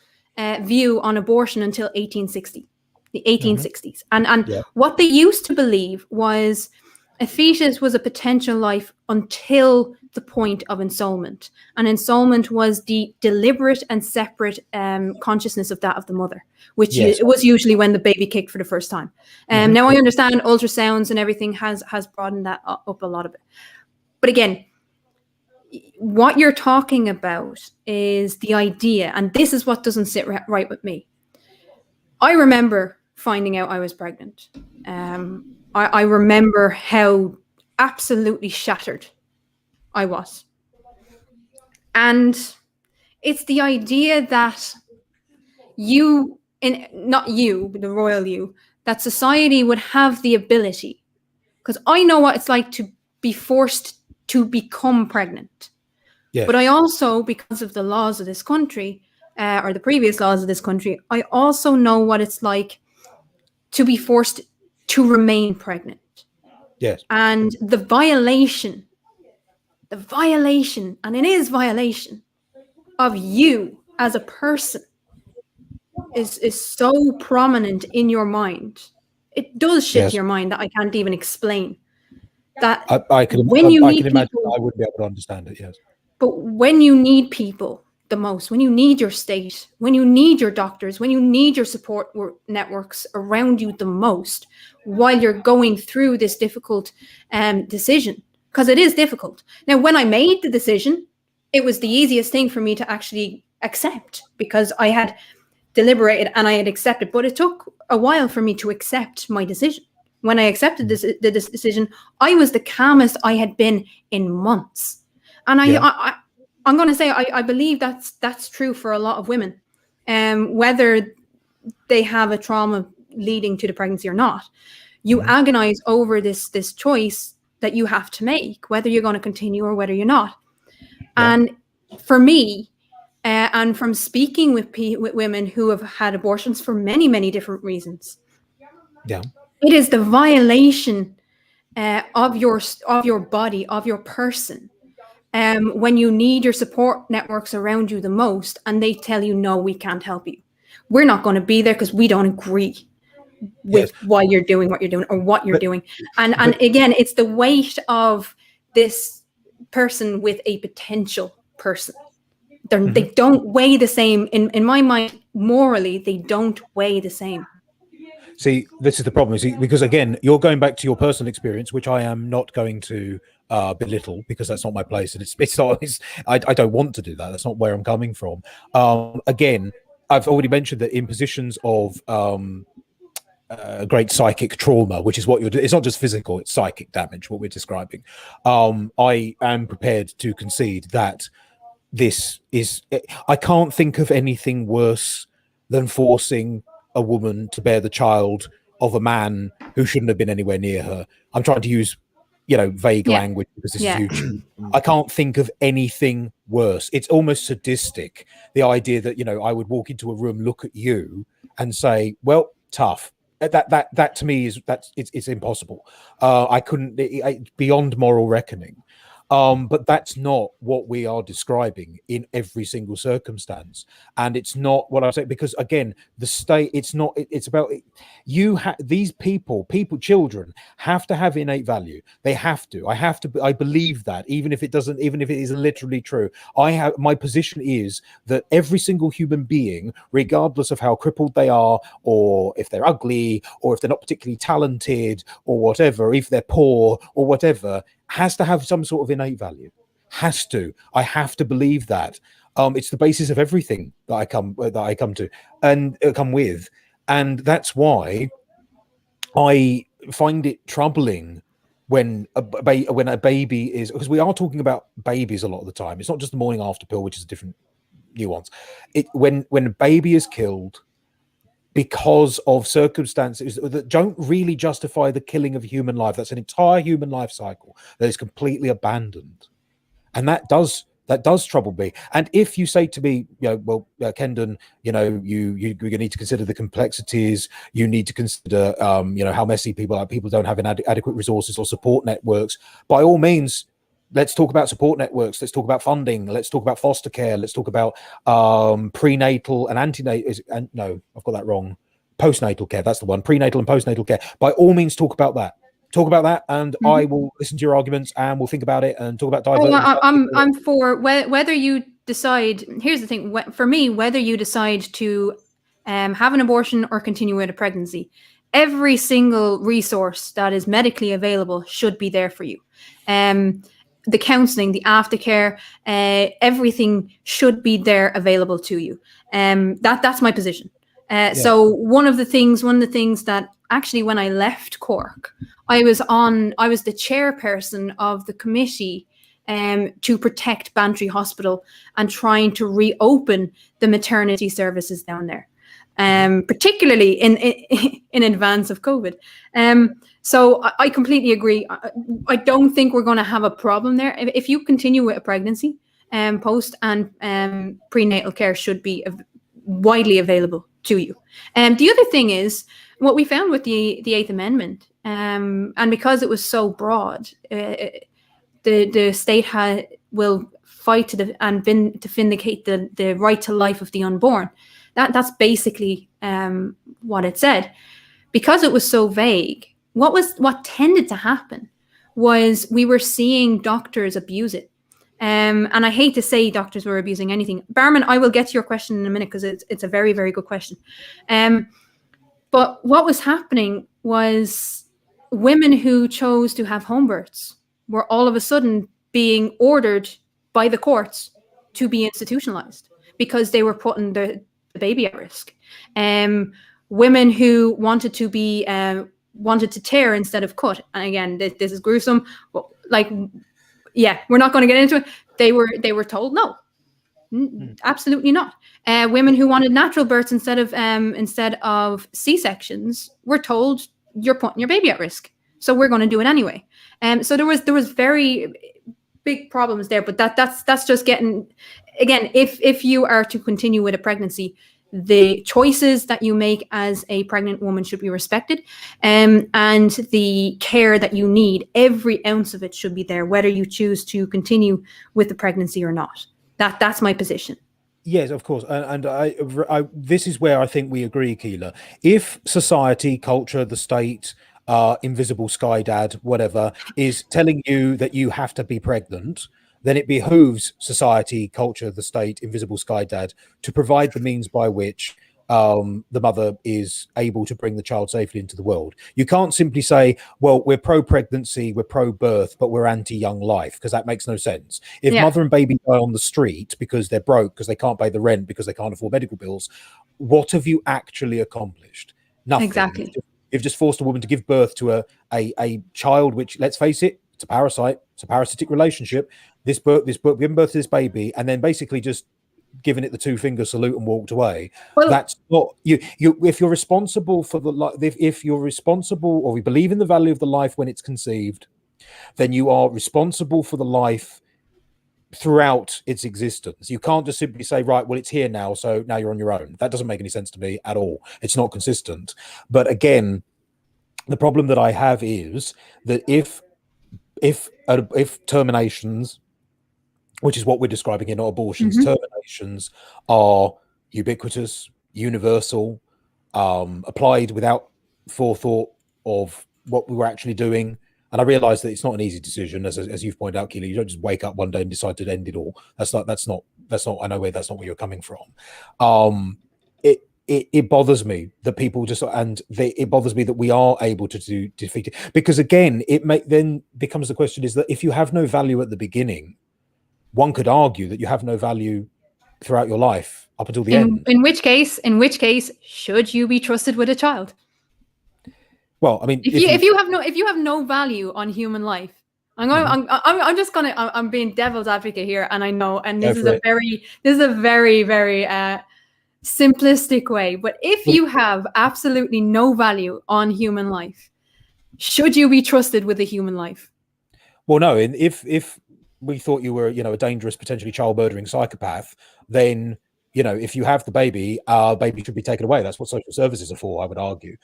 view on abortion until 1860. The 1860s. And what they used to believe was a fetus was a potential life until the point of ensoulment. And ensoulment was the deliberate and separate consciousness of that of the mother, which was usually when the baby kicked for the first time. Now I understand ultrasounds and everything has broadened that up a lot of it. But again, what you're talking about is the idea, and this is what doesn't sit right with me. I remember finding out I was pregnant. I remember how absolutely shattered I was. And it's the idea that not you, but the royal you, that society would have the ability, because I know what it's like to be forced to become pregnant. Yes. But I also, because of the laws of this country, or the previous laws of this country, I also know what it's like to be forced to remain pregnant. Yes. And the violation, and it is violation of you as a person is so prominent in your mind. It does shit your mind that I can't even explain. That I can imagine I wouldn't be able to understand it, yes. But when you need people the most, when you need your state, when you need your doctors, when you need your support networks around you the most, while you're going through this difficult decision, because it is difficult. Now, when I made the decision, it was the easiest thing for me to actually accept, because I had deliberated and I had accepted, but it took a while for me to accept my decision. When I accepted this decision, I was the calmest I had been in months. And I'm going to say I believe that's true for a lot of women, whether they have a trauma leading to the pregnancy or not. You agonize over this choice that you have to make, whether you're going to continue or whether you're not. And for me, and from speaking with women who have had abortions for many, many different reasons, it is the violation of your body, of your person. When you need your support networks around you the most, and they tell you, no, we can't help you. We're not going to be there because we don't agree with why you're doing what you're doing or what you're doing. And again, it's the weight of this person with a potential person. They don't weigh the same. In my mind, morally, they don't weigh the same. See, this is the problem, because again, you're going back to your personal experience, which I am not going to belittle, because that's not my place, and I don't want to do that. That's not where I'm coming from. Again, I've already mentioned that in positions of great psychic trauma, which is what you're doing, it's not just physical, it's psychic damage, what we're describing. I am prepared to concede that I can't think of anything worse than forcing a woman to bear the child of a man who shouldn't have been anywhere near her. I'm trying to use, vague language, because this is YouTube. I can't think of anything worse. It's almost sadistic, the idea that, I would walk into a room, look at you and say, well, tough. That to me it's impossible. I couldn't, beyond moral reckoning. But that's not what we are describing in every single circumstance. And it's not what I'm saying, because again, the state, it's about these children have to have innate value. They have to. I believe that, even if it isn't literally true. My position is that every single human being, regardless of how crippled they are, or if they're ugly, or if they're not particularly talented, or whatever, if they're poor or whatever, has to have some sort of innate value. Has to. I have to believe that. It's the basis of everything that I come to and come with, and that's why I find it troubling when a baby is, because we are talking about babies a lot of the time. It's not just the morning after pill, which is a different nuance. When a baby is killed because of circumstances that don't really justify the killing of human life. That's an entire human life cycle that is completely abandoned, and that does trouble me. And if you say to me, Kendon, you need to consider the complexities. You need to consider, how messy people are. People don't have adequate resources or support networks. By all means, let's talk about support networks. Let's talk about funding. Let's talk about foster care. Let's talk about prenatal and antenatal. No, I've got that wrong. Postnatal care. That's the one. Prenatal and postnatal care. By all means, talk about that. And I will listen to your arguments, and we'll think about it and talk about diverting. I'm for whether you decide. Here's the thing. For me, whether you decide to have an abortion or continue with a pregnancy, every single resource that is medically available should be there for you. The counseling, the aftercare, everything should be there available to you. That's my position. So one of the things that actually, when I left Cork, I was the chairperson of the committee to protect Bantry Hospital and trying to reopen the maternity services down there, particularly in advance of COVID. So I completely agree. I don't think we're going to have a problem there. If you continue with a pregnancy, post and prenatal care should be widely available to you. The other thing is what we found with the Eighth Amendment, and because it was so broad, the state will fight to vindicate the right to life of the unborn. That's basically what it said. Because it was so vague, what tended to happen was we were seeing doctors abuse it. And I hate to say doctors were abusing anything. Barman, I will get to your question in a minute because it's a very, very good question. But what was happening was women who chose to have home births were all of a sudden being ordered by the courts to be institutionalized because they were putting the baby at risk. Women who wanted to tear instead of cut. And again, this is gruesome. But we're not going to get into it. They were told no, absolutely not. Women who wanted natural births instead of C-sections were told you're putting your baby at risk, so we're going to do it anyway. So there was very big problems there. But that's just getting, again, if you are to continue with a pregnancy, the choices that you make as a pregnant woman should be respected, and the care that you need, every ounce of it should be there, whether you choose to continue with the pregnancy or not. That's my position. Yes, of course, and I this is where I think we agree, Keela. If society, culture, the state, invisible sky dad, whatever, is telling you that you have to be pregnant, then it behooves society, culture, the state, invisible sky dad to provide the means by which the mother is able to bring the child safely into the world. You can't simply say, well, we're pro-pregnancy, we're pro-birth, but we're anti-young life, because that makes no sense. If mother and baby die on the street because they're broke, because they can't pay the rent, because they can't afford medical bills, what have you actually accomplished? Nothing. Exactly. You've just forced a woman to give birth to a child, which, let's face it, it's a parasite, it's a parasitic relationship. Giving birth to this baby, and then basically just giving it the two-finger salute and walked away. Well, that's not you. If you're responsible for the life, if you're responsible, or we believe in the value of the life when it's conceived, then you are responsible for the life throughout its existence. You can't just simply say, right, well, it's here now, so now you're on your own. That doesn't make any sense to me at all. It's not consistent. But again, the problem that I have is that if terminations, which is what we're describing here, not abortions, terminations are ubiquitous, universal, applied without forethought of what we were actually doing. And I realize that it's not an easy decision, as you've pointed out, Keely. You don't just wake up one day and decide to end it all. That's not. I know where that's not where you're coming from. it bothers me that people just it bothers me that we are able to defeat it, because again then becomes the question is that if you have no value at the beginning, one could argue that you have no value throughout your life up until the end. In which case, should you be trusted with a child? Well, I mean, if you have no value on human life, I'm being devil's advocate here, and I know, and this is a very simplistic way, but if you have absolutely no value on human life, should you be trusted with a human life? Well, no. If we thought you were, a dangerous, potentially child murdering psychopath, then, if you have the baby, our baby should be taken away. That's what social services are for, I would argue.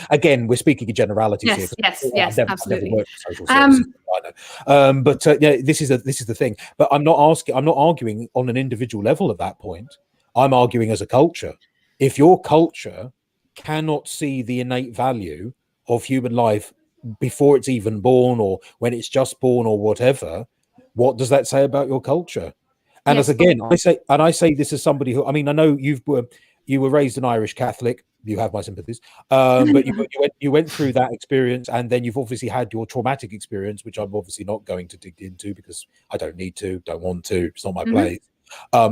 Again, we're speaking in generalities here. Yes, absolutely. I've never worked with social services, I know. But this is the thing. But I'm not arguing on an individual level at that point. I'm arguing as a culture. If your culture cannot see the innate value of human life before it's even born, or when it's just born, or whatever, what does that say about your culture? And I say this as somebody who, I mean, I know you were raised an Irish Catholic. You have my sympathies, but you went through that experience, and then you've obviously had your traumatic experience, which I'm obviously not going to dig into because I don't need to, don't want to. It's not my place.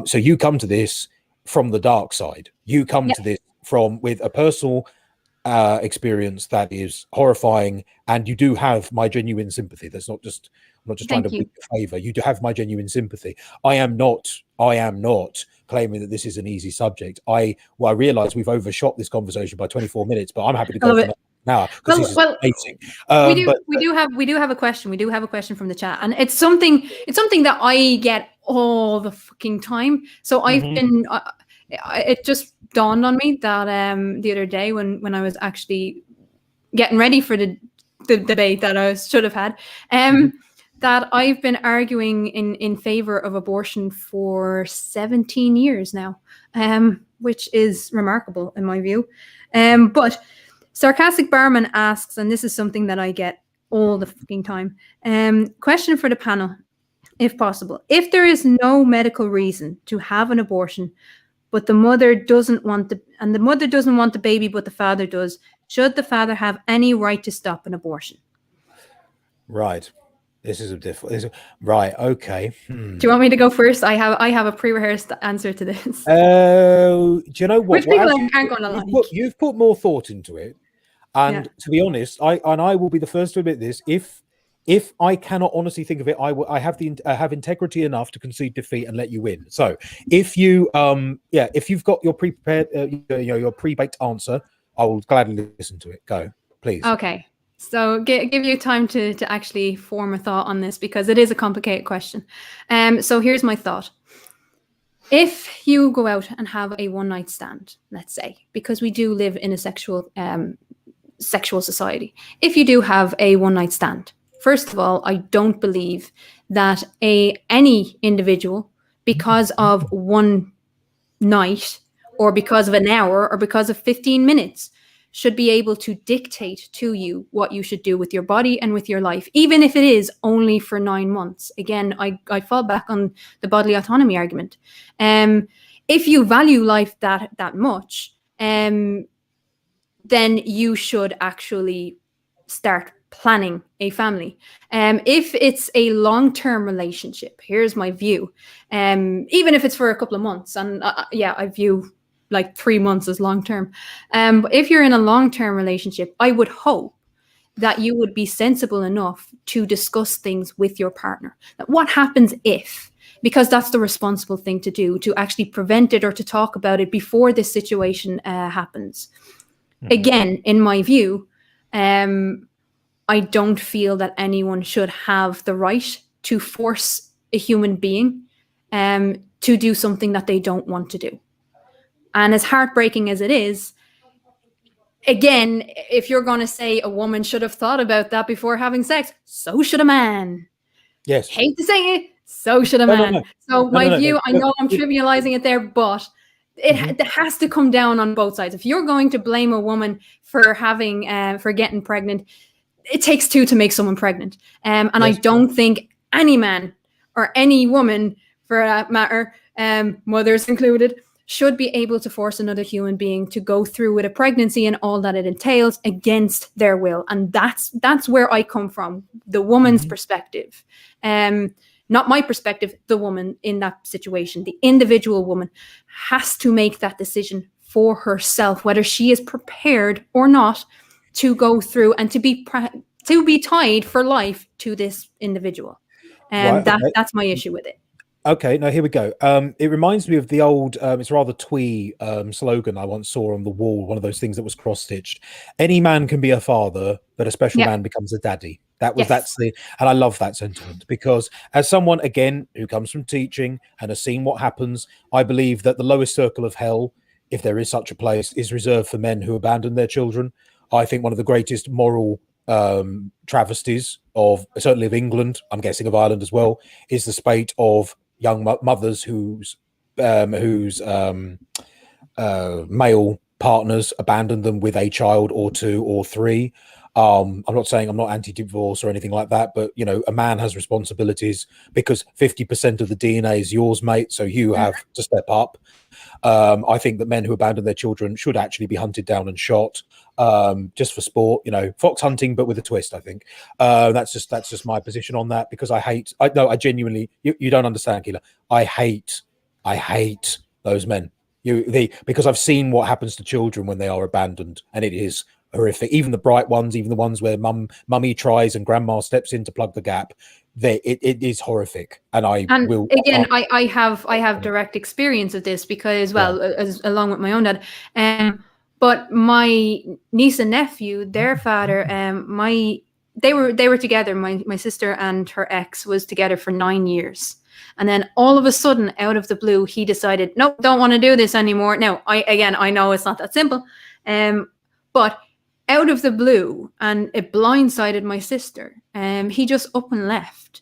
So you come to this from the dark side. You come to this with a personal experience that is horrifying, and you do have my genuine sympathy. I'm not just trying to win your favor. You do have my genuine sympathy. I am not claiming that this is an easy subject. I realize we've overshot this conversation by 24 minutes, but I'm happy to go for now because this is amazing. We do have a question. We do have a question from the chat, and it's something that I get all the fucking time. So I've been. It just dawned on me that the other day when I was actually getting ready for the debate that I should have had, that I've been arguing in favor of abortion for 17 years now, which is remarkable in my view. But Sarcastic Barman asks, and this is something that I get all the fucking time, question for the panel, if possible. If there is no medical reason to have an abortion, but the mother doesn't want the baby, but the father does, should the father have any right to stop an abortion? Right. This is a difficult. Right. Okay. Do you want me to go first? I have a pre-rehearsed answer to this. Do you know what? Which people aren't going to like. You've put more thought into it, and to be honest, I will be the first to admit this. If I cannot honestly think of it, I have integrity enough to concede defeat and let you win. So if you've got your pre-prepared, your pre-baked answer, I will gladly listen to it. Go, please. Okay. So give you time to actually form a thought on this, because it is a complicated question. So here's my thought. If you go out and have a one-night stand, let's say, because we do live in a sexual society. If you do have a one-night stand, first of all, I don't believe that any individual, because of one night or because of an hour or because of 15 minutes, should be able to dictate to you what you should do with your body and with your life, even if it is only for 9 months. Again, I fall back on the bodily autonomy argument. If you value life that much, then you should actually start planning a family. If it's a long-term relationship, here's my view. Even if it's for a couple of months, and I view like 3 months as long-term. But if you're in a long-term relationship, I would hope that you would be sensible enough to discuss things with your partner. What happens if? Because that's the responsible thing to do, to actually prevent it or to talk about it before this situation happens. Again, in my view, I don't feel that anyone should have the right to force a human being to do something that they don't want to do. And as heartbreaking as it is, again, if you're going to say a woman should have thought about that before having sex, so should a man. Yes. Hate to say it, so should a man. No. So my view, I know I'm trivializing it there, but it has to come down on both sides. If you're going to blame a woman for having, for getting pregnant, it takes two to make someone pregnant. And yes. I don't think any man or any woman, for that matter, mothers included, should be able to force another human being to go through with a pregnancy and all that it entails against their will. And that's where I come from, the woman's perspective. Not my perspective, the woman in that situation. The individual woman has to make that decision for herself, whether she is prepared or not to go through and to be tied for life to this individual. And that's my issue with it. Okay, now here we go. It reminds me of the old, it's rather twee slogan I once saw on the wall, one of those things that was cross-stitched. Any man can be a father, but a special man becomes a daddy. That's and I love that sentiment, because as someone, again, who comes from teaching and has seen what happens, I believe that the lowest circle of hell, if there is such a place, is reserved for men who abandon their children. I think one of the greatest moral travesties of, certainly of England, I'm guessing of Ireland as well, is the spate of young mothers whose male partners abandoned them with a child or two or three. I'm not saying I'm not anti-divorce or anything like that, but you know, a man has responsibilities, because 50% of the DNA is yours, mate, so you have to step up. I think that men who abandon their children should actually be hunted down and shot, just for sport, you know, fox hunting, but with a twist. I think that's just my position on that, because I genuinely, you don't understand, Keela. I hate those men. Because I've seen what happens to children when they are abandoned, and it is horrific. Even the bright ones, even the ones where mummy tries and grandma steps in to plug the gap, it is horrific. And I have direct experience of this, because along with my own dad, but my niece and nephew, their father, they were together. My sister and her ex was together for 9 years. And then all of a sudden, out of the blue, he decided, nope, don't want to do this anymore. Now, I know it's not that simple, but out of the blue, and it blindsided my sister. He just up and left.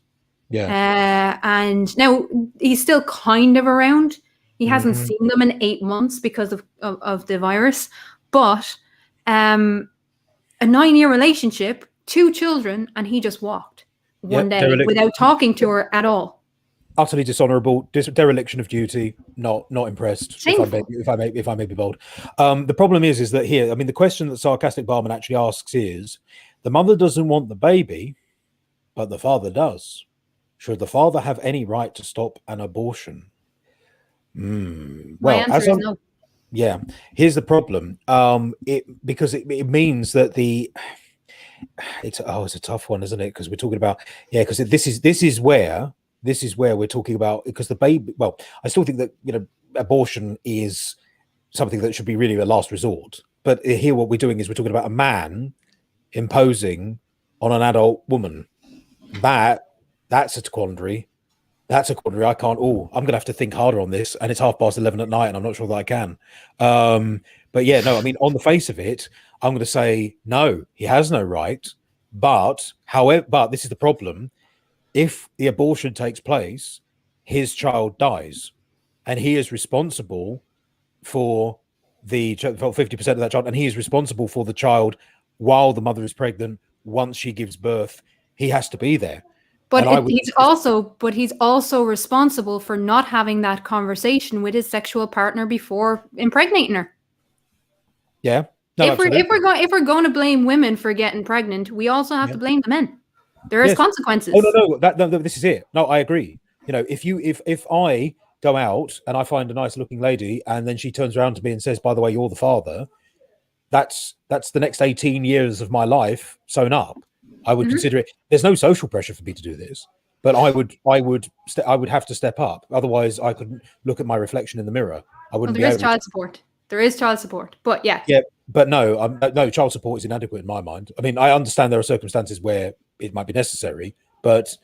Yeah. And now he's still kind of around. He hasn't seen them in 8 months because of the virus. But a 9-year relationship, 2 children, and he just walked one day without talking to her at all. Utterly dishonourable, dereliction of duty. Not impressed. If I may be bold. The problem is that here, I mean, the question that Sarcastic Barman actually asks is: the mother doesn't want the baby, but the father does. Should the father have any right to stop an abortion? My answer is no. Yeah, here's the problem. Because it means that it's a tough one, isn't it? Because we're talking about because this is where we're talking about, because the baby. Well, I still think that, you know, abortion is something that should be really a last resort. But here, what we're doing is we're talking about a man imposing on an adult woman. That's a quandary. That's a quandary. I can't. I'm going to have to think harder on this. And it's 11:30 at night, and I'm not sure that I can. But yeah, no. I mean, on the face of it, I'm going to say no. He has no right. But this is the problem. If the abortion takes place, his child dies, and he is responsible for 50% of that child, and he is responsible for the child while the mother is pregnant. Once she gives birth, he has to be there. But he's also responsible for not having that conversation with his sexual partner before impregnating her. Yeah. No, if we're going to blame women for getting pregnant, we also have to blame the men. There is consequences. Oh no, this is it. No, I agree. You know, if I go out and I find a nice looking lady, and then she turns around to me and says, "By the way, you're the father," that's the next 18 years of my life sewn up. I would consider it. There's no social pressure for me to do this, but I would have to step up. Otherwise, I couldn't look at my reflection in the mirror. I wouldn't. There is child support. There is child support, but yeah. Yeah, but no, child support is inadequate in my mind. I mean, I understand there are circumstances where it might be necessary, but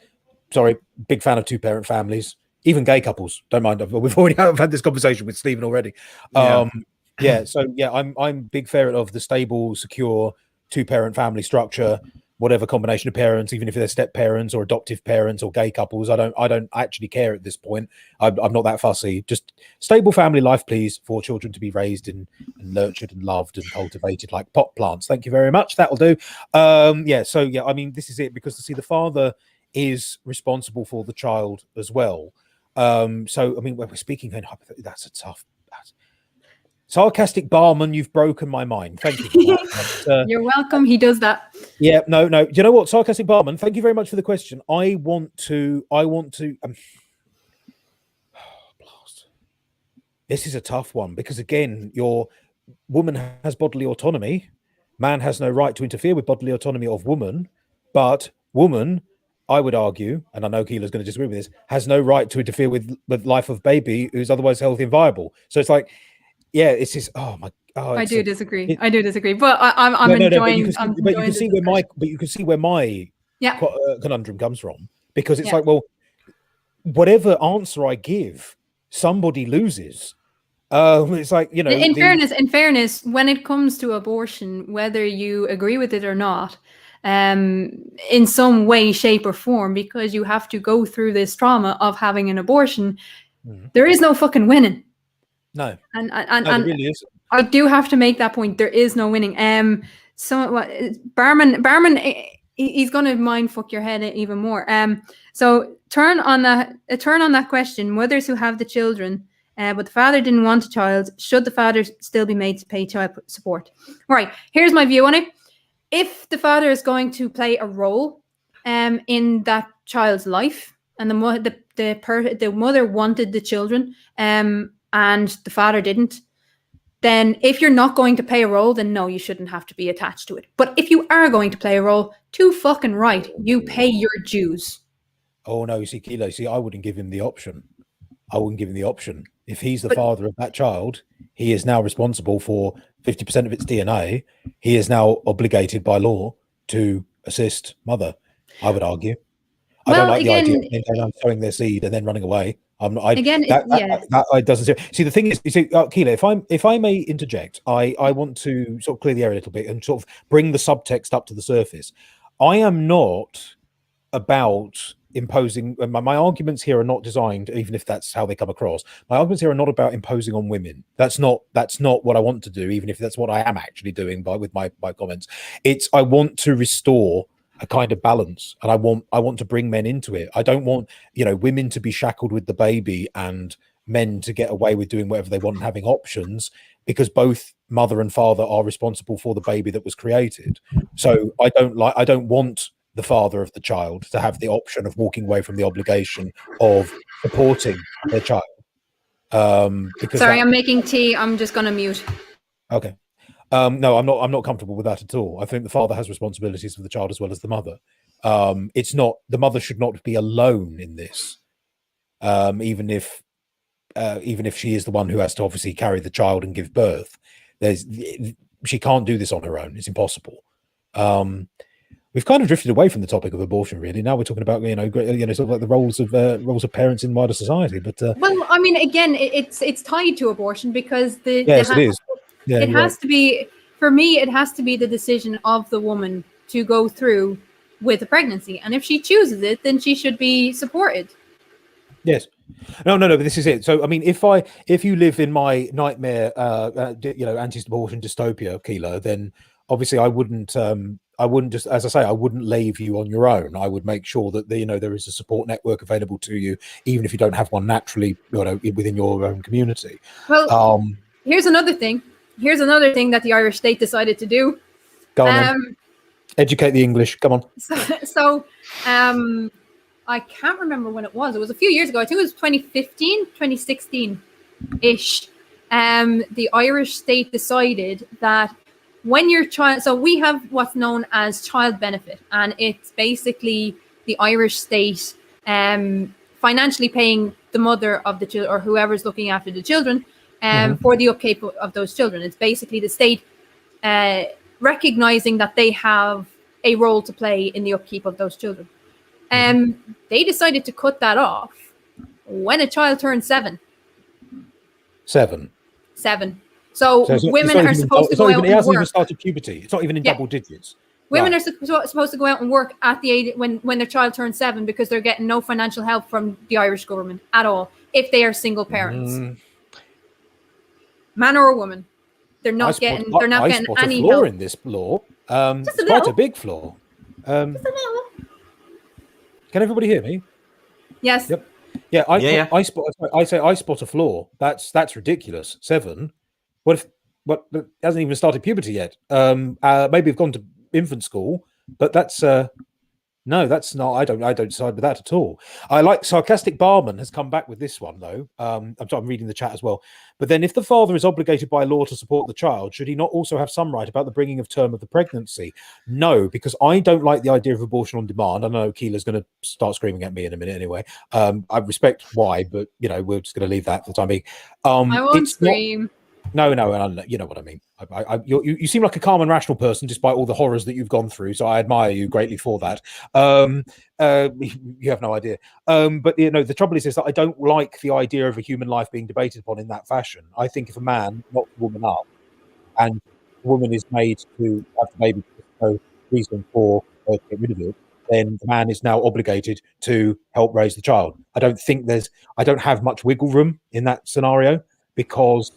sorry, big fan of 2-parent families, even gay couples. Don't mind. I've had this conversation with Stephen already. I'm big fan of the stable, secure 2-parent family structure, whatever combination of parents, even if they're step parents or adoptive parents or gay couples. I don't actually care at this point. I'm not that fussy. Just stable family life, please, for children to be raised and nurtured and loved and cultivated like pot plants. Thank you very much. That'll do. I mean, this is it, because the father is responsible for the child as well. So I mean, when we're speaking, that's a tough sarcastic barman, you've broken my mind. Thank you for that. But, you're welcome. He does that. yeah, no. Do you know what, sarcastic barman? Thank you very much for the question. I want to. This is a tough one because again, your woman has bodily autonomy. Man has no right to interfere with bodily autonomy of woman, but woman, I would argue, and I know Keela's going to disagree with this, has no right to interfere with life of baby who's otherwise healthy and viable. So it's like, yeah, it's just, oh my. Oh, I do disagree. But I'm enjoying. But you can see where my conundrum comes from, because it's like, well, whatever answer I give, somebody loses. It's like, you know. In fairness, when it comes to abortion, whether you agree with it or not, in some way, shape, or form, because you have to go through this trauma of having an abortion, there is no fucking winning. No, and there really is. I do have to make that point. There is no winning. Barman, he's going to mind fuck your head even more. So turn on that question. Mothers who have the children, but the father didn't want a child, should the father still be made to pay child support? Right. Here's my view on it. If the father is going to play a role, in that child's life, and the mother wanted the children, and the father didn't, then if you're not going to play a role, then no, you shouldn't have to be attached to it. But if you are going to play a role, too fucking right, you pay your dues. Oh no, you see, Keela, I wouldn't give him the option. If he's the father of that child, he is now responsible for 50% of its DNA. He is now obligated by law to assist mother, I would argue. I don't like the idea of them sowing their seed and then running away. That doesn't see. The thing is, you see, Keela, if I may interject, I want to sort of clear the air a little bit and sort of bring the subtext up to the surface. I am not about imposing. My arguments here are not designed, even if that's how they come across. My arguments here are not about imposing on women. That's not what I want to do, even if that's what I am actually doing with my comments. I want to restore a kind of balance, and I want to bring men into it. I don't want, women to be shackled with the baby and men to get away with doing whatever they want and having options, because both mother and father are responsible for the baby that was created. So I don't want the father of the child to have the option of walking away from the obligation of supporting their child. I'm making tea. I'm just going to mute. Okay. No, I'm not comfortable with that at all. I think the father has responsibilities for the child as well as the mother. The mother should not be alone in this, even if she is the one who has to obviously carry the child and give birth. She can't do this on her own. It's impossible. We've kind of drifted away from the topic of abortion, really. Now we're talking about sort of like the roles of parents in wider society. But well, I mean, again, it's tied to abortion because it is. Yeah, it has to be, for me, it has to be the decision of the woman to go through with a pregnancy. And if she chooses it, then she should be supported. Yes. No, but this is it. So, I mean, if you live in my nightmare, anti-abortion dystopia, Keela, then obviously I wouldn't just, as I say, I wouldn't leave you on your own. I would make sure that there is a support network available to you, even if you don't have one naturally, within your own community. Well, here's another thing that the Irish state decided to do. Go on, then. Educate the English. Come on. So, I can't remember when it was. It was a few years ago. I think it was 2015, 2016-ish. The Irish state decided that when your child, so we have what's known as child benefit, and it's basically the Irish state financially paying the mother of the children or whoever's looking after the children for the upkeep of those children. It's basically the state recognizing that they have a role to play in the upkeep of those children. They decided to cut that off when a child turned 7. 7. So women are supposed to go out and work. It hasn't even started puberty. It's not even in double digits. Women are supposed to go out and work at the age when their child turns 7 because they're getting no financial help from the Irish government at all if they are single parents. Man or a woman, they're not getting any flaw help in this law. It's quite a big flaw. Just a little. Can everybody hear me? Yes. Yep. Yeah, Yeah. I spot a flaw. That's ridiculous. 7. What if hasn't even started puberty yet? Maybe have gone to infant school, but that's no, that's not. I don't side with that at all. I like sarcastic barman has come back with this one though. I'm reading the chat as well. But then, if the father is obligated by law to support the child, should he not also have some right about the bringing of term of the pregnancy? No, because I don't like the idea of abortion on demand. I know Keela's going to start screaming at me in a minute anyway. I respect why, but we're just going to leave that for the time being. I won't It's not. scream. No, you know what I mean. You seem like a calm and rational person, despite all the horrors that you've gone through. So I admire you greatly for that. You have no idea. But the trouble is that I don't like the idea of a human life being debated upon in that fashion. I think if a man knocks a woman up, and the woman is made to have the baby, there's no reason for her to get rid of it, then the man is now obligated to help raise the child. I don't have much wiggle room in that scenario, because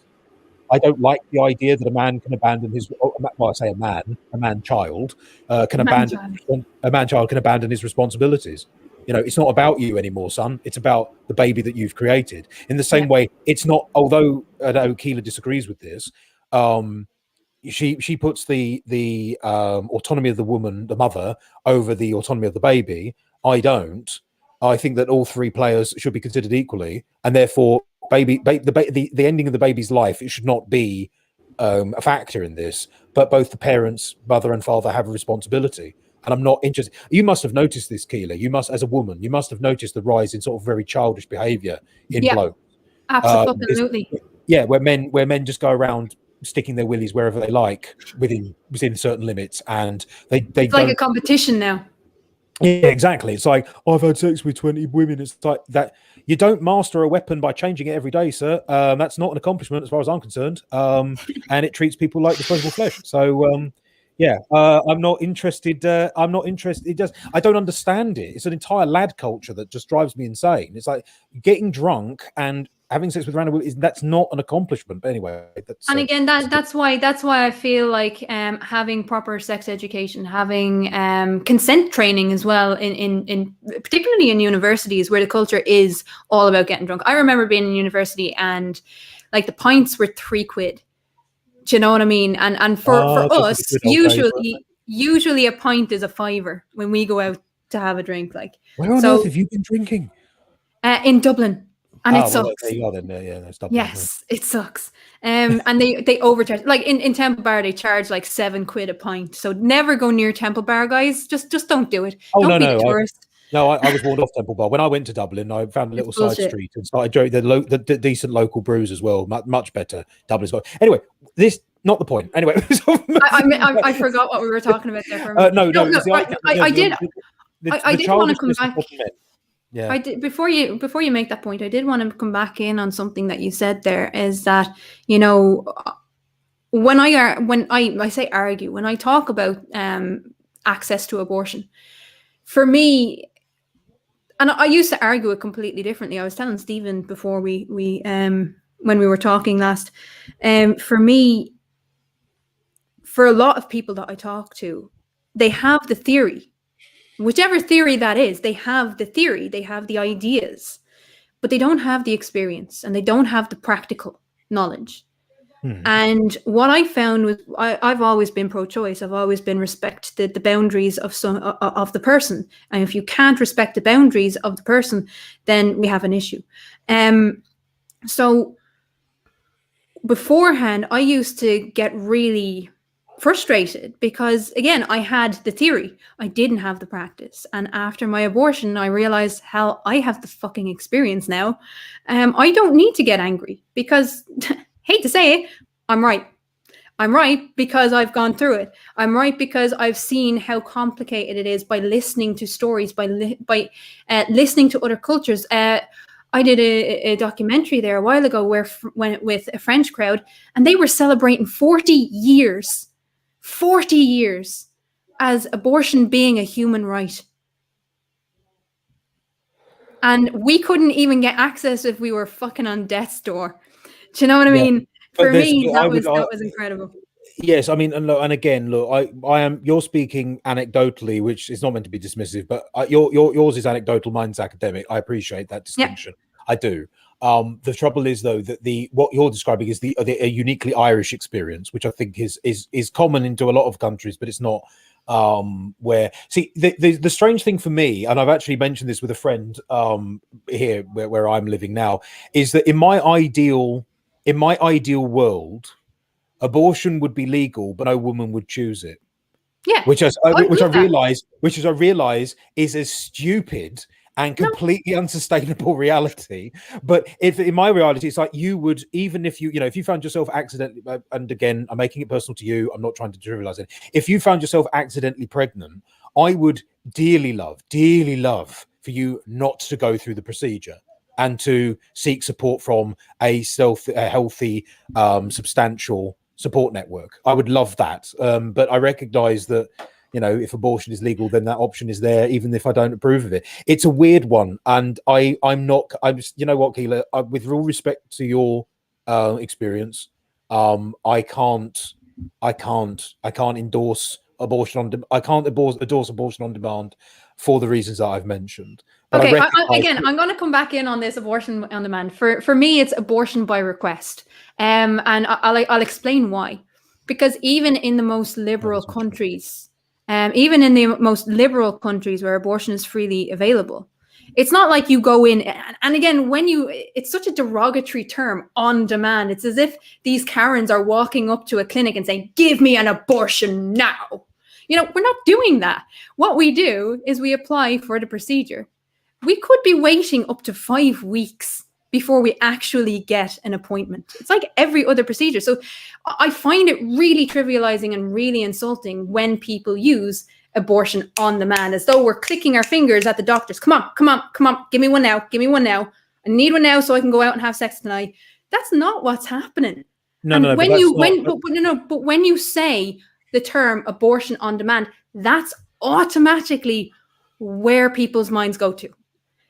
I don't like the idea that a man can abandon his. Well, I say a man-child can abandon a man-child can abandon his responsibilities. It's not about you anymore, son. It's about the baby that you've created. In the same way, it's not. Although I know Keela disagrees with this, she puts the autonomy of the woman, the mother, over the autonomy of the baby. I don't. I think that all 3 players should be considered equally, and therefore, the ending of the baby's life, it should not be a factor in this. But both the parents, mother and father, have a responsibility. And I'm not interested. You must have noticed this, Keela. You must, as a woman, you must have noticed the rise in sort of very childish behaviour in blokes. Absolutely. Where men just go around sticking their willies wherever they like within certain limits, and it's like a competition now. Yeah, exactly. It's like, I've had sex with 20 women. It's like that. You don't master a weapon by changing it every day, sir. That's not an accomplishment as far as I'm concerned. And it treats people like disposable flesh. So, I'm not interested. I'm not interested. I don't understand it. It's an entire lad culture that just drives me insane. It's like getting drunk and having sex with random women, that's not an accomplishment. But anyway, that's why I feel like having proper sex education, having consent training as well, in particularly in universities where the culture is all about getting drunk. I remember being in university and like the pints were £3. Do you know what I mean? And for us, usually a pint is a £5 when we go out to have a drink. Like, where on earth have you been drinking? In Dublin. And it sucks. Well, there you go then. Yeah, stop. Yes, it sucks. And they overcharge. Like in Temple Bar, they charge like £7 a pint. So never go near Temple Bar, guys. Just don't do it. Don't be the tourist. I was warned off Temple Bar. When I went to Dublin, I found a little side street and started drinking the decent local brews as well. Much better. Dublin's got. Anyway, this not the point. Anyway, I forgot what we were talking about there for a minute. I did want to come back. Yeah. I did before you make that point. I did want to come back in on something that you said there. Is that when I say argue, when I talk about access to abortion, for me, and I used to argue it completely differently. I was telling Stephen before we when we were talking last. For me, for a lot of people that I talk to, they have the theory. Whichever theory that is, they have the theory, they have the ideas, but they don't have the experience and they don't have the practical knowledge. And what I found was, I've always been pro-choice. I've always been respect the boundaries of the person. And if you can't respect the boundaries of the person, then we have an issue. So beforehand, I used to get really frustrated because, again, I had the theory, I didn't have the practice. And after my abortion, I realized, hell, I have the fucking experience now. I don't need to get angry because, hate to say it, I'm right. I'm right because I've gone through it. I'm right because I've seen how complicated it is by listening to stories, by listening to other cultures. I did a documentary there a while ago with a French crowd, and they were celebrating 40 years as abortion being a human right. And we couldn't even get access if we were fucking on death's door. Do you know what I mean? For me, that was incredible. Yes, I mean, and look, and again, look, I am. You're speaking anecdotally, which is not meant to be dismissive, but yours is anecdotal, mine's academic. I appreciate that Yeah. distinction. I do. The trouble is, though, that what you're describing is a uniquely Irish experience, which I think is common into a lot of countries, but it's not. Where the strange thing for me, and I've actually mentioned this with a friend here where I'm living now, is that in my ideal world, abortion would be legal, but no woman would choose it. Yeah, Which I believe realize is a stupid and completely unsustainable reality. But if in my reality, it's like you would, even if if you found yourself accidentally, and again, I'm making it personal to you, I'm not trying to trivialize it. If you found yourself accidentally pregnant, I would dearly love for you not to go through the procedure and to seek support from a healthy, substantial support network. I would love that. But I recognize that, if abortion is legal, then that option is there, even if I don't approve of it. It's a weird one. And I'm you know what, Keela, with all respect to your experience, I can't endorse abortion I can't endorse abortion on demand for the reasons that I've mentioned. But okay, I'm going to come back in on this abortion on demand. For me, it's abortion by request, and I'll explain why. Because even in the most liberal countries, where abortion is freely available, it's not like you go in and again, it's such a derogatory term, on demand. It's as if these Karens are walking up to a clinic and saying, "Give me an abortion now." We're not doing that. What we do is we apply for the procedure. We could be waiting up to 5 weeks before we actually get an appointment. It's like every other procedure. So I find it really trivializing and really insulting when people use abortion on demand as though we're clicking our fingers at the doctors. Come on, give me one now. I need one now so I can go out and have sex tonight. That's not what's happening. But when you say the term abortion on demand, that's automatically where people's minds go to.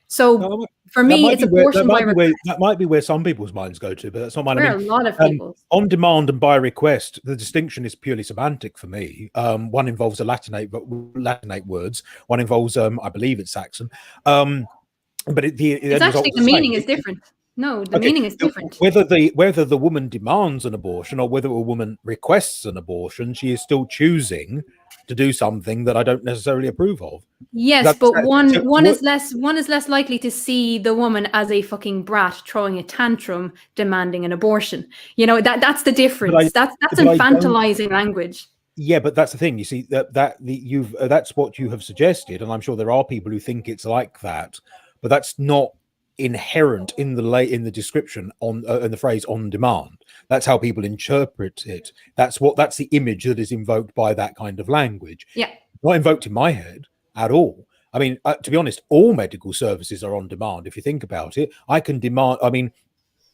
So for me, it's abortion by request. That might be where some people's minds go to, but that's not mine. A lot of people. On demand and by request, the distinction is purely semantic for me. One involves a Latinate words. One involves, I believe it's Saxon. But it's actually the meaning is different. No, the meaning is different. Whether the woman demands an abortion or whether a woman requests an abortion, she is still choosing to do something that I don't necessarily approve of. Yes, but one is less likely to see the woman as a fucking brat throwing a tantrum demanding an abortion. That's the difference. That's infantilizing language. Yeah, but that's the thing. You see that's what you have suggested, and I'm sure there are people who think it's like that, but that's not inherent in the description in the phrase "on demand." That's how people interpret it. That's the image that is invoked by that kind of language. Yeah, not invoked in my head at all. I mean, to be honest, all medical services are on demand. If you think about it, I can demand. I mean,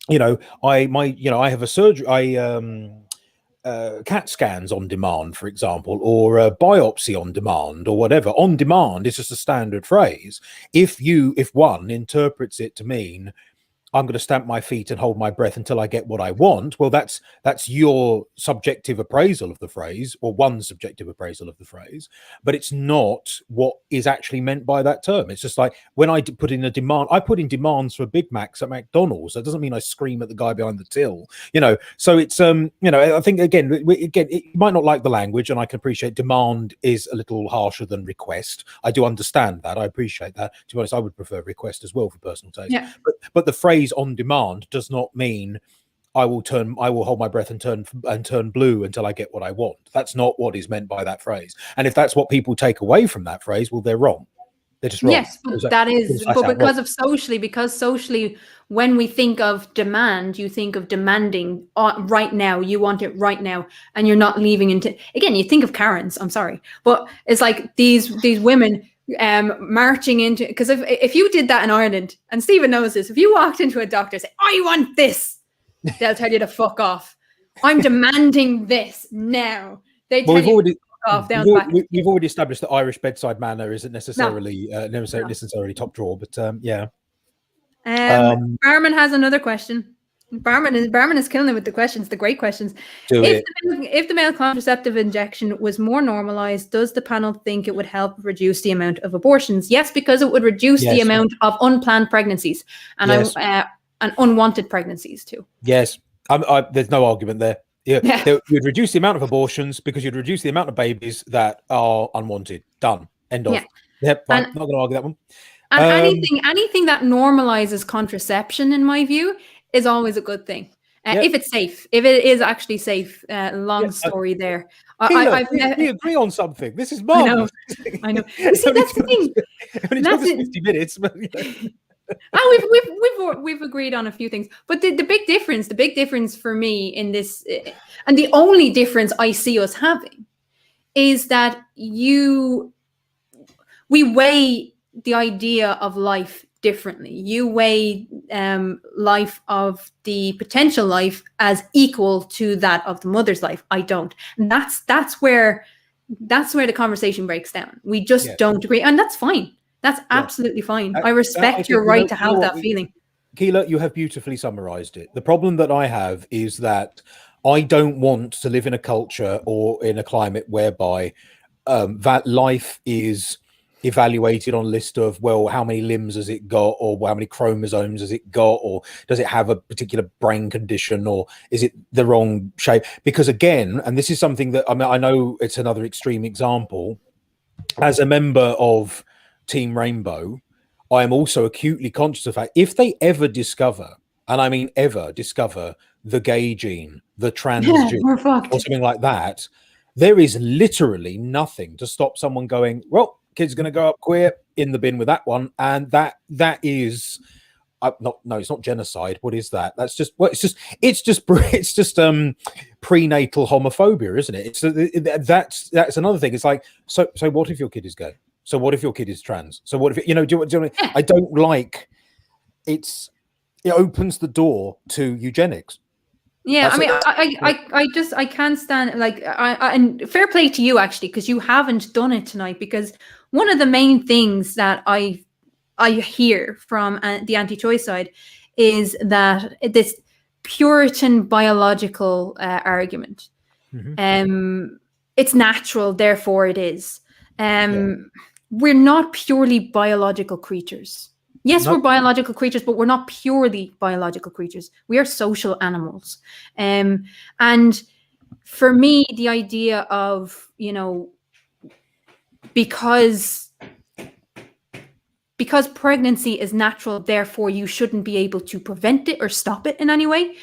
I have a surgery. CAT scans on demand, for example, or a biopsy on demand, or whatever. On demand is just a standard phrase. If one interprets it to mean I'm going to stamp my feet and hold my breath until I get what I want, well, that's your subjective appraisal of the phrase, or one subjective appraisal of the phrase, but it's not what is actually meant by that term. It's just like when I put in a demand, I put in demands for Big Macs at McDonald's. That doesn't mean I scream at the guy behind the till, So it's I think again, you might not like the language, and I can appreciate demand is a little harsher than request. I do understand that. I appreciate that. To be honest, I would prefer request as well for personal taste. Yeah. But the phrase on demand does not mean I will hold my breath and turn blue until I get what I want. That's not what is meant by that phrase. And if that's what people take away from that phrase, well, they're wrong. They're just wrong. Yes, but socially, when we think of demand, you think of demanding right now. You want it right now, and you're not leaving into. Again, you think of Karens. I'm sorry, but it's like these women marching into, because if you did that in Ireland, and Stephen knows this, if you walked into a doctor and say, "I want this," they'll tell you to fuck off. I'm demanding this now. They tell you to fuck off. We've already established that Irish bedside manner isn't necessarily necessarily top drawer, but yeah. Barman has another question. Barman is killing it with the questions, the great questions. Do it. If the male contraceptive injection was more normalized, does the panel think it would help reduce the amount of abortions? Yes, because it would reduce the amount of unplanned pregnancies and and unwanted pregnancies too. Yes, there's no argument there. Yeah, you'd reduce the amount of abortions because you'd reduce the amount of babies that are unwanted. Done. End of. Yeah. Yep, fine. Not going to argue that one. And anything that normalizes contraception, in my view, is always a good thing. If it's safe, if it is actually safe. Long story there. We agree on something. This is marvelous. I know. You see, that's the thing. It took us 50 minutes. But, we've agreed on a few things, but the big difference for me in this, and the only difference I see us having, is that we weigh the idea of life differently. You weigh life of the potential life as equal to that of the mother's life. I don't. And that's where the conversation breaks down. We just don't agree, and that's fine. That's absolutely fine. I respect your right to have that feeling. Keela, you have beautifully summarized it. The problem that I have is that I don't want to live in a culture or in a climate whereby that life is evaluated on a list of, well, how many limbs has it got, or how many chromosomes has it got, or does it have a particular brain condition, or is it the wrong shape? Because again, and this is something that I know it's another extreme example, as a member of Team Rainbow, I am also acutely conscious of the fact, if they ever discover, and I mean ever discover, the gay gene, the trans gene, or something like that, there is literally nothing to stop someone going, well, kid's going to go up queer, in the bin with that one. And that is it's not genocide. What is that? That's just, well, it's just prenatal homophobia, isn't it? That's another thing. It's like, so what if your kid is gay? So what if your kid is trans? So what if, I don't like, it opens the door to eugenics. Yeah, I can't stand, like, and fair play to you, actually, because you haven't done it tonight. Because one of the main things that I hear from the anti-choice side is that this Puritan biological argument, it's natural, therefore it is. We're not purely biological creatures. Yes, we're biological creatures, but we're not purely biological creatures. We are social animals. And for me, the idea of, because pregnancy is natural, therefore you shouldn't be able to prevent it or stop it in any way.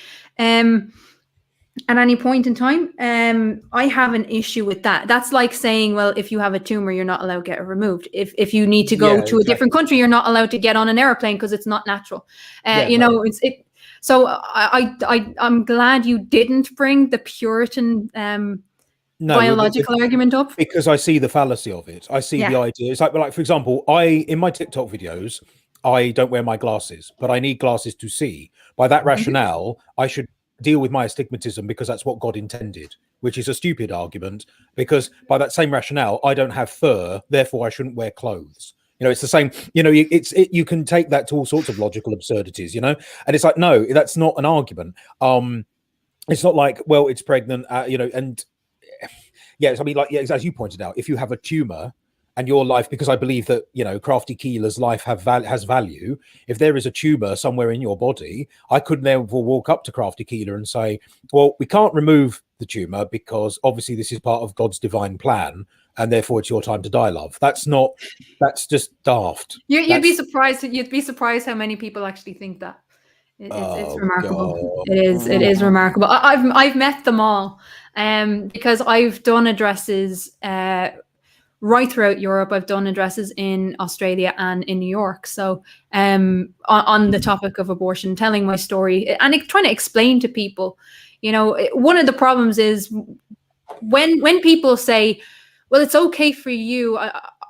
At any point in time, I have an issue with that. That's like saying, well, if you have a tumor, you're not allowed to get it removed. If you need to go to a different country, you're not allowed to get on an airplane because it's not natural. So I'm glad you didn't bring the Puritan biological argument up, because I see the fallacy of it. I see the idea. It's like, for example, in my TikTok videos, I don't wear my glasses, but I need glasses to see. By that rationale, I should deal with my astigmatism because that's what God intended, which is a stupid argument, because by that same rationale, I don't have fur, therefore I shouldn't wear clothes. It's the same, you can take that to all sorts of logical absurdities, and it's like, no, that's not an argument. It's not like, well, it's pregnant, and yes, I mean, like, as you pointed out, if you have a tumor and your life, because I believe that, Crafty Keeler's life has value. If there is a tumor somewhere in your body, I could therefore walk up to Crafty Keeler and say, well, we can't remove the tumor because obviously this is part of God's divine plan, and therefore it's your time to die, love. That's just daft. You'd be surprised how many people actually think that. It's remarkable. God. It is remarkable. I've met them all, because I've done addresses right throughout Europe. I've done addresses in Australia and in New York. So on the topic of abortion, telling my story and trying to explain to people, one of the problems is when people say, well, it's okay for you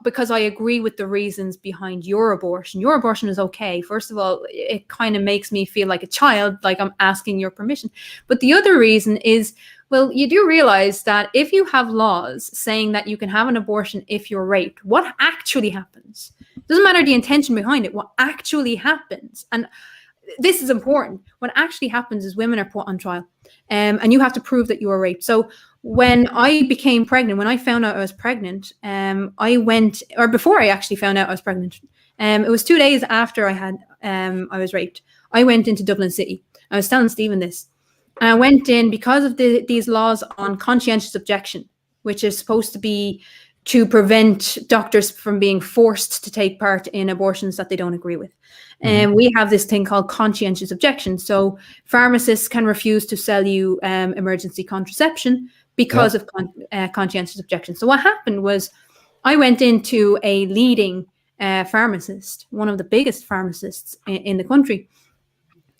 because I agree with the reasons behind your abortion. Your abortion is okay. First of all, it kind of makes me feel like a child, like I'm asking your permission. But the other reason is, well, you do realize that if you have laws saying that you can have an abortion if you're raped, what actually happens? It doesn't matter the intention behind it, what actually happens. And this is important. What actually happens is women are put on trial, and you have to prove that you were raped. So when I became pregnant, when I found out I was pregnant, I went, or before I actually found out I was pregnant, it was 2 days after I was raped. I went into Dublin City. I was telling Stephen this. And I went in because of these laws on conscientious objection, which is supposed to be to prevent doctors from being forced to take part in abortions that they don't agree with. And we have this thing called conscientious objection. So pharmacists can refuse to sell you emergency contraception because of conscientious objection. So what happened was I went into a leading pharmacist, one of the biggest pharmacists in the country.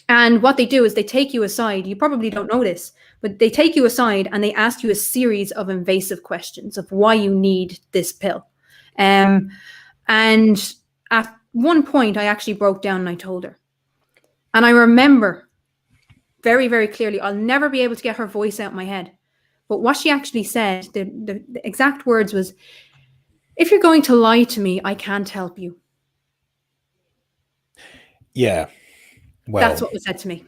And what they do is they take you aside. You probably don't know this, but they take you aside and they ask you a series of invasive questions of why you need this pill. And at one point, I actually broke down and I told her. And I remember very, very clearly, I'll never be able to get her voice out of my head. But what she actually said, the exact words was, "If you're going to lie to me, I can't help you." Yeah. Well, that's what was said to me.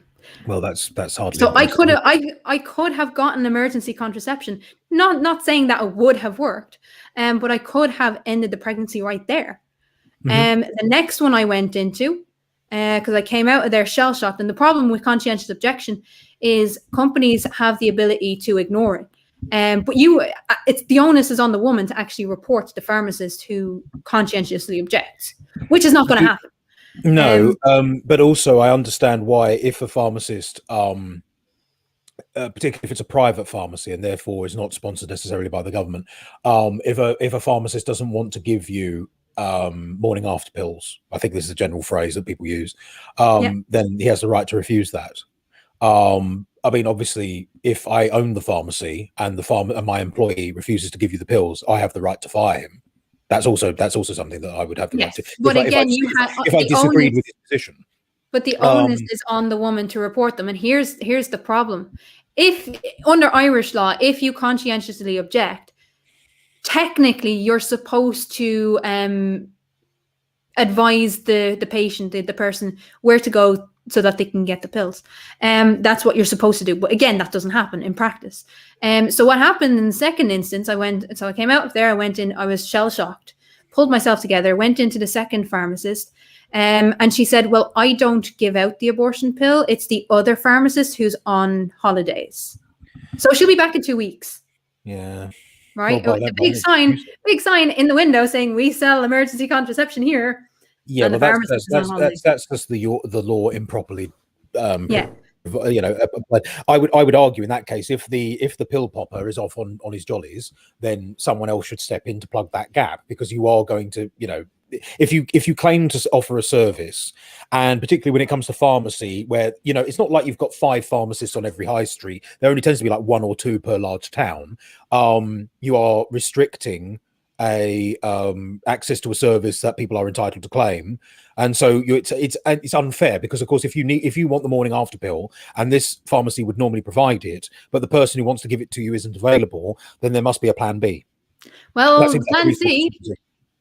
Well, that's hardly. So I could have gotten emergency contraception. Not saying that it would have worked, but I could have ended the pregnancy right there. The next one I went into, because I came out of there shell shocked. And the problem with conscientious objection is companies have the ability to ignore it. But it's the onus is on the woman to actually report to the pharmacist who conscientiously objects, which is not going to happen. No, but also I understand why if a pharmacist, particularly if it's a private pharmacy and therefore is not sponsored necessarily by the government, if a pharmacist doesn't want to give you morning after pills, I think this is a general phrase that people use, then he has the right to refuse that. I mean, obviously, if I own the pharmacy and my employee refuses to give you the pills, I have the right to fire him. That's also something that I would have the right to. But again, if I disagreed with his position. But the onus is on the woman to report them. And here's the problem. If under Irish law, if you conscientiously object, technically you're supposed to advise the patient, the person, where to go so that they can get the pills. That's what you're supposed to do. But again, that doesn't happen in practice. So what happened in the second instance, I came out of there, I went in, I was shell shocked, pulled myself together, went into the second pharmacist. And she said, "Well, I don't give out the abortion pill. It's the other pharmacist who's on holidays. So she'll be back in 2 weeks." Yeah. Right. Well, a big sign in the window saying we sell emergency contraception here. Yeah, well, that's just the law improperly. You know, I would argue in that case, if the pill popper is off on his jollies, then someone else should step in to plug that gap, because you are going to, you know, if you claim to offer a service, and particularly when it comes to pharmacy, where, you know, it's not like you've got 5 pharmacists on every high street, there only tends to be like 1 or 2 per large town. You are restricting access to a service that people are entitled to claim, and so it's unfair, because of course if you want the morning after pill and this pharmacy would normally provide it, but the person who wants to give it to you isn't available, then there must be a plan B. Well,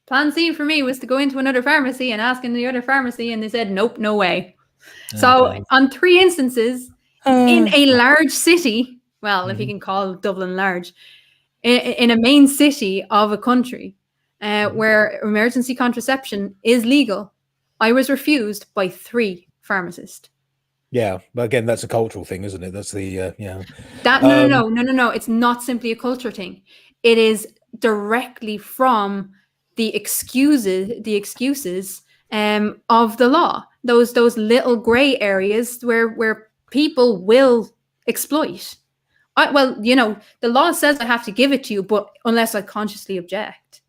plan C for me was to go into another pharmacy and ask in the other pharmacy, and they said nope, no way. Okay. So on 3 instances in a large city, well, if you can call Dublin large, in a main city of a country where emergency contraception is legal, I was refused by 3 pharmacists. Yeah, but again, that's a cultural thing, isn't it? That's the No. It's not simply a culture thing. It is directly from the excuses of the law. Those little gray areas where people will exploit. Well, you know, the law says I have to give it to you, but unless I consciously object.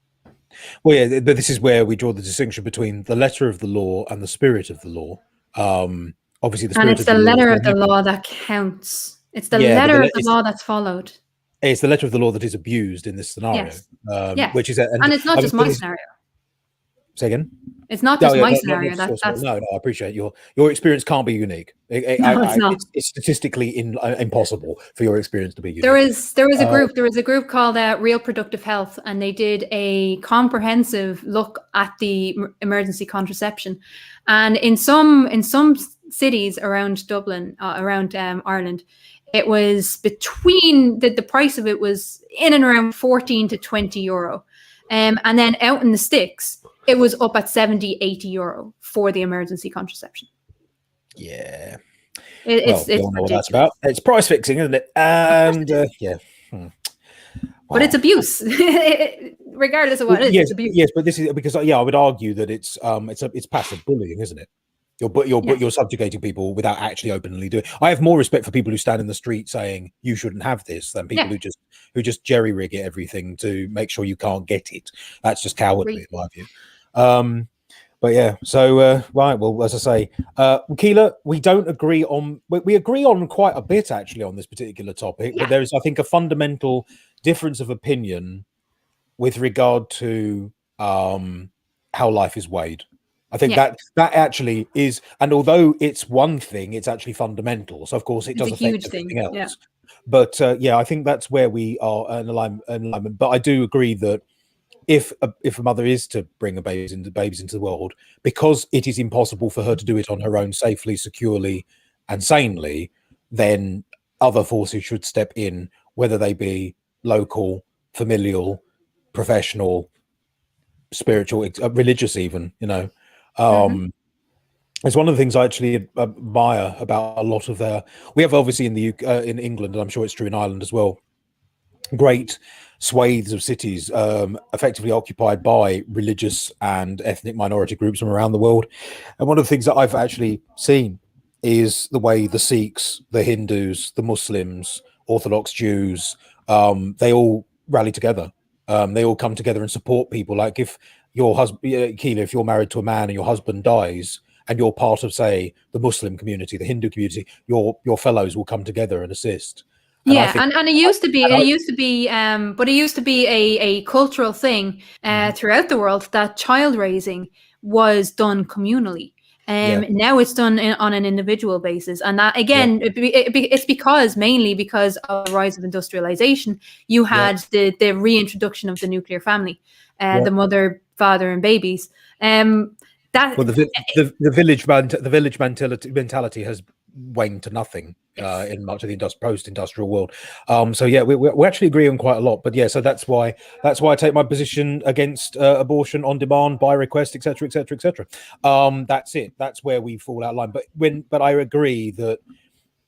Well, yeah, but this is where we draw the distinction between the letter of the law and the spirit of the law. Obviously, the spirit and it's the letter of the law that counts. It's the letter of the law that's followed. It's the letter of the law that is abused in this scenario. Yes. Which is, and it's not just my scenario. Say again? It's not just my scenario. No, I appreciate your experience can't be unique. It's not. It's statistically impossible for your experience to be unique. There was a group called Real Productive Health, and they did a comprehensive look at the emergency contraception. And in some cities around Dublin, around Ireland, it was between the price of it was in and around 14 to 20 euro. And then out in the sticks, it was up at 70, 80 euro for the emergency contraception. Yeah. It's we all know what that's ridiculous. about. It's price fixing, isn't it? And yeah. But it's abuse, regardless of what it is. Yes, It's abuse. yes, but this is because I would argue that it's passive bullying, isn't it? You're subjugating people without actually openly doing. I have more respect for people who stand in the street saying you shouldn't have this than people who just jerry rig it everything to make sure you can't get it. That's just cowardly in my view. But yeah, so right. Well, as I say, Keela, we don't agree on. We agree on quite a bit actually on this particular topic, but there is, I think, a fundamental difference of opinion with regard to how life is weighed. I think that actually is, and although it's one thing, it's actually fundamental. So of course it does affect everything else. Yeah. But I think that's where we are in alignment. But I do agree that if a mother is to bring babies into the world, because it is impossible for her to do it on her own safely, securely, and sanely, then other forces should step in, whether they be local, familial, professional, spiritual, religious, even. It's one of the things I actually admire about a lot of we have obviously in the UK, in England, and I'm sure it's true in Ireland as well, great swathes of cities effectively occupied by religious and ethnic minority groups from around the world. And one of the things that I've actually seen is the way the Sikhs, the Hindus, the Muslims, Orthodox Jews, they all rally together. They all come together and support people. Like if your husband, Keela, if you're married to a man and your husband dies and you're part of, say, the Muslim community, the Hindu community, your fellows will come together and assist. And and it used to be, but it used to be a cultural thing throughout the world that child raising was done communally. Now it's done on an individual basis, and that again, it's mainly because of the rise of industrialization. You had the reintroduction of the nuclear family, the mother, father, and babies. The village mentality has waned to nothing in much of the post-industrial world. So yeah, we actually agree on quite a lot. But yeah, so that's why I take my position against abortion on demand, by request, etc., etc., etc. That's it. That's where we fall out of line. But I agree that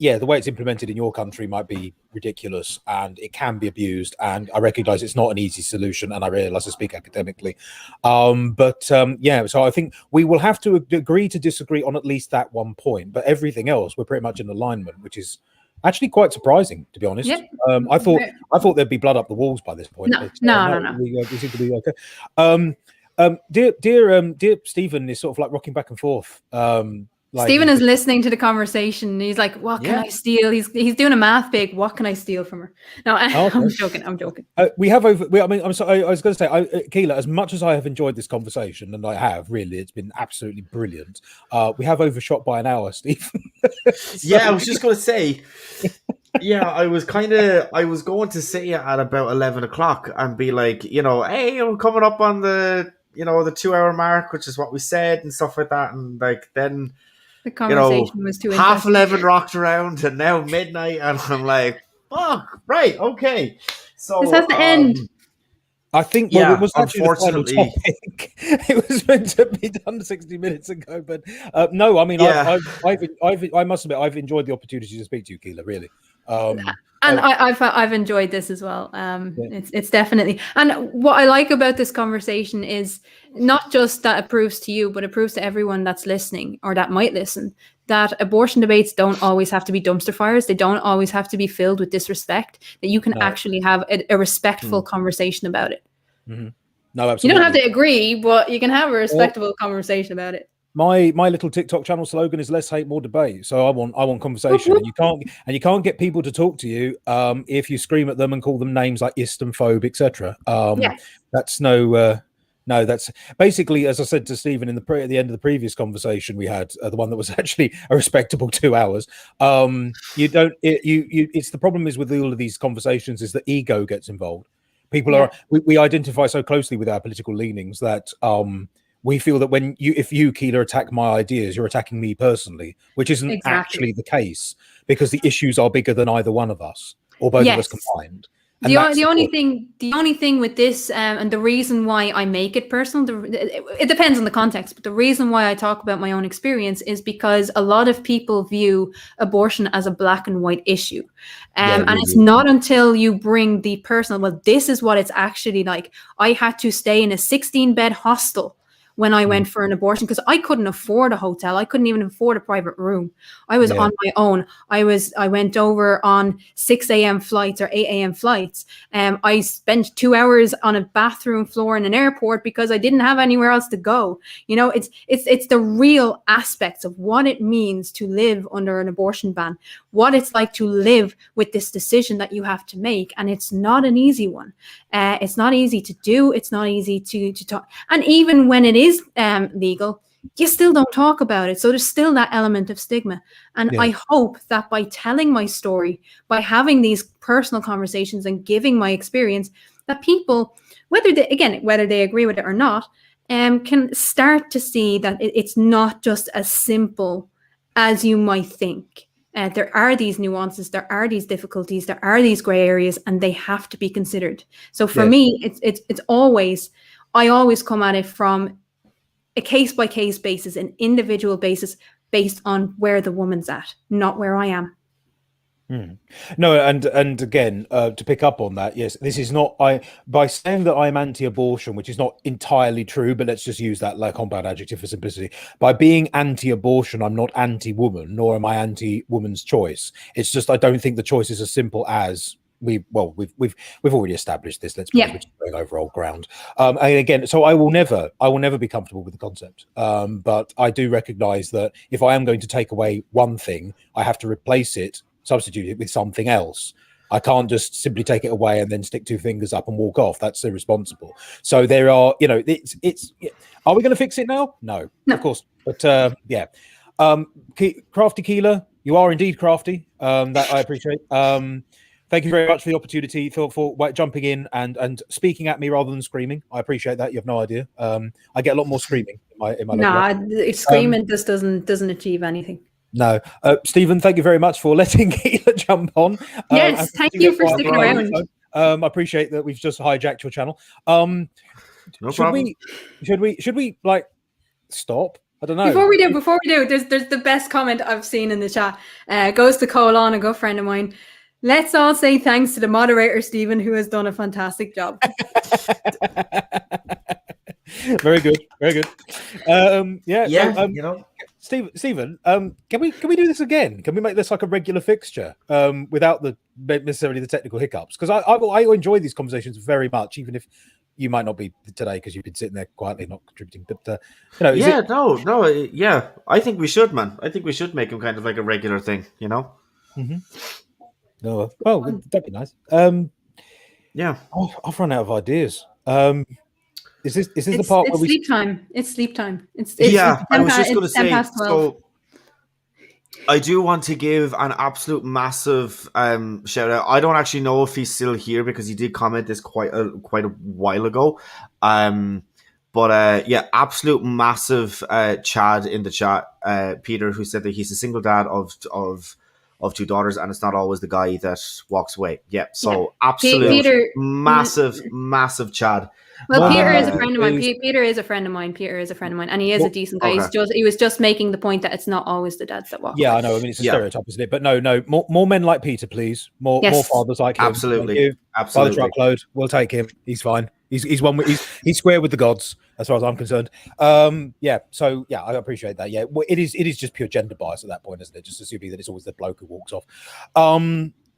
the way it's implemented in your country might be ridiculous and it can be abused. And I recognize it's not an easy solution, and I realize I speak academically. So I think we will have to agree to disagree on at least that one point. But everything else, we're pretty much in alignment, which is actually quite surprising, to be honest. I thought there'd be blood up the walls by this point. No. We seem to be okay. Dear Stephen is sort of like rocking back and forth. Stephen is listening to the conversation. He's like, "What can I steal?" He's doing a math big. What can I steal from her? No, I'm joking. I'm joking. I'm sorry. I was going to say, Keela, as much as I have enjoyed this conversation, and I have really, it's been absolutely brilliant. We have overshot by an hour, Stephen. I was just going to say. I was going to say at about 11 o'clock and be like, hey, I'm coming up on the the 2-hour mark, which is what we said and stuff like that, and like then. The conversation was too 11:30 rocked around and now midnight, and I'm like, fuck, right, okay. So this has to end. I think it was unfortunately the final topic. It was meant to be done 60 minutes ago, but no, I mean, I must admit, I've enjoyed the opportunity to speak to you, Keela, really. And I've enjoyed this as well. It's definitely, and what I like about this conversation is not just that it proves to you, but it proves to everyone that's listening or that might listen that abortion debates don't always have to be dumpster fires. They don't always have to be filled with disrespect. That you can actually have a respectful conversation about it. Mm-hmm. No, absolutely. You don't have to agree, but you can have a respectable conversation about it. My little TikTok channel slogan is less hate, more debate. So I want conversation, and you can't get people to talk to you if you scream at them and call them names like Islamphobe, etc. That's that's basically, as I said to Stephen at the end of the previous conversation we had, the one that was actually a respectable 2 hours. It's the problem is with all of these conversations is that ego gets involved. People we identify so closely with our political leanings that we feel that if you, Keela, attack my ideas, you're attacking me personally, which isn't actually the case, because the issues are bigger than either one of us or both of us combined. And the only thing with this, and the reason why I make it personal, it depends on the context, but the reason why I talk about my own experience is because a lot of people view abortion as a black and white issue. And it's not until you bring the personal, well, this is what it's actually like. I had to stay in a 16-bed hostel when I went for an abortion because I couldn't afford a hotel. I couldn't even afford a private room. I was on my own. I went over on 6 a.m. flights or 8 a.m. flights. I spent 2 hours on a bathroom floor in an airport because I didn't have anywhere else to go. You know, it's the real aspects of what it means to live under an abortion ban, what it's like to live with this decision that you have to make. And it's not an easy one. It's not easy to do. It's not easy to talk. And even when it is legal, you still don't talk about it. So there's still that element of stigma. And I hope that by telling my story, by having these personal conversations and giving my experience, that people, whether they agree with it or not, can start to see that it's not just as simple as you might think. There are these nuances, there are these difficulties, there are these gray areas, and they have to be considered. So for me, it's always, I always come at it from a case-by-case basis, an individual basis, based on where the woman's at, not where I am. No, and again, to pick up on that, yes, this is not, by saying that I'm anti-abortion, which is not entirely true, but let's just use that like compound adjective for simplicity. By being anti-abortion, I'm not anti-woman, nor am I anti-woman's choice. It's just I don't think the choice is as simple as we've already established this. Let's we're just going over old ground. And again, so I will never be comfortable with the concept. But I do recognize that if I am going to take away one thing, I have to substitute it with something else. I can't just simply take it away and then stick two fingers up and walk off. That's irresponsible. So there are, it's are we going to fix it now? No, of course. But Crafty Keela, you are indeed crafty. That I appreciate. Thank you very much for the opportunity for jumping in and speaking at me rather than screaming. I appreciate that. You have no idea. I get a lot more screaming in my life. Screaming just doesn't achieve anything. No. Stephen, thank you very much for letting Keela jump on. Yes, thank you for sticking around. I appreciate that we've just hijacked your channel. No problem. Should we like stop? I don't know. Before we do, there's the best comment I've seen in the chat. Goes to Colin, a good friend of mine. Let's all say thanks to the moderator, Stephen, who has done a fantastic job. Very good. Stephen, can we do this again? Can we make this like a regular fixture without necessarily the technical hiccups? Because I enjoy these conversations very much, even if you might not be today because you've been sitting there quietly not contributing. But I think we should, man. I think we should make them kind of like a regular thing, Mm-hmm. No, well, that'd be nice. I've run out of ideas. Is this the part where sleep time? It's sleep time. It's I was just going to say. So I do want to give an absolute massive shout out. I don't actually know if he's still here because he did comment this quite a while ago. But absolute massive Chad in the chat, Peter, who said that he's a single dad of two daughters, and it's not always the guy that walks away. Absolute massive Chad. Well, Peter is a friend of mine. Peter is a friend of mine, and he is a decent guy. Okay. He was just making the point that it's not always the dads that walk. Yeah, I know. I mean, it's a stereotype, isn't it? But no, more men like Peter, please. More fathers like him. Absolutely. By the truckload, we'll take him. He's fine. He's one. He's square with the gods, as far as I'm concerned. So I appreciate that. Yeah, well, it is just pure gender bias at that point, isn't it? Just assuming that it's always the bloke who walks off.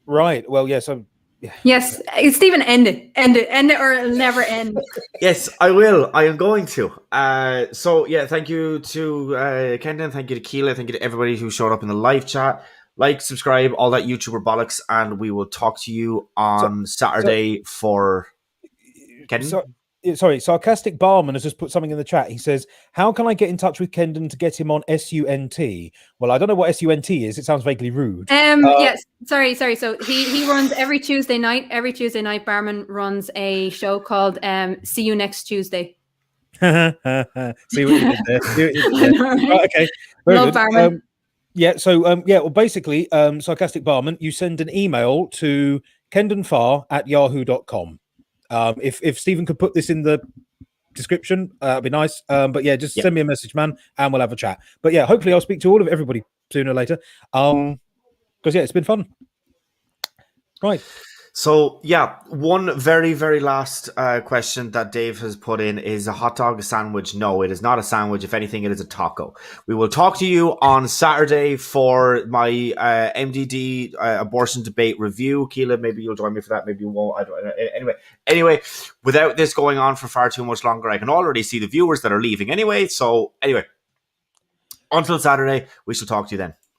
Right. Well, yeah. So. Yeah. Yes, Stephen, end it, or it'll never end. Yes, I will. I am going to. Thank you to Kendon, thank you to Keela, thank you to everybody who showed up in the live chat. Like, subscribe, all that YouTuber bollocks, and we will talk to you on Saturday for Kendon. Sorry, Sarcastic Barman has just put something in the chat. He says, how can I get in touch with Kendon to get him on SUNT? Well, I don't know what SUNT is. It sounds vaguely rude. Yes, sorry. So he runs every Tuesday night. Every Tuesday night, Barman runs a show called See You Next Tuesday. See what you did there. See what you did I there. know, right? Right, okay. Very Love good. barman. Yeah, so well, basically, Sarcastic Barman, you send an email to kendonfahr@yahoo.com. If Stephen could put this in the description, it'd be nice. But yeah, just send me a message, man, and we'll have a chat. But yeah, hopefully I'll speak to all of everybody sooner or later. Because yeah, it's been fun. Right. So, yeah, one very, very last question that Dave has put in is a hot dog a sandwich? No, it is not a sandwich. If anything, it is a taco. We will talk to you on Saturday for my MDD abortion debate review. Keela, maybe you'll join me for that. Maybe you won't. I don't know. Anyway, without this going on for far too much longer, I can already see the viewers that are leaving anyway. So, anyway, until Saturday, we shall talk to you then.